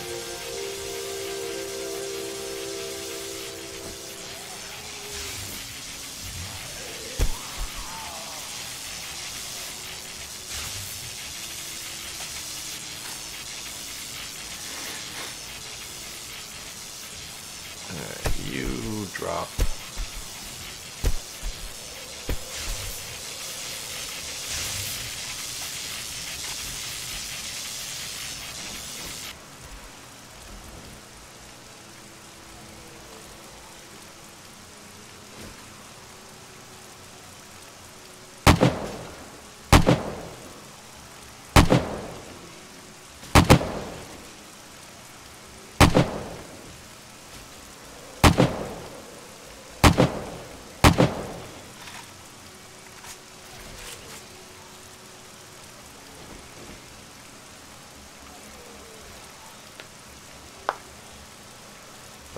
You drop.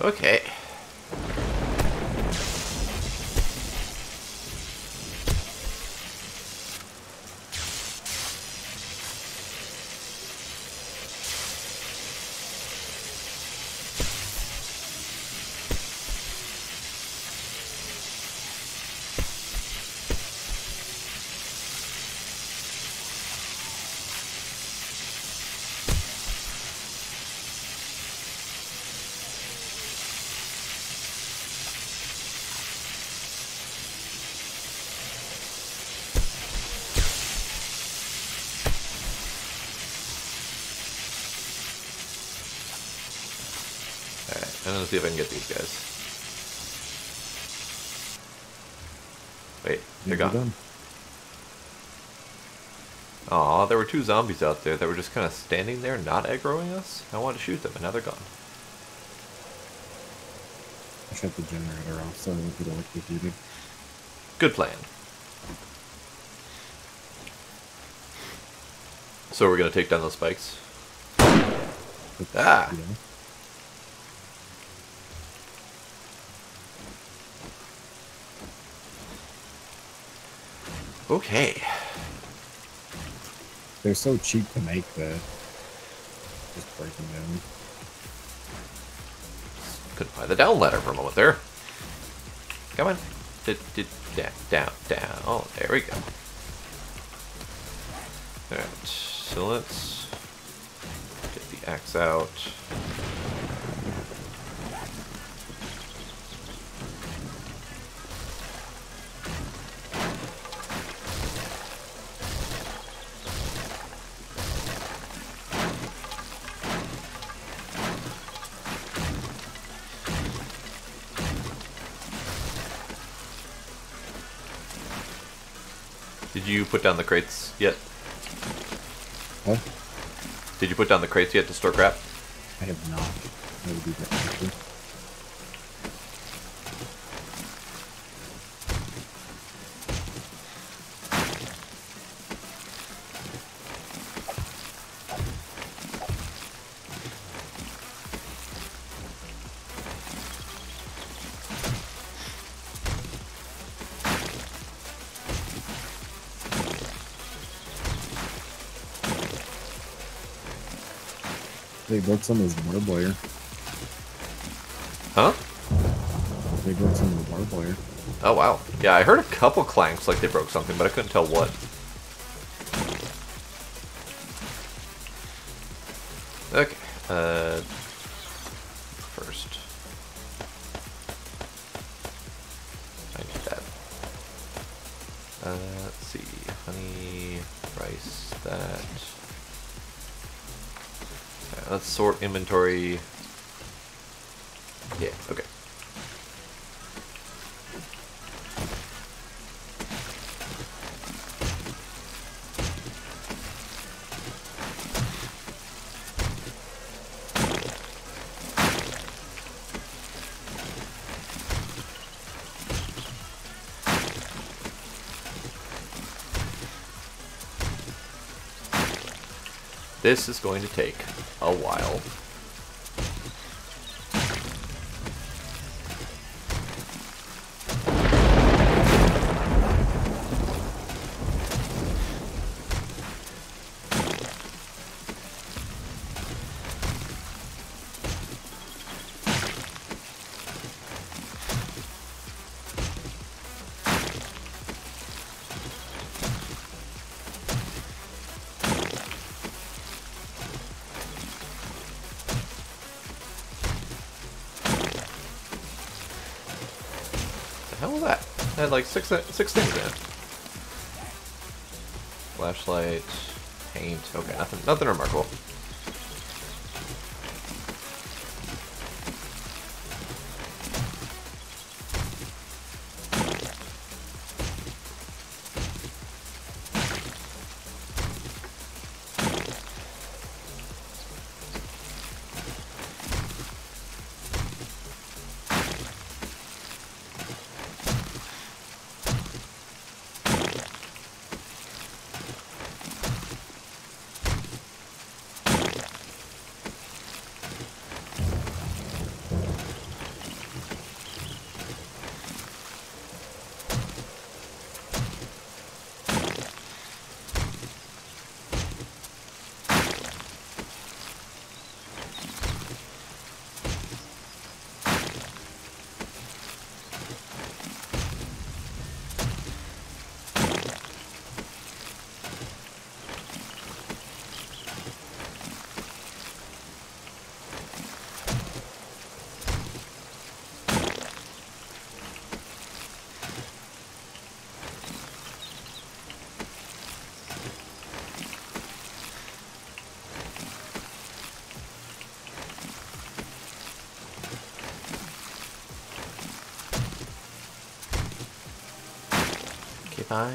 Okay. I'm gonna see if I can get these guys. Wait, they're gone. Aw, there were 2 zombies out there that were just kind of standing there, not aggroing us. I wanted to shoot them, and now they're gone. I shut the generator off so it won't be electrocuted. Good plan. So we're gonna take down those spikes. Ah! Yeah. Okay. They're so cheap to make that just break them down. Couldn't find the down ladder for a moment there. Come on. Down. Oh, there we go. Alright. So let's get the axe out. Did you put down the crates yet? What? Did you put down the crates yet to store crap? I have not. I will do that quickly. They broke some of his barbed wire. Huh? They broke some of the barbed wire. Oh, wow. Yeah, I heard a couple clanks like they broke something, but I couldn't tell what. Okay. First. I need that. Let's see. Honey, rice, that. Let's sort inventory. Yeah, okay. This is going to take a while. The hell was that? It had like six things in it. Flashlight, paint. Okay, nothing remarkable. Okay, fine.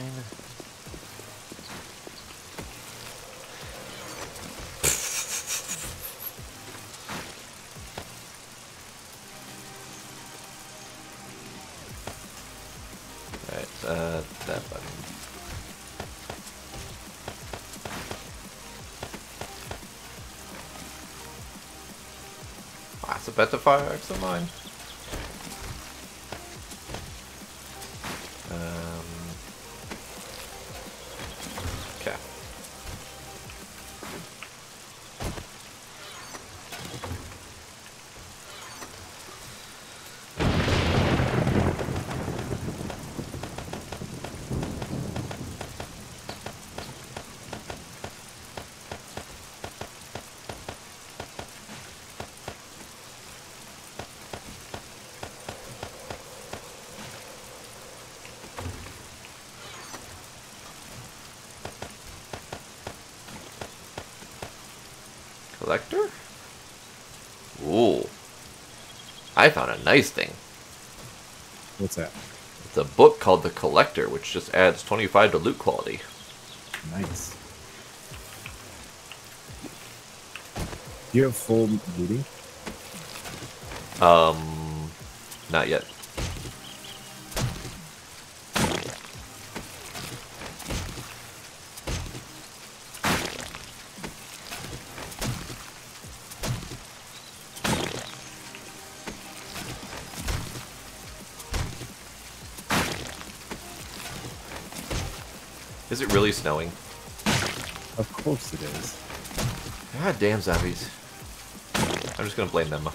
Alright, that button. Ah, it's a better fire axe than mine. Okay. Collector? Ooh. I found a nice thing. What's that? It's a book called The Collector, which just adds 25 to loot quality. Nice. Do you have full looting? Not yet. Is it really snowing? Of course it is. God damn zombies. I'm just gonna blame them.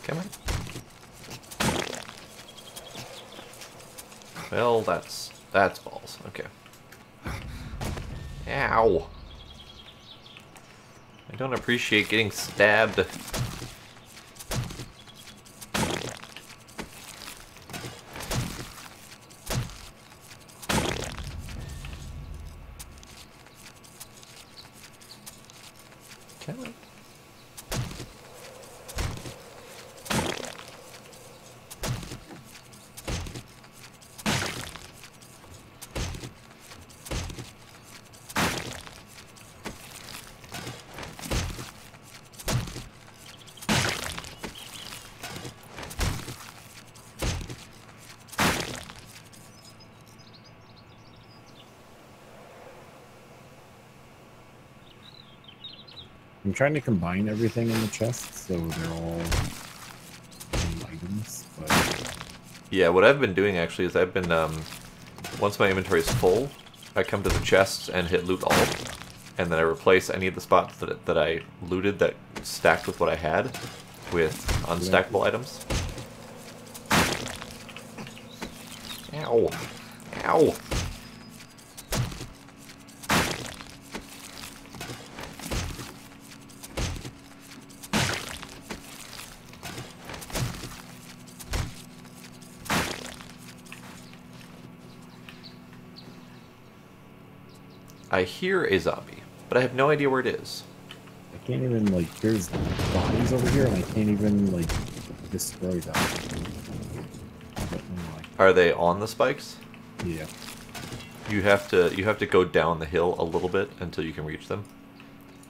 Come on. Well, that's balls. Okay. Ow. I don't appreciate getting stabbed. Come on. I'm trying to combine everything in the chest so they're all same items, but Yeah, what I've been doing actually is I've been, once my inventory is full, I come to the chests and hit loot all, and then I replace any of the spots that I looted that stacked with what I had with unstackable items. Ow. Ow. I hear a zombie, but I have no idea where it is. I can't even, like, there's bodies over here and I can't even, like, destroy them. But anyway. Are they on the spikes? Yeah. You have to go down the hill a little bit until you can reach them.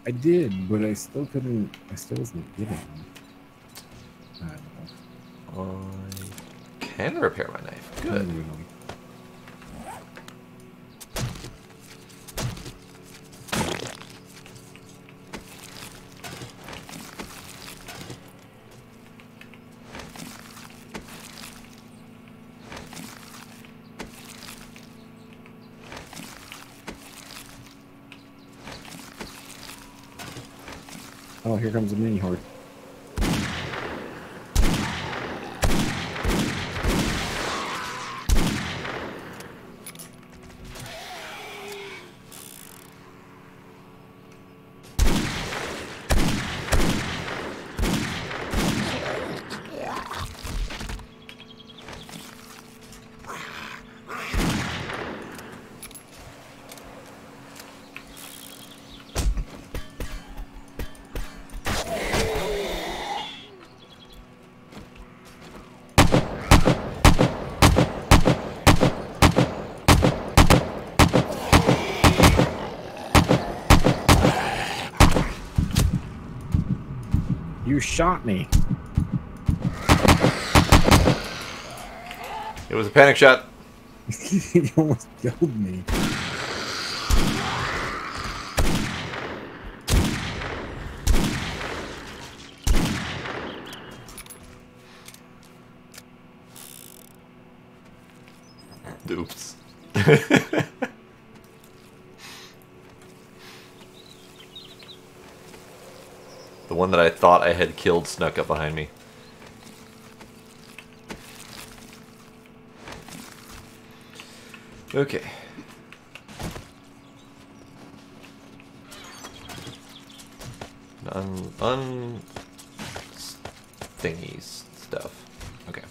I did, but I still couldn't, I still wasn't getting them. I don't know. I can repair my knife. Good. Oh, here comes a mini horde. You shot me. It was a panic shot. You almost killed me. Oops. The one that I thought I had killed snuck up behind me. Okay. Thingies stuff. Okay.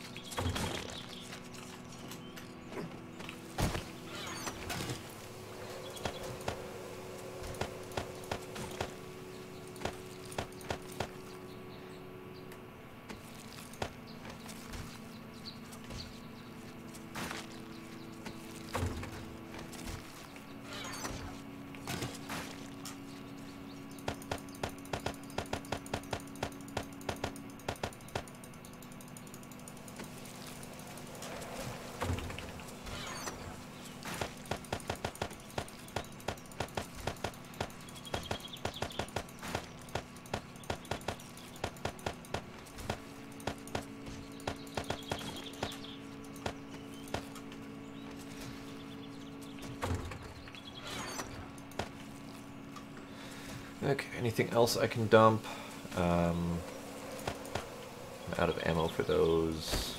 Okay, anything else I can dump? I'm out of ammo for those.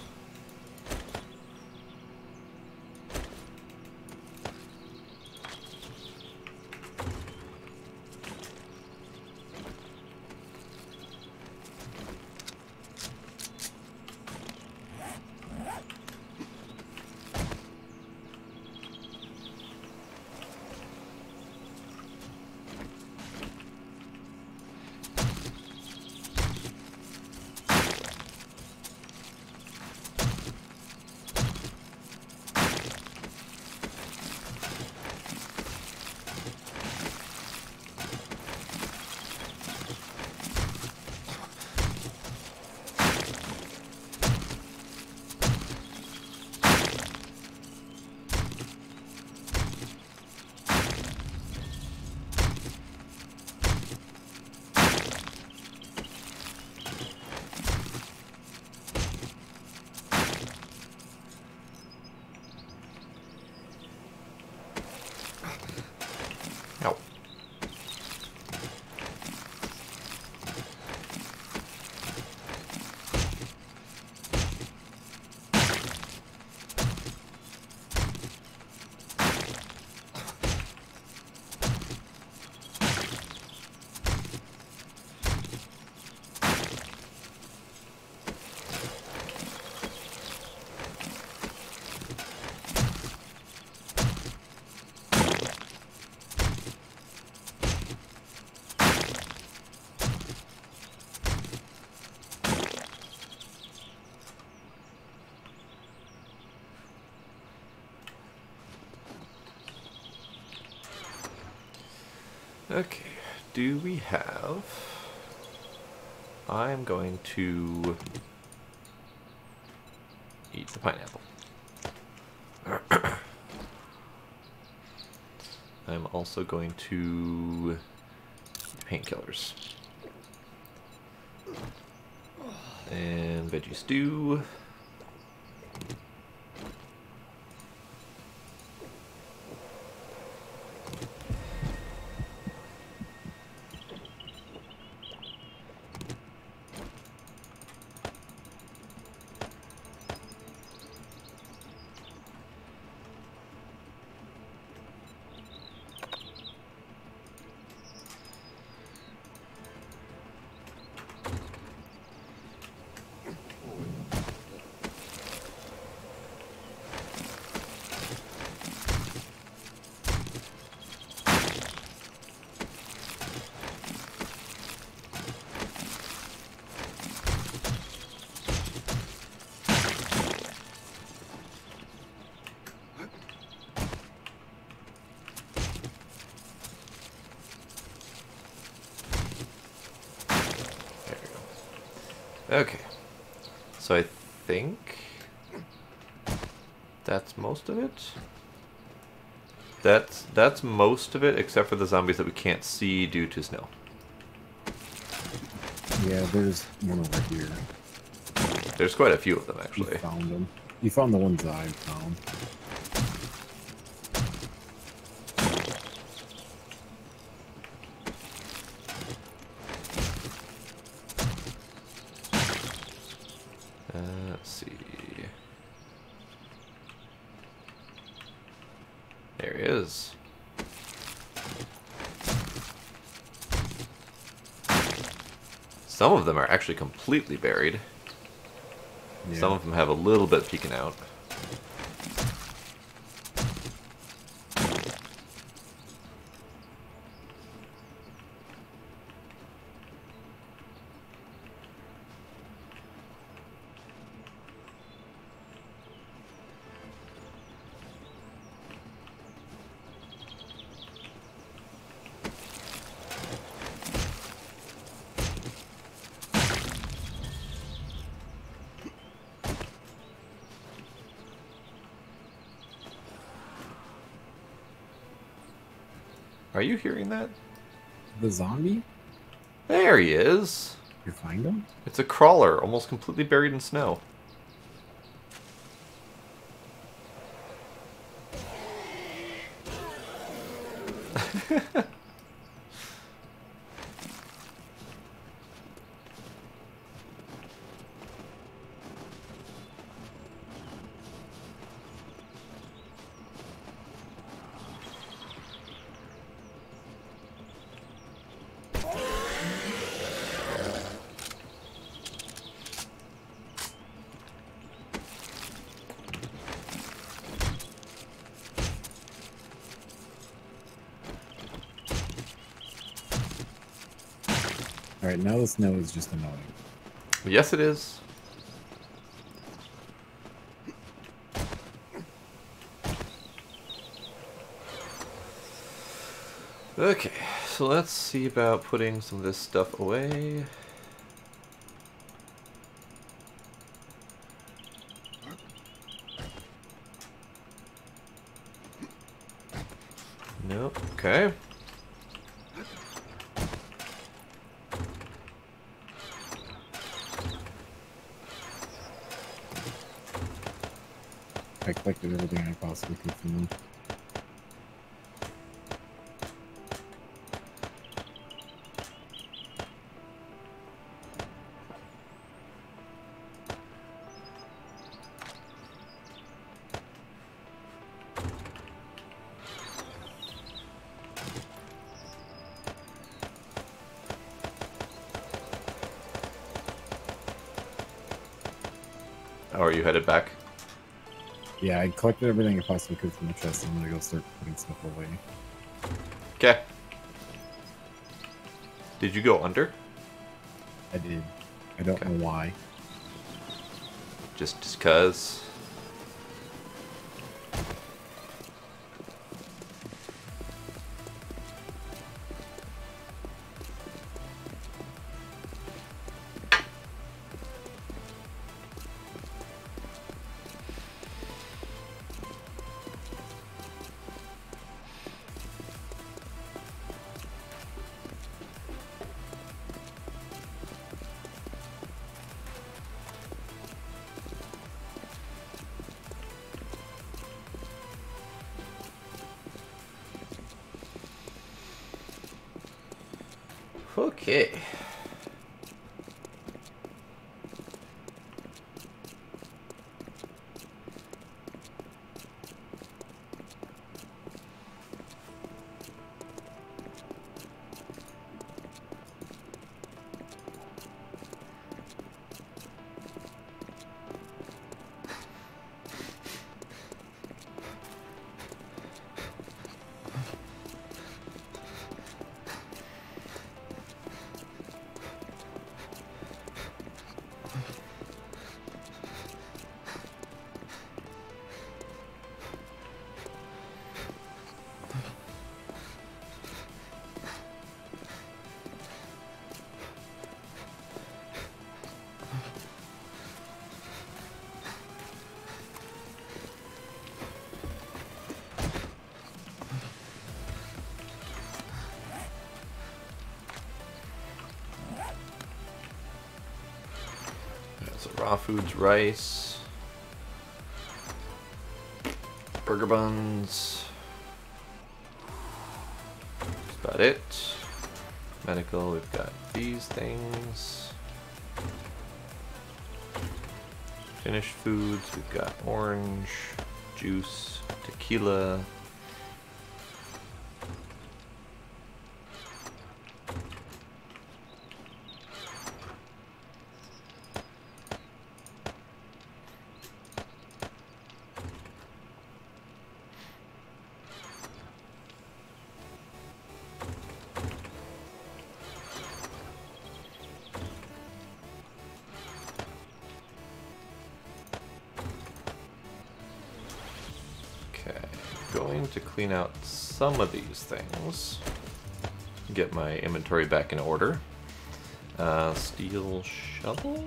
Ow. Okay, do we have... I'm going to eat the pineapple. I'm also going to eat painkillers. And veggie stew. Okay, so I think that's most of it. That's most of it, except for the zombies that we can't see due to snow. Yeah, there's one over here. There's quite a few of them, actually. You found them. You found the ones that I found. Let's see. There he is. Some of them are actually completely buried. Yeah. Some of them have a little bit peeking out. Are you hearing that? The zombie? There he is. You find him? It's a crawler, almost completely buried in snow. Alright, now the snow is just annoying. Yes, it is. Okay, so let's see about putting some of this stuff away. Nope, okay. I collected everything I possibly could from them. Oh, are you headed back? Yeah, I collected everything I possibly could from the chest. I'm gonna go start putting stuff away. Okay. Did you go under? I did. I don't Okay. know why. Just cause. Okay. So raw foods, rice, burger buns. That's about it. Medical, we've got these things. Finished foods, we've got orange, juice, tequila. Going to clean out some of these things. Get my inventory back in order. Steel shovel?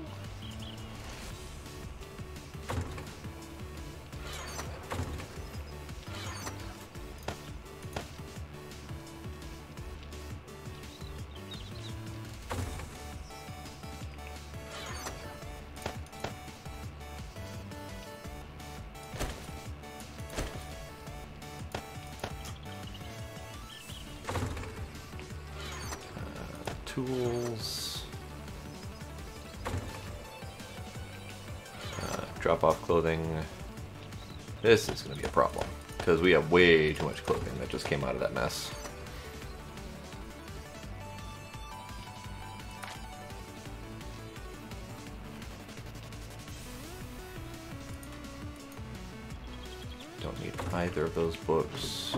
Tools. Drop off clothing. This is going to be a problem because we have way too much clothing that just came out of that mess. Don't need either of those books.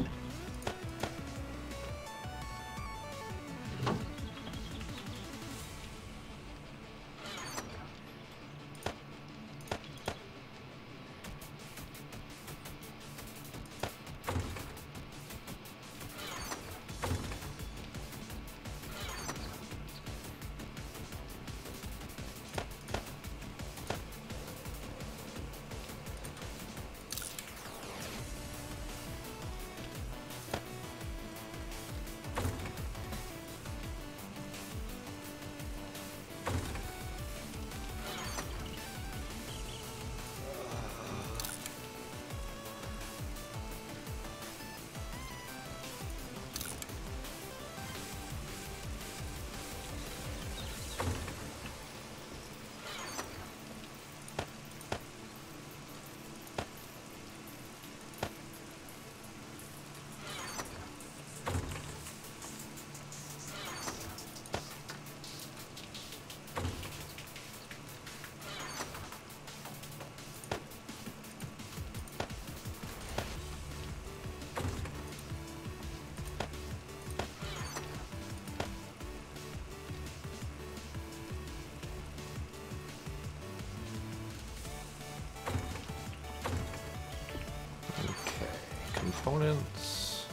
Components.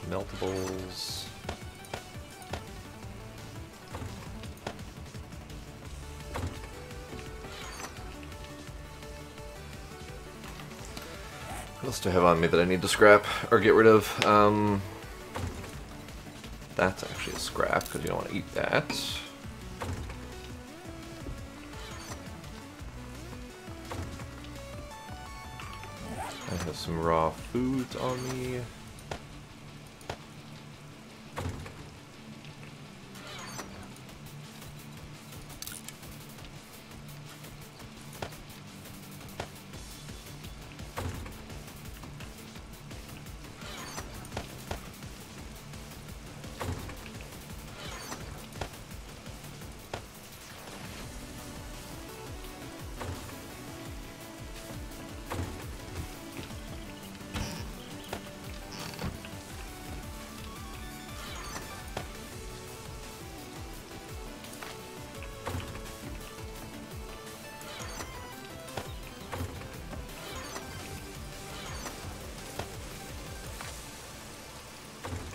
Meltables. What else do I have on me that I need to scrap or get rid of? That's actually a scrap because you don't want to eat that. I have some raw foods on me.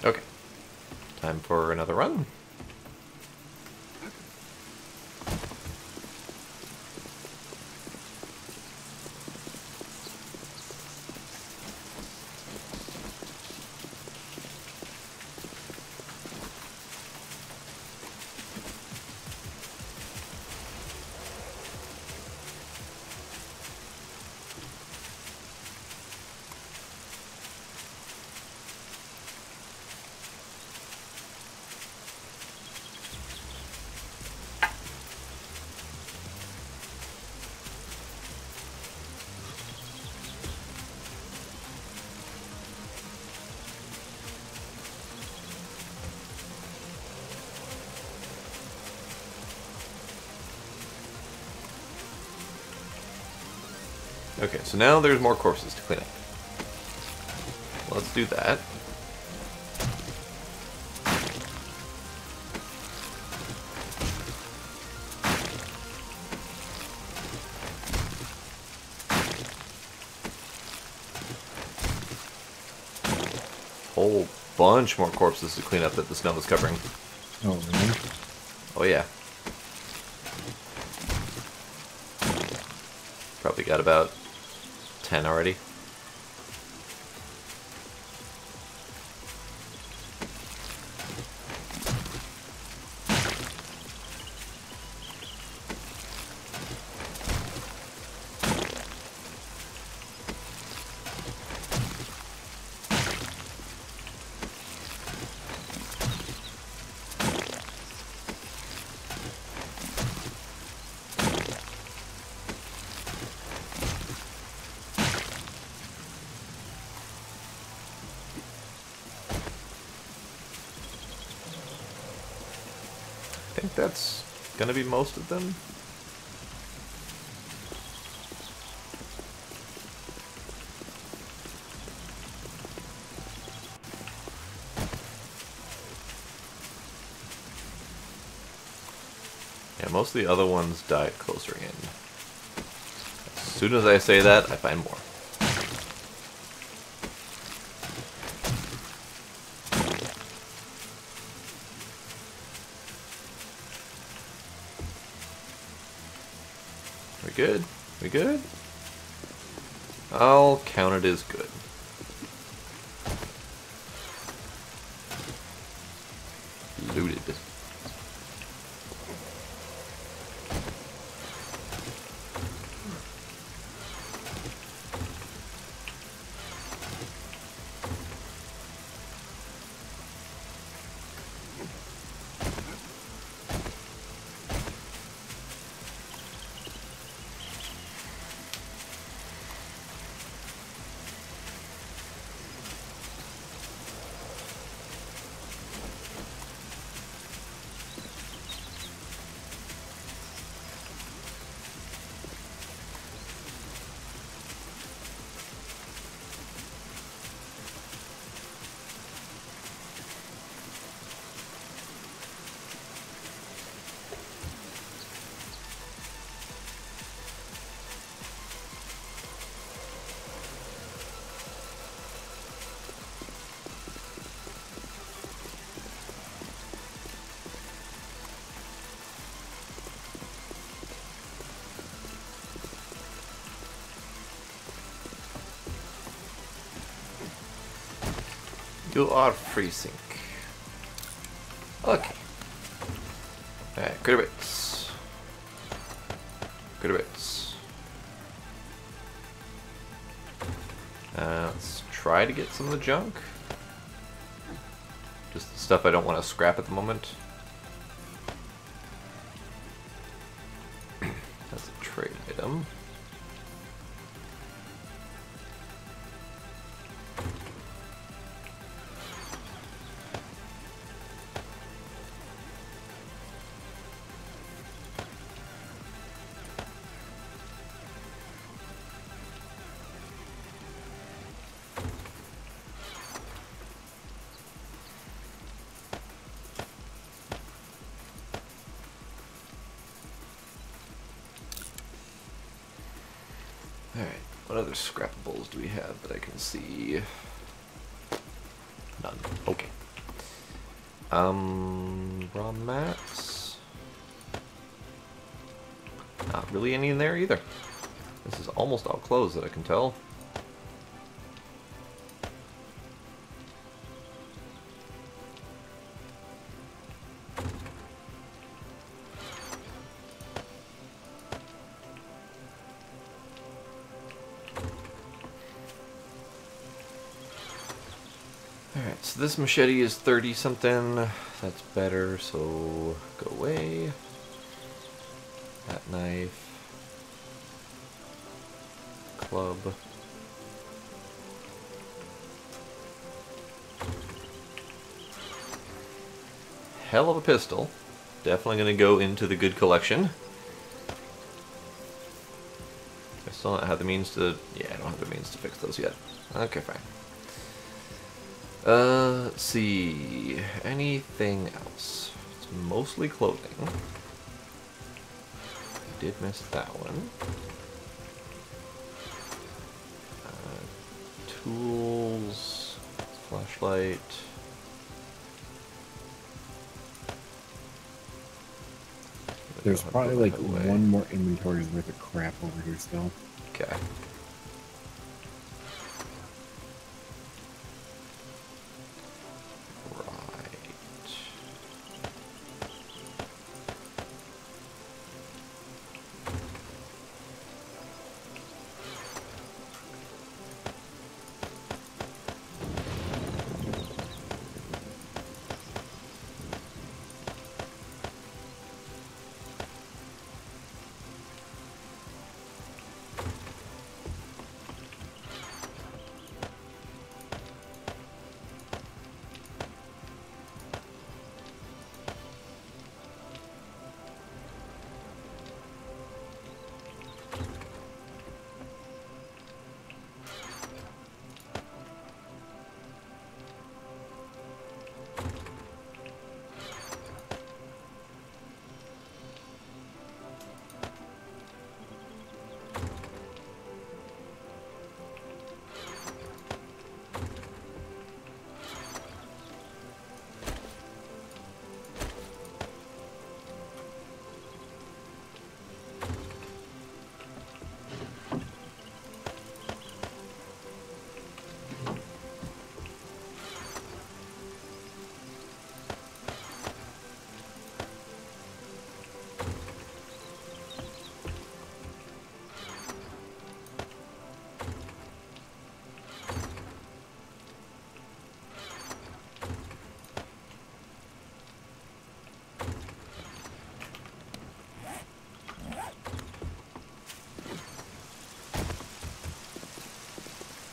Okay, time for another run. Okay, so now there's more corpses to clean up. Let's do that. Whole bunch more corpses to clean up that the snow is covering. Oh, really? Oh yeah. Probably got about 10 already. I think that's gonna be most of them. Yeah, most of the other ones die closer in. As soon as I say that, I find more. We good? We good? I'll count it as good. Looted. You are freezing. Okay. Alright, good bits. Good bits. Let's try to get some of the junk. Just the stuff I don't want to scrap at the moment. That's a trade item. Alright, what other scrapables do we have that I can see? None. Okay. Raw mats. Not really any in there either. This is almost all clothes that I can tell. Alright, so this machete is 30 something. That's better, so go away. That knife. Club. Hell of a pistol. Definitely going to go into the good collection. I Still don't have the means to... Yeah, I don't have the means to fix those yet. Okay, fine. Let's see... Anything else? It's mostly clothing. Did miss that one. Tools... Flashlight... There's probably like one more inventory's worth of crap over here still. Okay.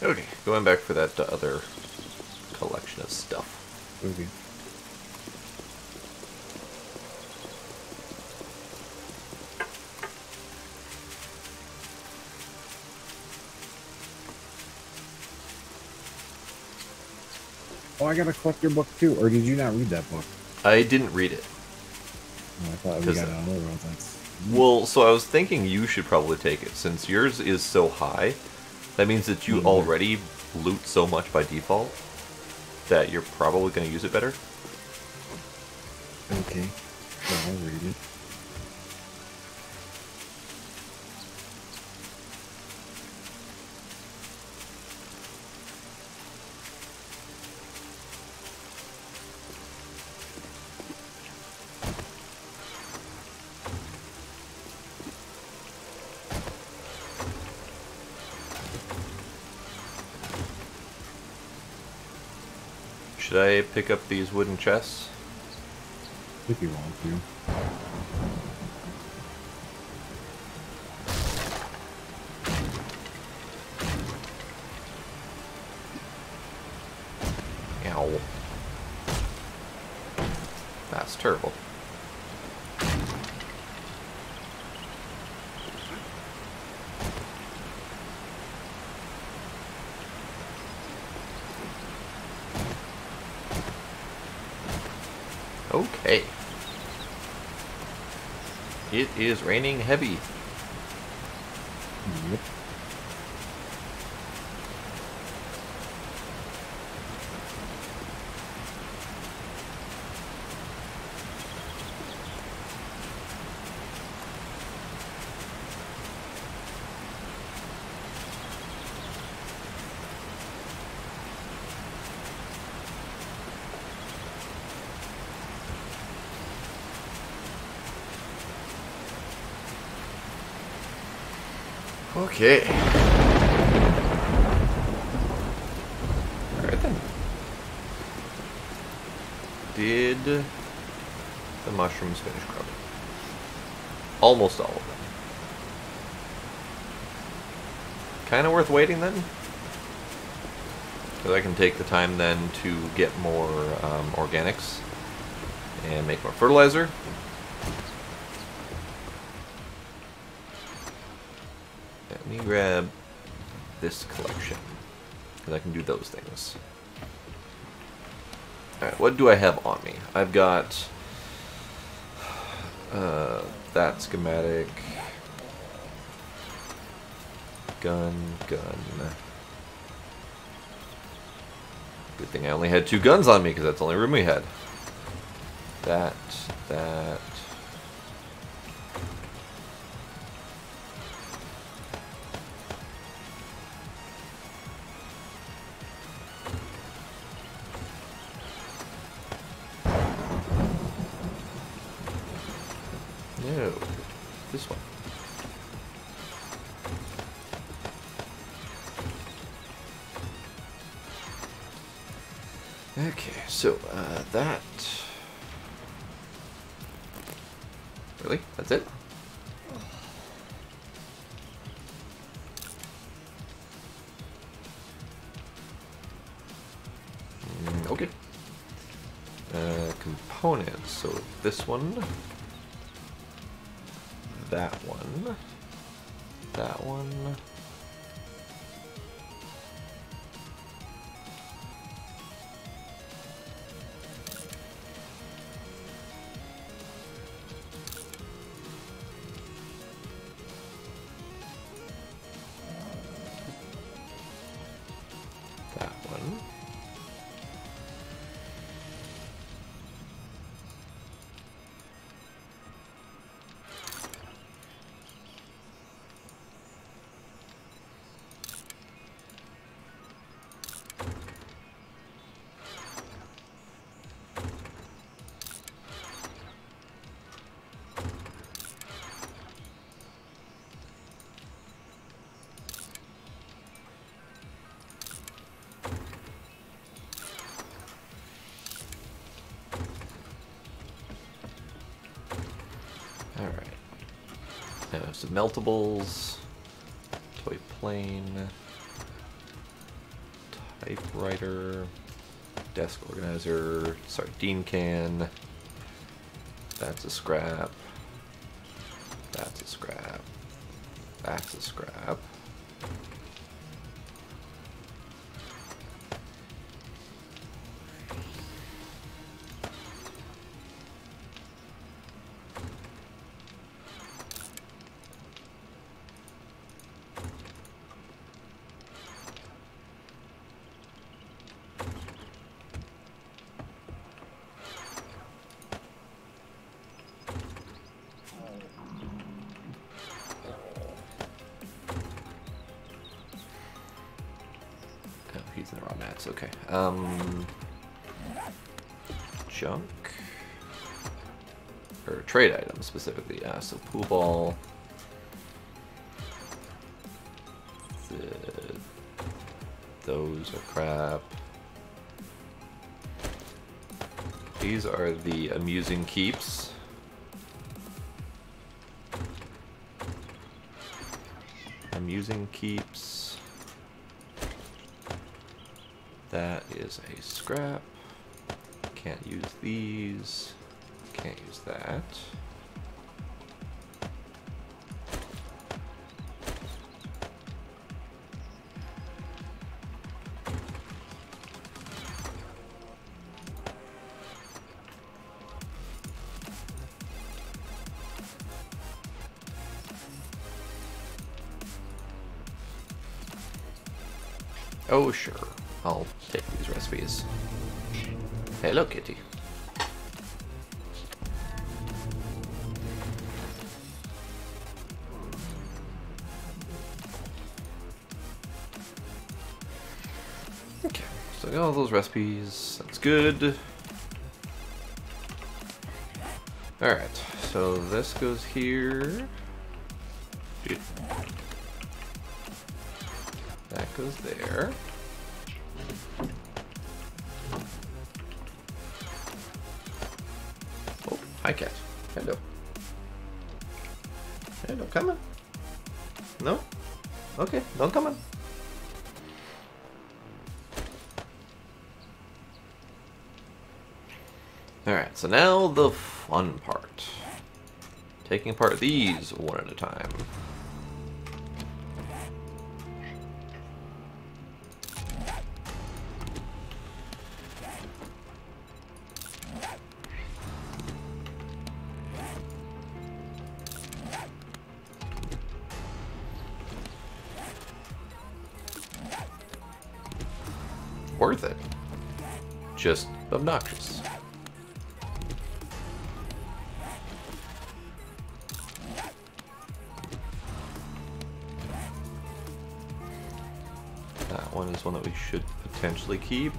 Okay, going back for that other collection of stuff. Okay. Oh, I gotta collect your book too, or did you not read that book? I didn't read it. Oh, I thought we got another one. That's... Well, so I was thinking you should probably take it, since yours is so high. That means that you already loot so much by default that you're probably going to use it better. Okay, so I'll read it. Should I pick up these wooden chests? If you want to. Ow. That's terrible. Okay. It is raining heavy. Yep. Okay. Alright then. Did the mushrooms finish growing? Almost all of them. Kind of worth waiting then? Because I can take the time then to get more organics and make more fertilizer. me grab this collection, because I can do those things. Alright, what do I have on me? I've got that schematic, gun. Good thing I only had 2 guns on me, because that's the only room we had. That. No, this one. Okay, so, that... Really? That's it? Okay. Components, so this one, that one, that one, that one. Alright. Now some meltables, toy plane, typewriter, desk organizer, sardine can, that's a scrap, that's a scrap, that's a scrap. He's in the raw mats, okay. Junk. Or trade items specifically, so pool ball. Those are crap. These are the amusing keeps. Amusing keeps. That is a scrap. Can't use these. Can't use that. Oh, sure. I'll take these recipes. Hello, kitty. Okay, so I got all those recipes. That's good. Alright, so this goes here. Dude. That goes there. Oh, hi cat. Hello. Hello, come on. No? Okay, don't come on. Alright, so now the fun part. Taking apart these one at a time. worth it. Just obnoxious. That one is one that we should potentially keep.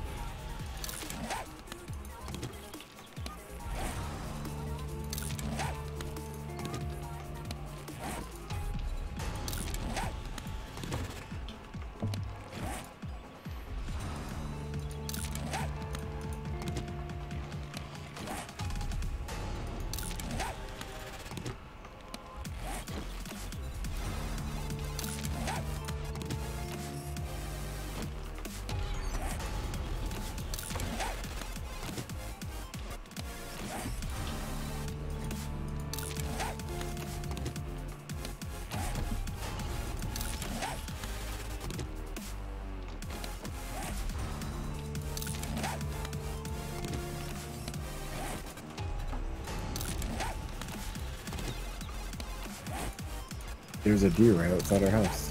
There's a deer right outside our house.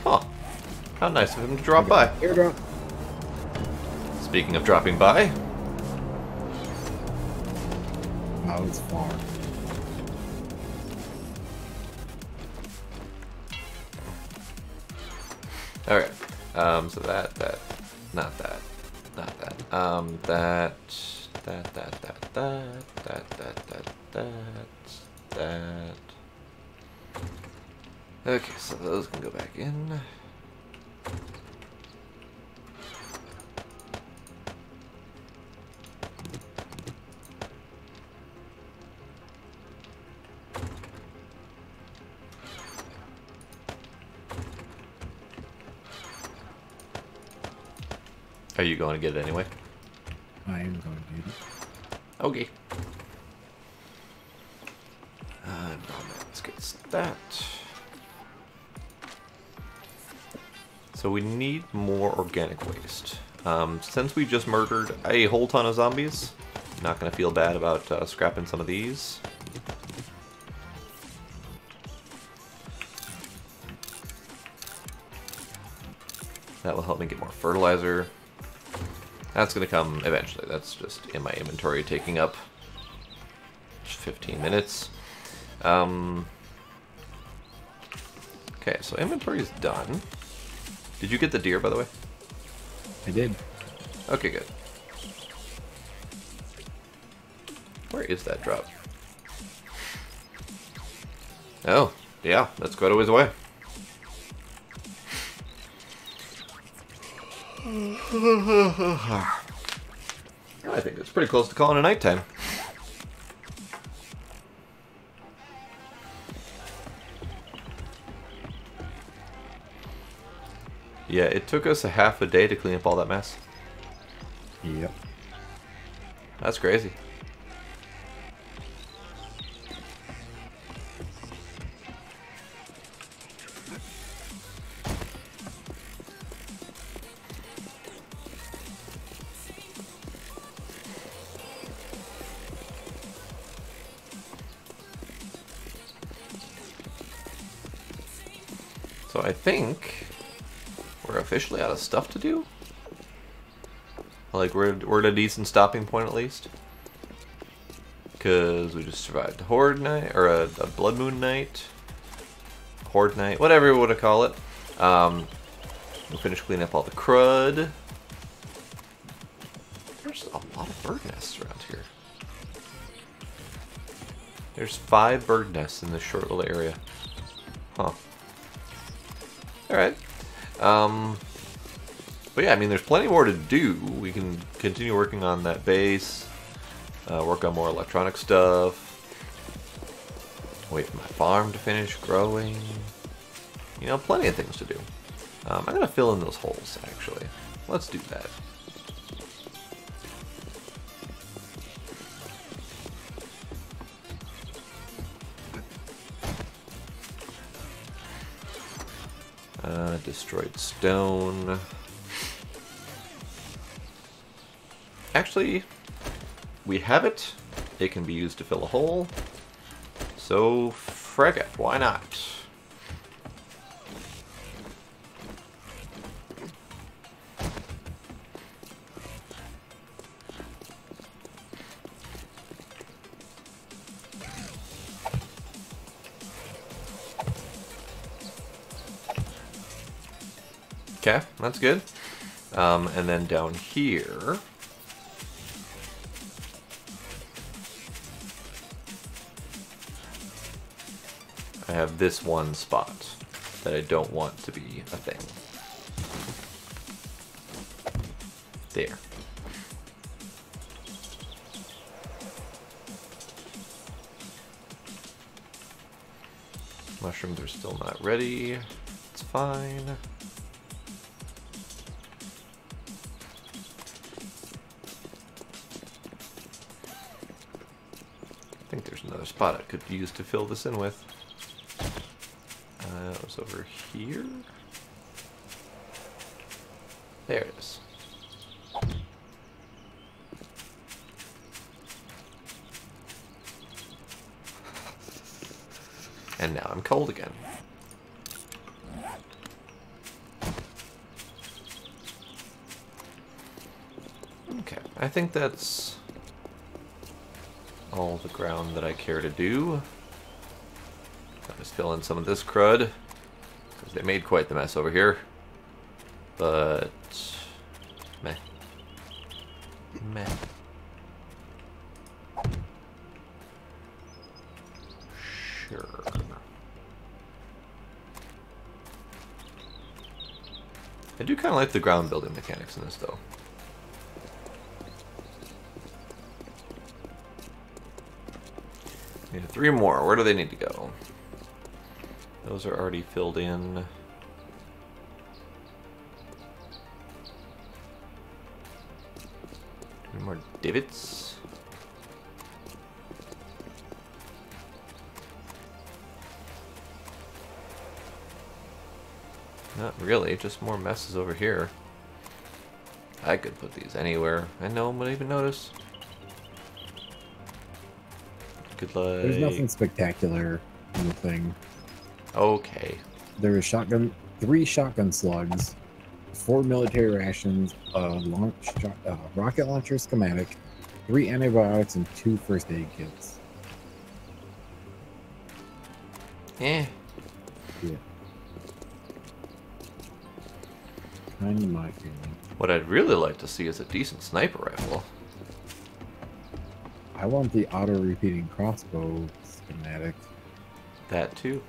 Huh. How nice of him to drop by. Airdrop. Speaking of dropping by. Wow, it's far. Alright. So that, not that, not that. That. Okay, so those can go back in. Are you going to get it anyway? I am going to get it. Okay. Let's get that. So we need more organic waste. Since we just murdered a whole ton of zombies, not going to feel bad about scrapping some of these. That will help me get more fertilizer. That's going to come eventually. That's just in my inventory taking up 15 minutes. Okay, so inventory is done. Did you get the deer, by the way? I did. Okay, good. Where is that drop? Oh, yeah, that's quite a ways away. I think it's pretty close to calling it nighttime. Yeah, it took us a half a day to clean up all that mess. Yep. That's crazy. So I think we're officially out of stuff to do. Like we're at a decent stopping point at least, because we just survived a horde night or a blood moon night, horde night, whatever you want to call it. We finished cleaning up all the crud. There's a lot of bird nests around here. There's 5 bird nests in this short little area. Huh. Alright. But yeah, I mean, there's plenty more to do. We can continue working on that base, work on more electronic stuff, wait for my farm to finish growing. You know, plenty of things to do. I'm going to fill in those holes, actually. Let's do that. Destroyed stone. Actually, we have it. It can be used to fill a hole. So, frick it, why not? Okay, that's good. And then down here, I have this one spot that I don't want to be a thing. There. Mushrooms are still not ready. It's fine. I think there's another spot I could use to fill this in with. It was over here. There it is. And now I'm cold again. Okay, I think that's all the ground that I care to do. I'll just fill in some of this crud, because they made quite the mess over here. But meh. Meh. Sure. I do kind of like the ground building mechanics in this, though. Need 3 more. Where do they need to go? Those are already filled in. 3 more divots. Not really, just more messes over here. I could put these anywhere and no one would even notice. Could like... There's nothing spectacular in the thing. Okay. There was 3 shotgun slugs, 4 military rations, a rocket launcher schematic, 3 antibiotics, and 2 first aid kits. Eh. Yeah. Kind of my feeling. What I'd really like to see is a decent sniper rifle. I want the auto-repeating crossbow schematic. That too.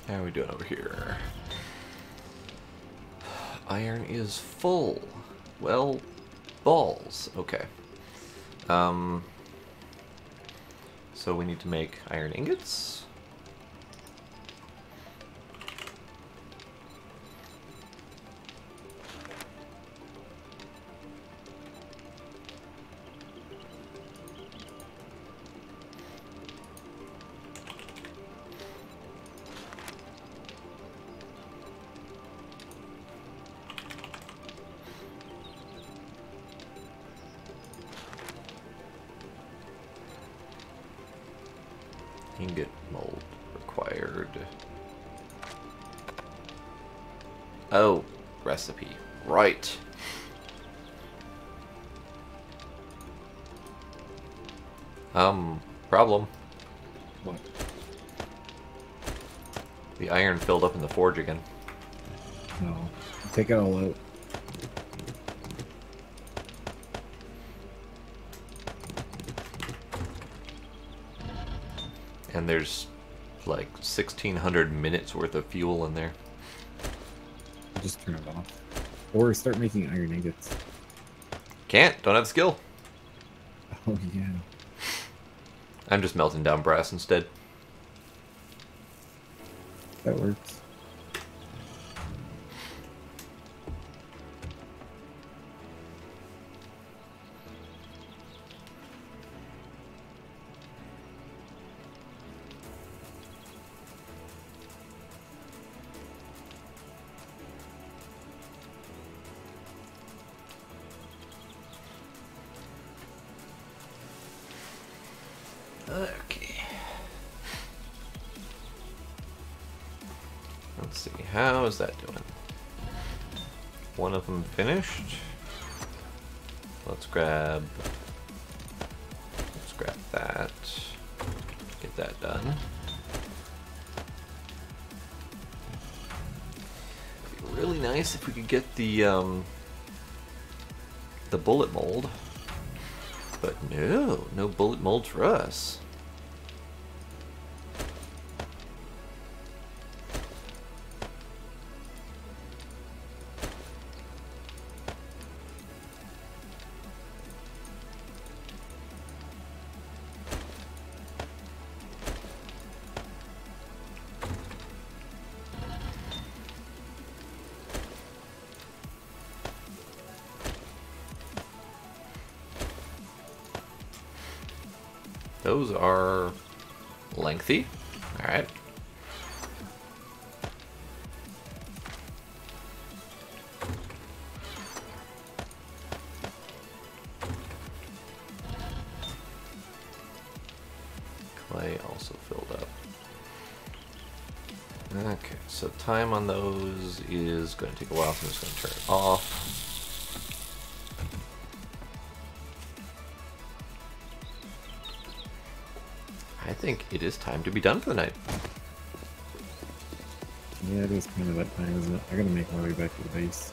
How are we doing over here? Iron is full. Well, balls. Okay. So we need to make iron ingots. Ingot mold required. Oh, recipe. Right. Problem. What? The iron filled up in the forge again. No. Take it all out. And there's like 1,600 minutes worth of fuel in there. Just turn it off. Or start making iron ingots. Can't. Don't have the skill. Oh, yeah. I'm just melting down brass instead. That works. Okay. Let's see. How is that doing? One of them finished. let's grab that. Get that done. It'd be really nice if we could get the bullet mold. But no bullet mold for us. Those are lengthy. All right. Clay also filled up. Okay, so time on those is going to take a while, so I'm just going to turn it off. I think it is time to be done for the night. Yeah, it is kind of that time, isn't it? I gotta make my way back to the base.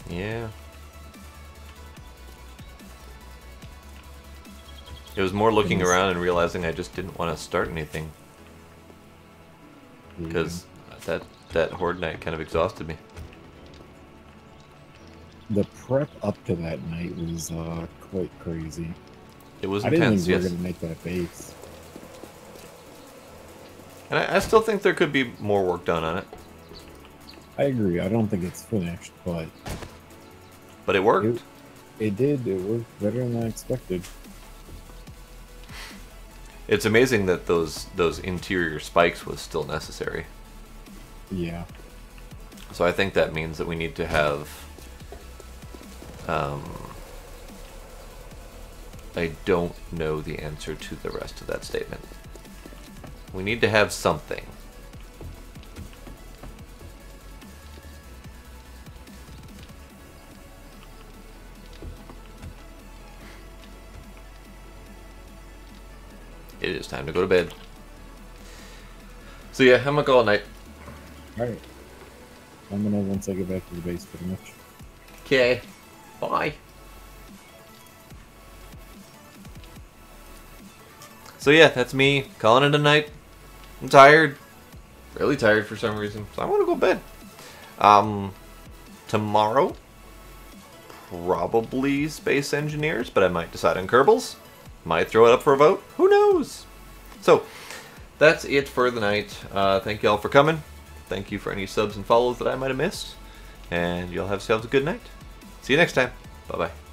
Yeah. It was more looking around and realizing I just didn't want to start anything. Because that horde night kind of exhausted me. The prep up to that night was quite crazy. It was I didn't intense, think we were yes. going to make that base. And I still think there could be more work done on it. I agree. I don't think it's finished, but... But it worked. It did. It worked better than I expected. It's amazing that those interior spikes was still necessary. Yeah. So I think that means that we need to have... I don't know the answer to the rest of that statement. We need to have something. It is time to go to bed. So yeah, I'm gonna go all night. Alright. I'm gonna once I get back to the base, pretty much. Okay. Bye. So yeah, that's me calling it a night. I'm tired. Really tired for some reason. So I want to go to bed. Tomorrow, probably Space Engineers, but I might decide on Kerbals. Might throw it up for a vote. Who knows? So, that's it for the night. Thank you all for coming. Thank you for any subs and follows that I might have missed. And y'all have yourselves a good night. See you next time. Bye-bye.